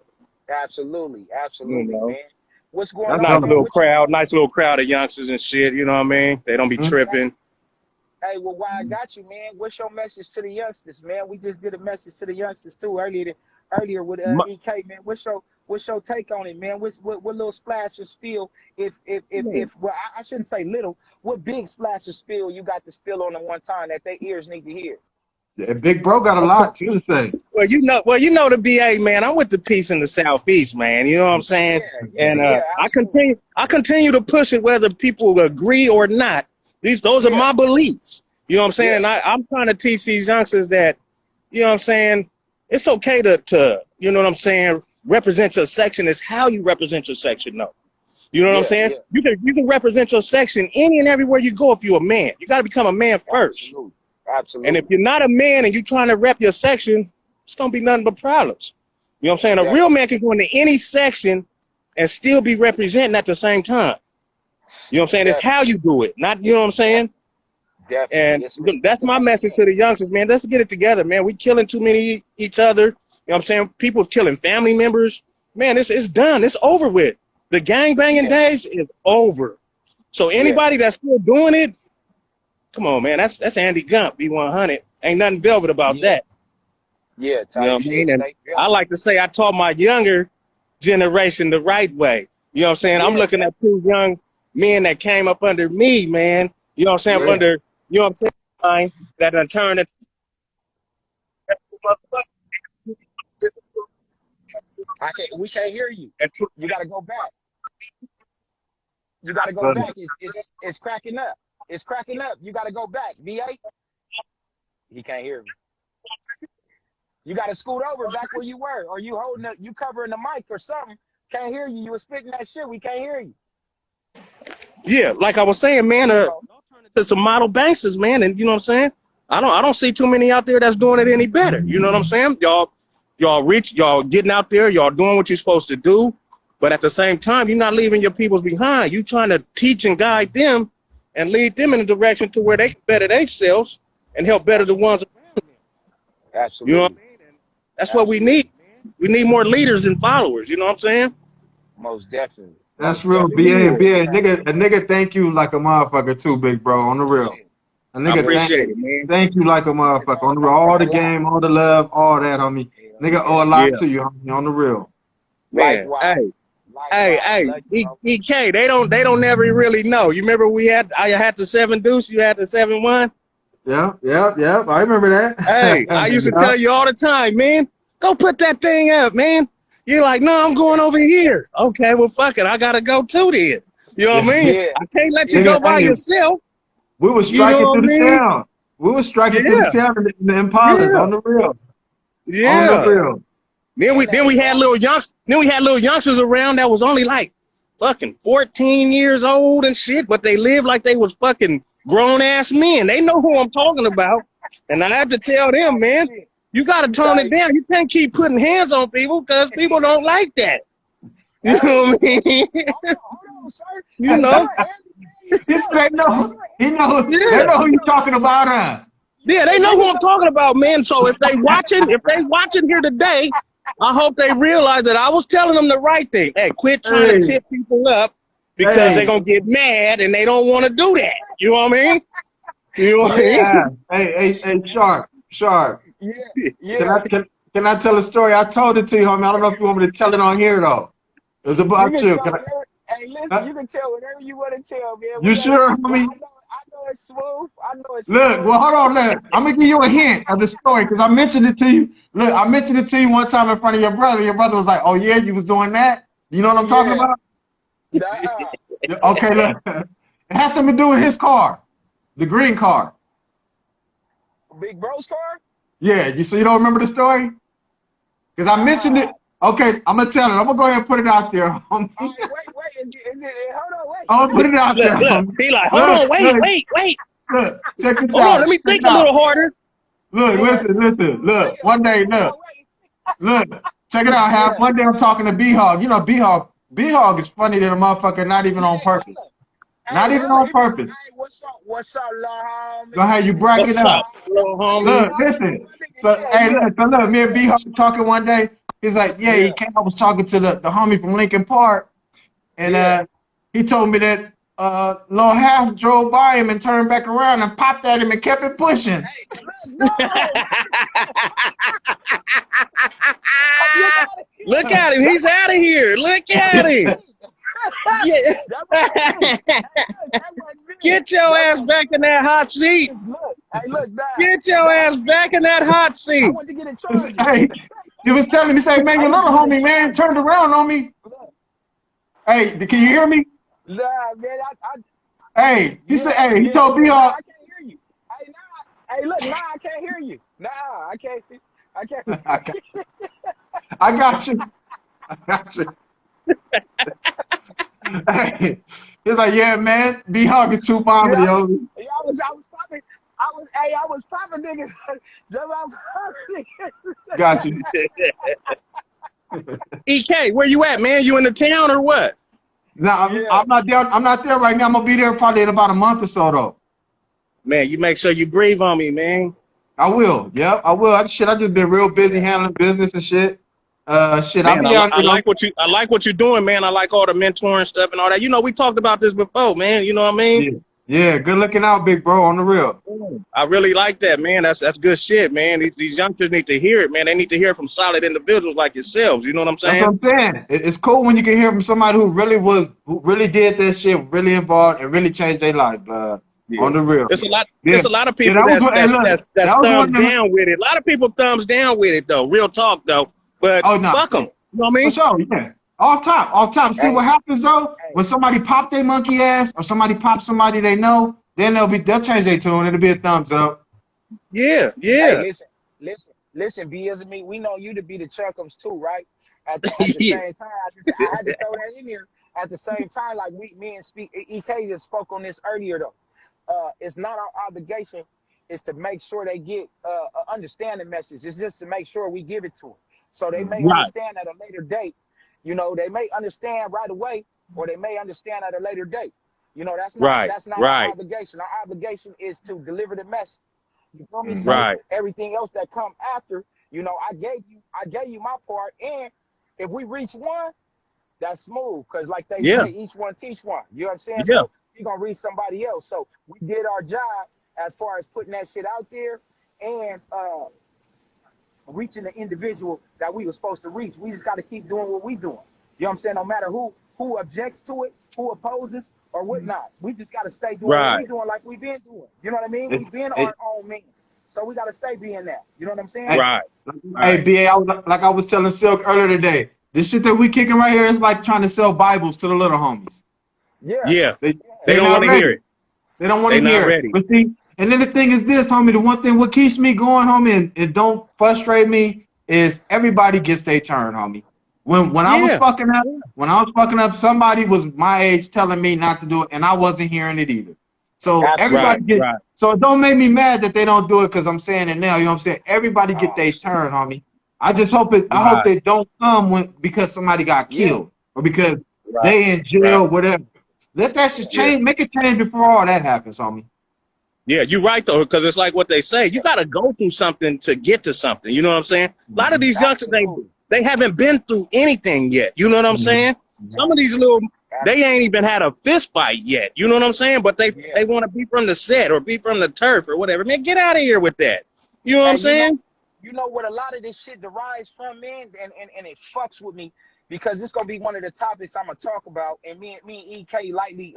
Absolutely. You Absolutely, know, man. What's going That's on, nice gonna. man? little What you crowd, nice little crowd of youngsters and shit. You know what I mean? They don't be Mhm. tripping. Hey, well, why I got you, man? What's your message to the youngsters, man? We just did a message to the youngsters too earlier with My, EK, man. What's your take on it, man? What little splash of spill? If well, I shouldn't say little. What big splash of spill you got to spill on the one time that their ears need to hear? Yeah, Big Bro got a lot too to say. Well, you know the BA, man. I'm with the peace in the Southeast, man. You know what I'm saying? And absolutely. I continue to push it whether people agree or not. Those are my beliefs. You know what I'm saying? Yeah. I'm trying to teach these youngsters that, you know what I'm saying, it's okay to you know what I'm saying, represent your section. Is how you represent your section, though. You know what I'm saying? Yeah. You can represent your section any and everywhere you go if you're a man. You got to become a man first. Absolutely. And if you're not a man and you're trying to rep your section, it's gonna be nothing but problems. You know what I'm saying? A real man can go into any section and still be representing at the same time. You know what I'm saying? It's how you do it, not, you know what I'm saying? Definitely. And that's my message to the youngsters, man. Let's get it together, man. We killing too many each other. You know what I'm saying? People killing family members. Man, it's done. It's over with. The gang banging days is over. So anybody that's still doing it, come on, man. That's Andy Gump, B100. Ain't nothing velvet about that. Yeah, you know what I mean? And I like to say I taught my younger generation the right way. You know what I'm saying? I'm looking at two young men that came up under me, man. You know what I'm saying? Under, you know what I'm saying? That done turned into we can't hear you. You gotta go back. You gotta go back. It's cracking up. It's cracking up. You gotta go back. BA. He can't hear me. You gotta scoot over back where you were, or you holding up, you covering the mic or something. Can't hear you. You were spitting that shit. We can't hear you. Yeah, like I was saying, man, y'all turn into some model banksters, man, and you know what I'm saying? I don't see too many out there that's doing it any better. You know what I'm saying? Y'all getting out there, y'all doing what you're supposed to do, but at the same time, you're not leaving your peoples behind. You trying to teach and guide them and lead them in a direction to where they can better themselves and help better the ones around them. Absolutely. You know what I mean? And that's what we need. We need more leaders than followers. You know what I'm saying? Most definitely. That's real, BA. A nigga thank you like a motherfucker too, Big Bro, on the real. A nigga I appreciate it, man. Thank you like a motherfucker on the real. All the game, all the love, all that, homie. Nigga owe a lot to you, homie, on the real. Man, hey, EK, they don't never really know. You remember I had the 7 deuce, you had the 7-1? Yeah. I remember that. Hey, I used to tell you all the time, man, go put that thing up, man. You're like, no, I'm going over here. Okay, well, fuck it. I got to go too then. You know what I mean? Yeah. I can't let you go by yourself. We were striking through the town. We were striking through the town in the Impalas, on the real. Yeah. On the real. Then we had little youngsters around that was only like fucking 14 years old and shit, but they lived like they was fucking grown ass men. They know who I'm talking about. And I have to tell them, man, you got to tone it down. You can't keep putting hands on people because people don't like that. You know what I mean? Hold on, sir. You know. They know who you talking about, huh? Yeah, they know who I'm talking about, man. So if they watching here today, I hope they realize that I was telling them the right thing. Hey, quit trying to tip people up because they're gonna get mad and they don't want to do that. You know what I mean? You know what I mean? Hey, Sharp. Yeah. Can I tell a story? I told it to you, homie. I don't know if you want me to tell it on here though. It was about you. Hey, listen, you can tell whatever you want to tell, man. You sure, homie? I know it's smooth. Look, well, hold on, look. I'm gonna give you a hint of the story because I mentioned it to you. Look, I mentioned it to you one time in front of your brother. Your brother was like, "Oh yeah, you was doing that." You know what I'm talking about? Okay, look. It has something to do with his car, the green car. Big Bro's car? Yeah. So you don't remember the story? Because I mentioned it. Okay, I'm gonna tell it. I'm gonna go ahead and put it out there. Wait, is it? Hold on, wait. I'm gonna put it out there. Look, be like, hold on, wait. Look, check this out. Hold on, let me think a little harder. Look, listen. Look, one day, look, check it out, Hap. One day I'm talking to B-Hog. You know, B-Hog is funny than a motherfucker, not even on purpose. Not even on purpose. Hey, what's up, little homie? Go ahead, you brack it up. Look, listen. So, look, me and B-Hog talking one day. He's like, I was talking to the homie from Lincoln Park, and he told me that Lil Half drove by him and turned back around and popped at him and kept it pushing. Hey, Look at him. He's out of here. Look at him. Get your ass back in that hot seat. Hey, look, nah, Get your ass back in that hot I seat. want to get in charge. Hey, he was telling me, say, man, I your want little to get in homie, man, charge. turned around on me. Look, Hey, can you hear me? nah, man, Hey, he said, yeah, hey, he yeah, told yeah. me Nah, all. I can't hear you. Hey, nah. Hey, look, nah, I can't hear you. Nah, I can't. I can't. I got you. I got you. Hey, he's like, yeah, man, B Hawk is too Yeah, comedy, homie. I was popping niggas. Just like popping niggas. Got you. EK, where you at, man? You in the town or what? No, Yeah. I'm not there. I'm not there right now. I'm gonna be there probably in about a month or so, though. Man, you make sure you breathe on me, man. I will. Yep, I will. I just been real busy Yeah. handling business and shit. Shit, I'll Man, be down. I like what you're doing, man. I like all the mentoring stuff and all that. You know, we talked about this before, man. You know what I mean? Yeah, yeah. Good looking out, big bro. On the real. I really like that, man. That's good shit, man. These youngsters need to hear it, man. They need to hear it from solid individuals like yourselves. You know what I'm That's what saying? I'm saying. It's cool when you can hear from somebody who really did that shit, really involved, and really changed their life. Yeah. On the real. It's a lot. Yeah, It's a lot of yeah. people That was what. Hey, look, that's that was thumbs one of them. down with it. A lot of people thumbs down with it though. Real talk though. But Oh no, fuck them. You know what I for mean? sure. Yeah. Off top. See what Hey, happens though hey, when somebody pop their monkey ass or somebody pop somebody they know, then they'll change their tune. It'll be a thumbs up. Yeah, hey, yeah, listen, B as me, we know you to be the chuckums too, right? At the yeah, same time, I had to throw that in here. At the same time, like me and EK just spoke on this earlier though. It's not our obligation is to make sure they get understand the message. It's just to make sure we give it to them. So they may right, understand at a later date. You know, they may understand right away, or they may understand at a later date. You know, right, that's not our right, obligation. Our obligation is to deliver the message. You feel me? So right. everything else that come after, you know, I gave you my part. And if we reach one, that's smooth. Cause like they Yeah, say, each one teach one. You know what I'm saying? yeah, So you're gonna reach somebody else. So we did our job as far as putting that shit out there and reaching the individual that we were supposed to reach. We just gotta keep doing what we doing. You know what I'm saying? No matter who objects to it, who opposes or whatnot. We just gotta stay doing what we right. doing like we've been doing. You know what I mean? It, We've been it, our own men. So we gotta stay being that. You know what I'm saying? hey, Right. hey, Right. BA, like I was telling Silk earlier today. This shit that we kicking right here is like trying to sell Bibles to the little homies. Yeah. Yeah. They They they don't not want to hear ready. it. They don't want They to not hear it. ready. But see, and then the thing is this, homie, the one thing what keeps me going, homie, and don't frustrate me is everybody gets their turn, homie. When Yeah. when I was fucking up, somebody was my age telling me not to do it, and I wasn't hearing it either. So Right. everybody Absolutely. get Right. so it don't make me mad that they don't do it because I'm saying it now. You know what I'm saying? Everybody get Oh their shit. turn, homie. I hope Right. they don't come when because somebody got Yeah. killed or because Right. they in Right. jail, whatever. Let that shit Yeah. change, make it change before all that happens, homie. Yeah, you're right though, because it's like what they say. You got to go through something to get to something. You know what I'm saying? A lot of these youngsters, Absolutely. they haven't been through anything yet. You know what I'm Mhm. saying? Some of these little, they ain't Absolutely. even had a fist fight yet. You know what I'm saying? But Yeah. they want to be from the set or be from the turf or whatever. Man, get out of here with that. You know what I'm Hey, saying? you know what a lot of this shit derives from, man, and it fucks with me because it's gonna be one of the topics I'm gonna talk about, and me and EK lightly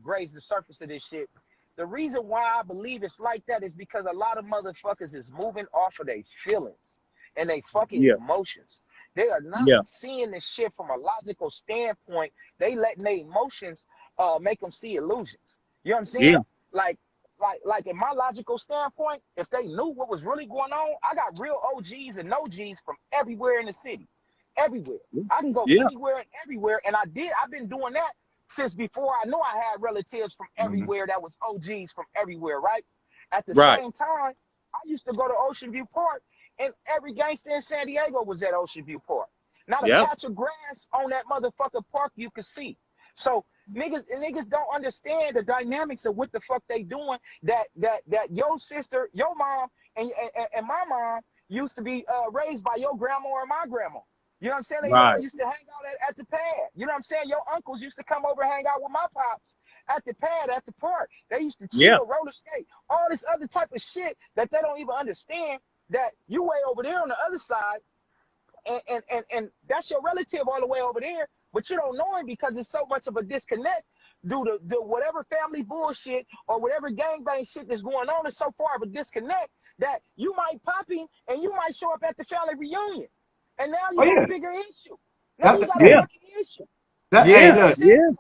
graze the surface of this shit. The reason why I believe it's like that is because a lot of motherfuckers is moving off of their feelings and they fucking Yeah. emotions. They are not Yeah. seeing this shit from a logical standpoint. They letting their emotions make them see illusions. You know what I'm Yeah. saying? Like like in my logical standpoint, if they knew what was really going on, I got real OGs and no Gs from everywhere in the city. Everywhere. I can go Yeah. anywhere and everywhere. And I've been doing that since before I knew I had relatives from Mhm. everywhere that was OGs from everywhere, right? At the Right. same time, I used to go to Ocean View Park, and every gangster in San Diego was at Ocean View Park. Not a Yep. patch of grass on that motherfucking park you could see. So niggas don't understand the dynamics of what the fuck they doing. That your sister, your mom, and my mom used to be raised by your grandma or my grandma. You know what I'm saying? They all Right. used to hang out at the pad. You know what I'm saying? Your uncles used to come over and hang out with my pops at the pad, at the park. They used to Yeah. chill, roller skate, all this other type of shit that they don't even understand that you way over there on the other side, and that's your relative all the way over there, but you don't know him because it's so much of a disconnect. the whatever family bullshit or whatever gangbang shit that's going on is so far of a disconnect that you might pop in and you might show up at the family reunion. And now you got a bigger issue. Now you got a fucking issue. Hey, look, Yeah.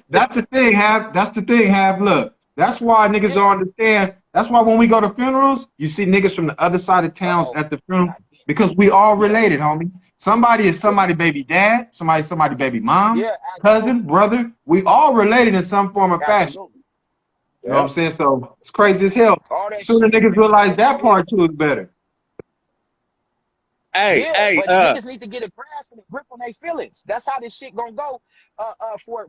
that's the thing, That's the thing, Look, that's why niggas don't understand. That's why when we go to funerals, you see niggas from the other side of towns at the funeral because we all related, homie. Somebody is somebody baby dad, somebody baby mom, cousin, brother. We all related in some form or fashion. You know what I'm saying? So it's crazy as hell. Sooner niggas realize that part too is better. But niggas need to get a grasp and a grip on their feelings. That's how this shit gonna go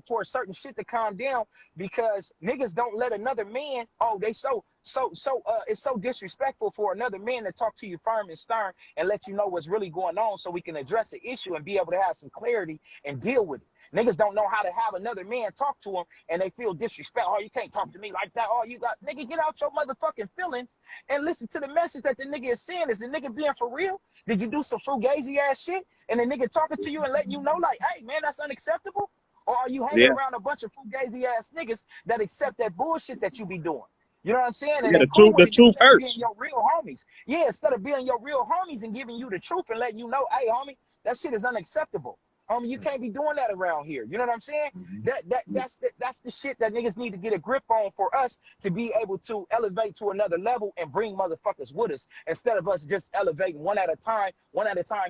for certain shit to calm down, because niggas don't let another man, it's so disrespectful for another man to talk to you firm and stern and let you know what's really going on so we can address the issue and be able to have some clarity and deal with it. Niggas don't know how to have another man talk to them and they feel disrespect. Oh, you can't talk to me like that. Oh, you got, nigga, get out your motherfucking feelings and listen to the message that the nigga is saying. Is the nigga being for real? Did you do some fugazi ass shit and the nigga talking to you and letting you know like, hey man, that's unacceptable? Or are you hanging around a bunch of fugazi ass niggas that accept that bullshit that you be doing? You know what I'm saying? And the truth hurts. Being your real homies. Yeah, instead of being your real homies and giving you the truth and letting you know, hey homie, that shit is unacceptable. You can't be doing that around here. You know what I'm saying? That's the shit that niggas need to get a grip on for us to be able to elevate to another level and bring motherfuckers with us instead of us just elevating one at a time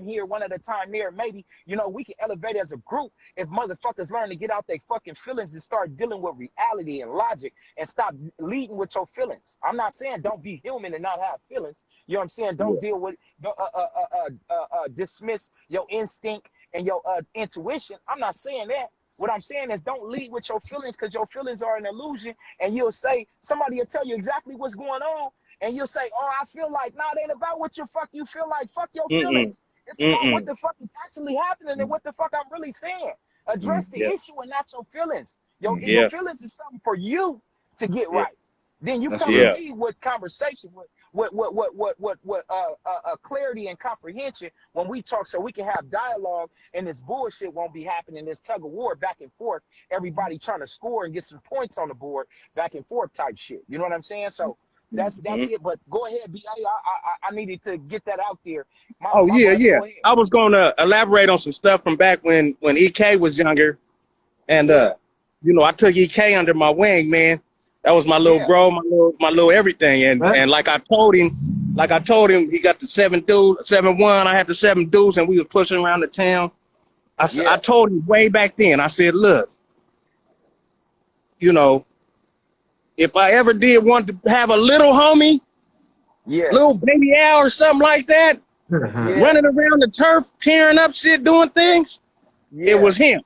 here, one at a time there. Maybe, you know, we can elevate as a group if motherfuckers learn to get out their fucking feelings and start dealing with reality and logic and stop leading with your feelings. I'm not saying don't be human and not have feelings. You know what I'm saying? Don't deal with, dismiss your instinct and your intuition. I'm not saying that. What I'm saying is don't lead with your feelings, because your feelings are an illusion, and you'll say, somebody will tell you exactly what's going on, and you'll say, oh, I feel like, nah, it ain't about what you feel like. Fuck your feelings. It's about what the fuck is actually happening and what the fuck I'm really saying. Address the issue and not your feelings. Your feelings is something for you to get right. Then you come to me with conversation, with clarity and comprehension when we talk, so we can have dialogue and this bullshit won't be happening, this tug of war back and forth, everybody trying to score and get some points on the board, back and forth type shit. You know what I'm saying? So that's it. But go ahead, B.A. I needed to get that out there. I was going to elaborate on some stuff from back when EK was younger. And, you know, I took EK under my wing, man. That was my little bro, my little everything. And like I told him, he got the 7-1. I had the 7 dudes, and we was pushing around the town. I told him way back then, I said, look, you know, if I ever did want to have a little homie, little baby Al or something like that, running around the turf, tearing up shit, doing things, it was him.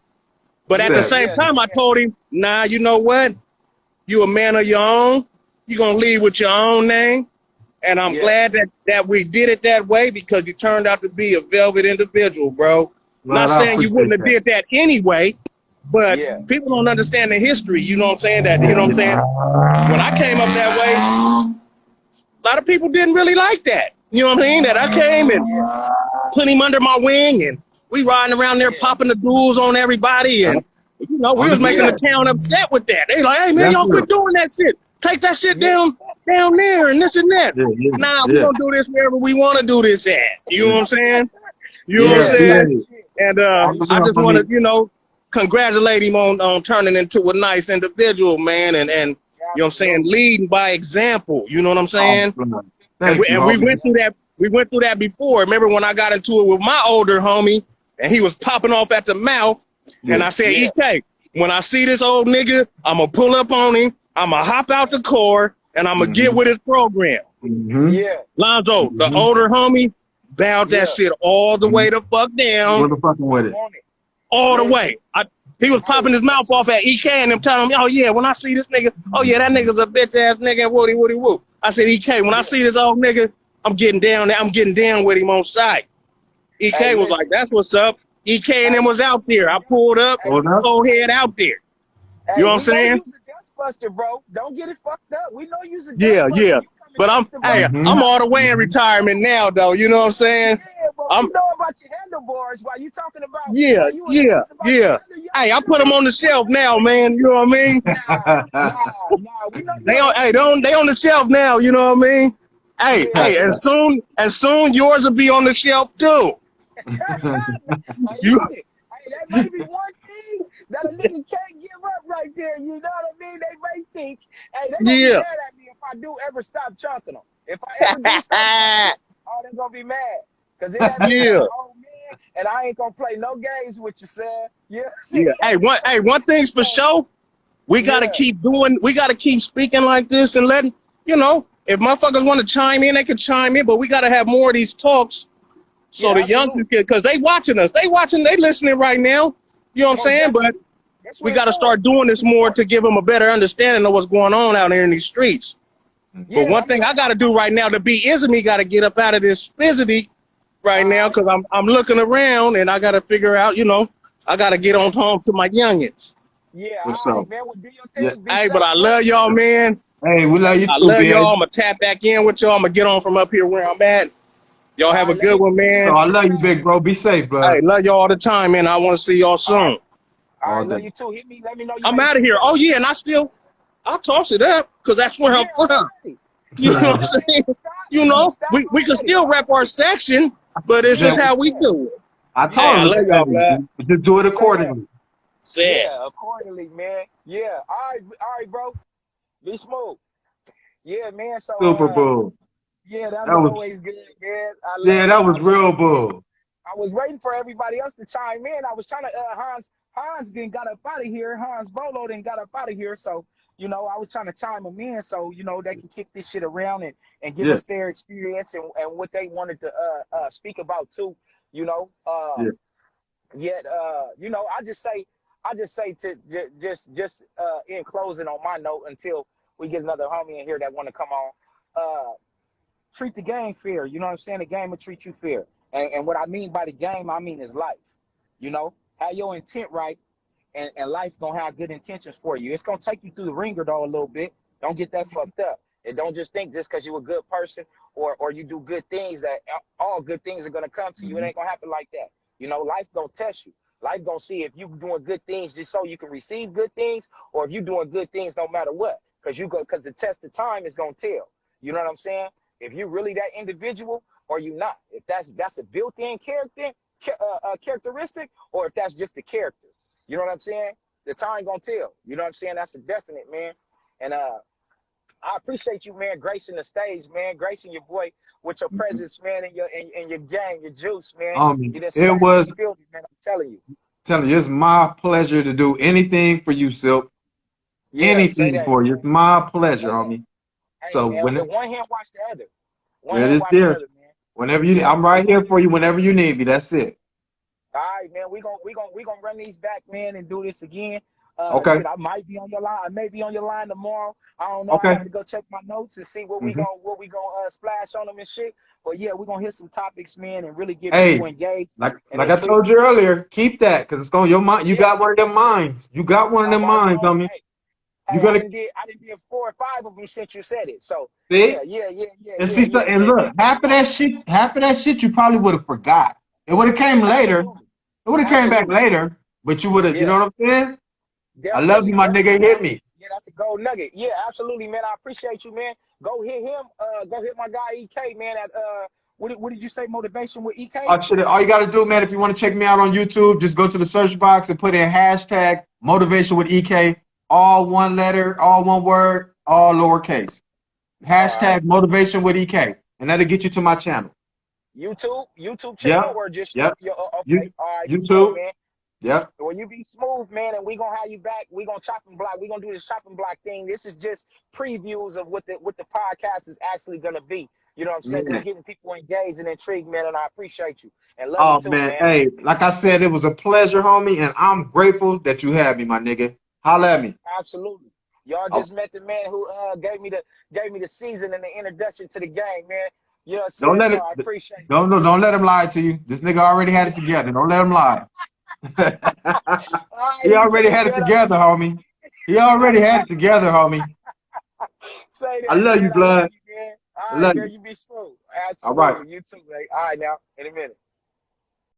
But at the same time, I told him, nah, you know what? You a man of your own. You're going to lead with your own name. And I'm glad that we did it that way, because you turned out to be a velvet individual, bro. Well, not saying you wouldn't have did that anyway, but people don't understand the history. You know what I'm saying? When I came up that way, a lot of people didn't really like that. You know what I mean? That I came and put him under my wing, and we riding around there popping the duels on everybody, and you know, we was making the town upset with that. They like, hey man, y'all quit doing that shit. Take that shit down there and this and that. Nah, we don't do this wherever we want to do this at. You know what I'm saying? You know what I'm saying? And I just want to, you know, congratulate him on turning into a nice individual, man, and you know what I'm saying, leading by example. You know what I'm saying? And we went through that. We went through that before. Remember when I got into it with my older homie, and he was popping off at the mouth. And I said, EK, when I see this old nigga, I'm going to pull up on him. I'm going to hop out the car, and I'm going to get with his program. Lonzo, the older homie, bowed that shit all the way the fuck down. With it. All the way. He was popping his mouth off at EK and them telling me, oh, yeah, when I see this nigga, oh, yeah, that nigga's a bitch-ass nigga and woody woo. I said, EK, when I see this old nigga, I'm getting down there. I'm getting down with him on site. EK was like, that's what's up. EK and them was out there. I pulled up, go head out there. You know what I'm saying? You's a dustbuster, bro. Don't get it fucked up. We know you's a dustbuster. Yeah. But I'm all the way in retirement now, though. You know what I'm saying? Yeah, but we know about your handlebars while you talking about. Yeah. Hey, I put them on the shelf now, man. You know what I mean? Nah. We know you They on, hey, they on the shelf now. You know what I mean? Hey, Yeah. hey, and soon yours will be on the shelf too. Hey, You, listen. Hey, that may be one thing that a nigga can't give up right there. You know what I mean? They may think, hey, they gonna be yeah. mad at me if I do ever stop chunking them. If I ever do stop chunking them, oh, they gonna be mad. Cause it that nigga Yeah. like, oh man, and I ain't gonna play no games with you, son. Yeah. Yeah. One thing's for sure. We gotta Yeah. keep speaking like this and letting, if motherfuckers want to chime in, they can chime in, but we gotta have more of these talks so the youngsters can, cause they watching us. They listening right now. You know what I'm saying? But we gotta start doing this more to give them a better understanding of what's going on out here in these streets. Yeah, But one thing I gotta do right now to be Izzy gotta get up out of this spizzity right now, because I'm looking around and I gotta figure out, I gotta get on home to my youngins. Yeah, What's all right, up? man. Well, do your Yeah. thing. Be Hey, safe, but I man. love y'all, man. Hey, we love you I too, love man. y'all. I'm gonna tap back in with y'all. I'm gonna get on from up here where I'm at. Y'all have a good one, So man. I love you, big bro. Be safe, bro. Hey, love y'all all the time, man. I want to see y'all soon. All All right, love day. you too. Hit me. Let me know you I'm made out of it. here. Oh yeah, and I'll toss it up because that's where I'm Yeah, from. already. You know what I'm saying? We can still rep our section, but it's just how we do it. I Hey, told I him, love y'all, man. just do it accordingly. Sad. Yeah, accordingly, man. Yeah. All right, bro. Be smooth. Yeah, man. So Super bull. yeah, that was That was always good, man. I Yeah, love that it. was real bull. I was waiting for everybody else to chime in. I was trying to Hans then got up out of here. Hans Bolo then got up out of here. So, I was trying to chime them in so, they can kick this shit around and give Yeah. us their experience and what they wanted to speak about too, Yeah. Yet I just say to just in closing on my note until we get another homie in here that want to come on. Treat the game fair. You know what I'm saying? The game will treat you fair. And what I mean by the game, I mean is life. Have your intent right, and life gonna have good intentions for you. It's gonna take you through the ringer though a little bit. Don't get that fucked up. And don't just think just because you're a good person or you do good things that all good things are gonna come to you. It ain't gonna happen like that. Life gonna test you. Life gonna see if you doing good things just so you can receive good things, or if you doing good things no matter what. Because the test of time is gonna tell. You know what I'm saying? If you really that individual or you not. If that's a built-in characteristic, or if that's just the character. You know what I'm saying? The time gonna tell. You know what I'm saying? That's a definite, man. And I appreciate you, man, gracing the stage, man, gracing your boy with your presence, man, and your game, your juice, man. You done It was the building, man. I'm telling you. it's my pleasure to do anything for you, Silk. Yeah, say Anything that, for you. man. It's my pleasure, Say that. homie. Hey, So man, with one hand watch the other. One it hand is watch the there. other, man. Whenever you Yeah. I'm right here for you whenever you need me. That's it. All right, man. We gonna run these back, man, and do this again. Okay. Shit, I might be on your line. I may be on your line tomorrow. I don't know. Okay. I got to go check my notes and see what we gonna splash on them and shit. But yeah, we're gonna hit some topics, man, and really get people engaged. Like I told you earlier, keep that because it's going your mind. You got one of them minds. You got one of them minds, homie. You I gotta didn't did 4 or 5 of them since you said it. So see. yeah. And see, and look, half of that shit, you probably would have forgot. It would have came later. It would have came back later, but you would have. You know what I'm saying? I love you, my nigga. Hit me. Yeah, that's a gold nugget. Yeah, absolutely, man. I appreciate you, man. Go hit him. Go hit my guy EK, man. At what did you say? Motivation with EK? Oh, shit. All you gotta do, man, if you want to check me out on YouTube, just go to the search box and put in hashtag motivation with EK. All one letter, all one word, all lowercase. Hashtag motivation with EK, and that'll get you to my channel. YouTube channel, or just your okay. All right, YouTube, sure, man. Yep. When you be smooth, man, and we gonna have you back. We gonna chop and block. We gonna do this chopping block thing. This is just previews of what the podcast is actually gonna be. You know what I'm saying? Yeah. Just getting people engaged and intrigued, man. And I appreciate you and love you too, man. Hey, like I said, it was a pleasure, homie, and I'm grateful that you had me, my nigga. Holla at me. Absolutely. Y'all just met the man who gave me the season and the introduction to the game, man. You know what I'm saying? I appreciate it. Don't let him lie to you. This nigga already had it together. Don't let him lie. He already had it together, homie. He already had it together, homie. Say that, I love you, blood. All right, man. You be smooth. Absolutely. All right. You too, man. All right, now, in a minute.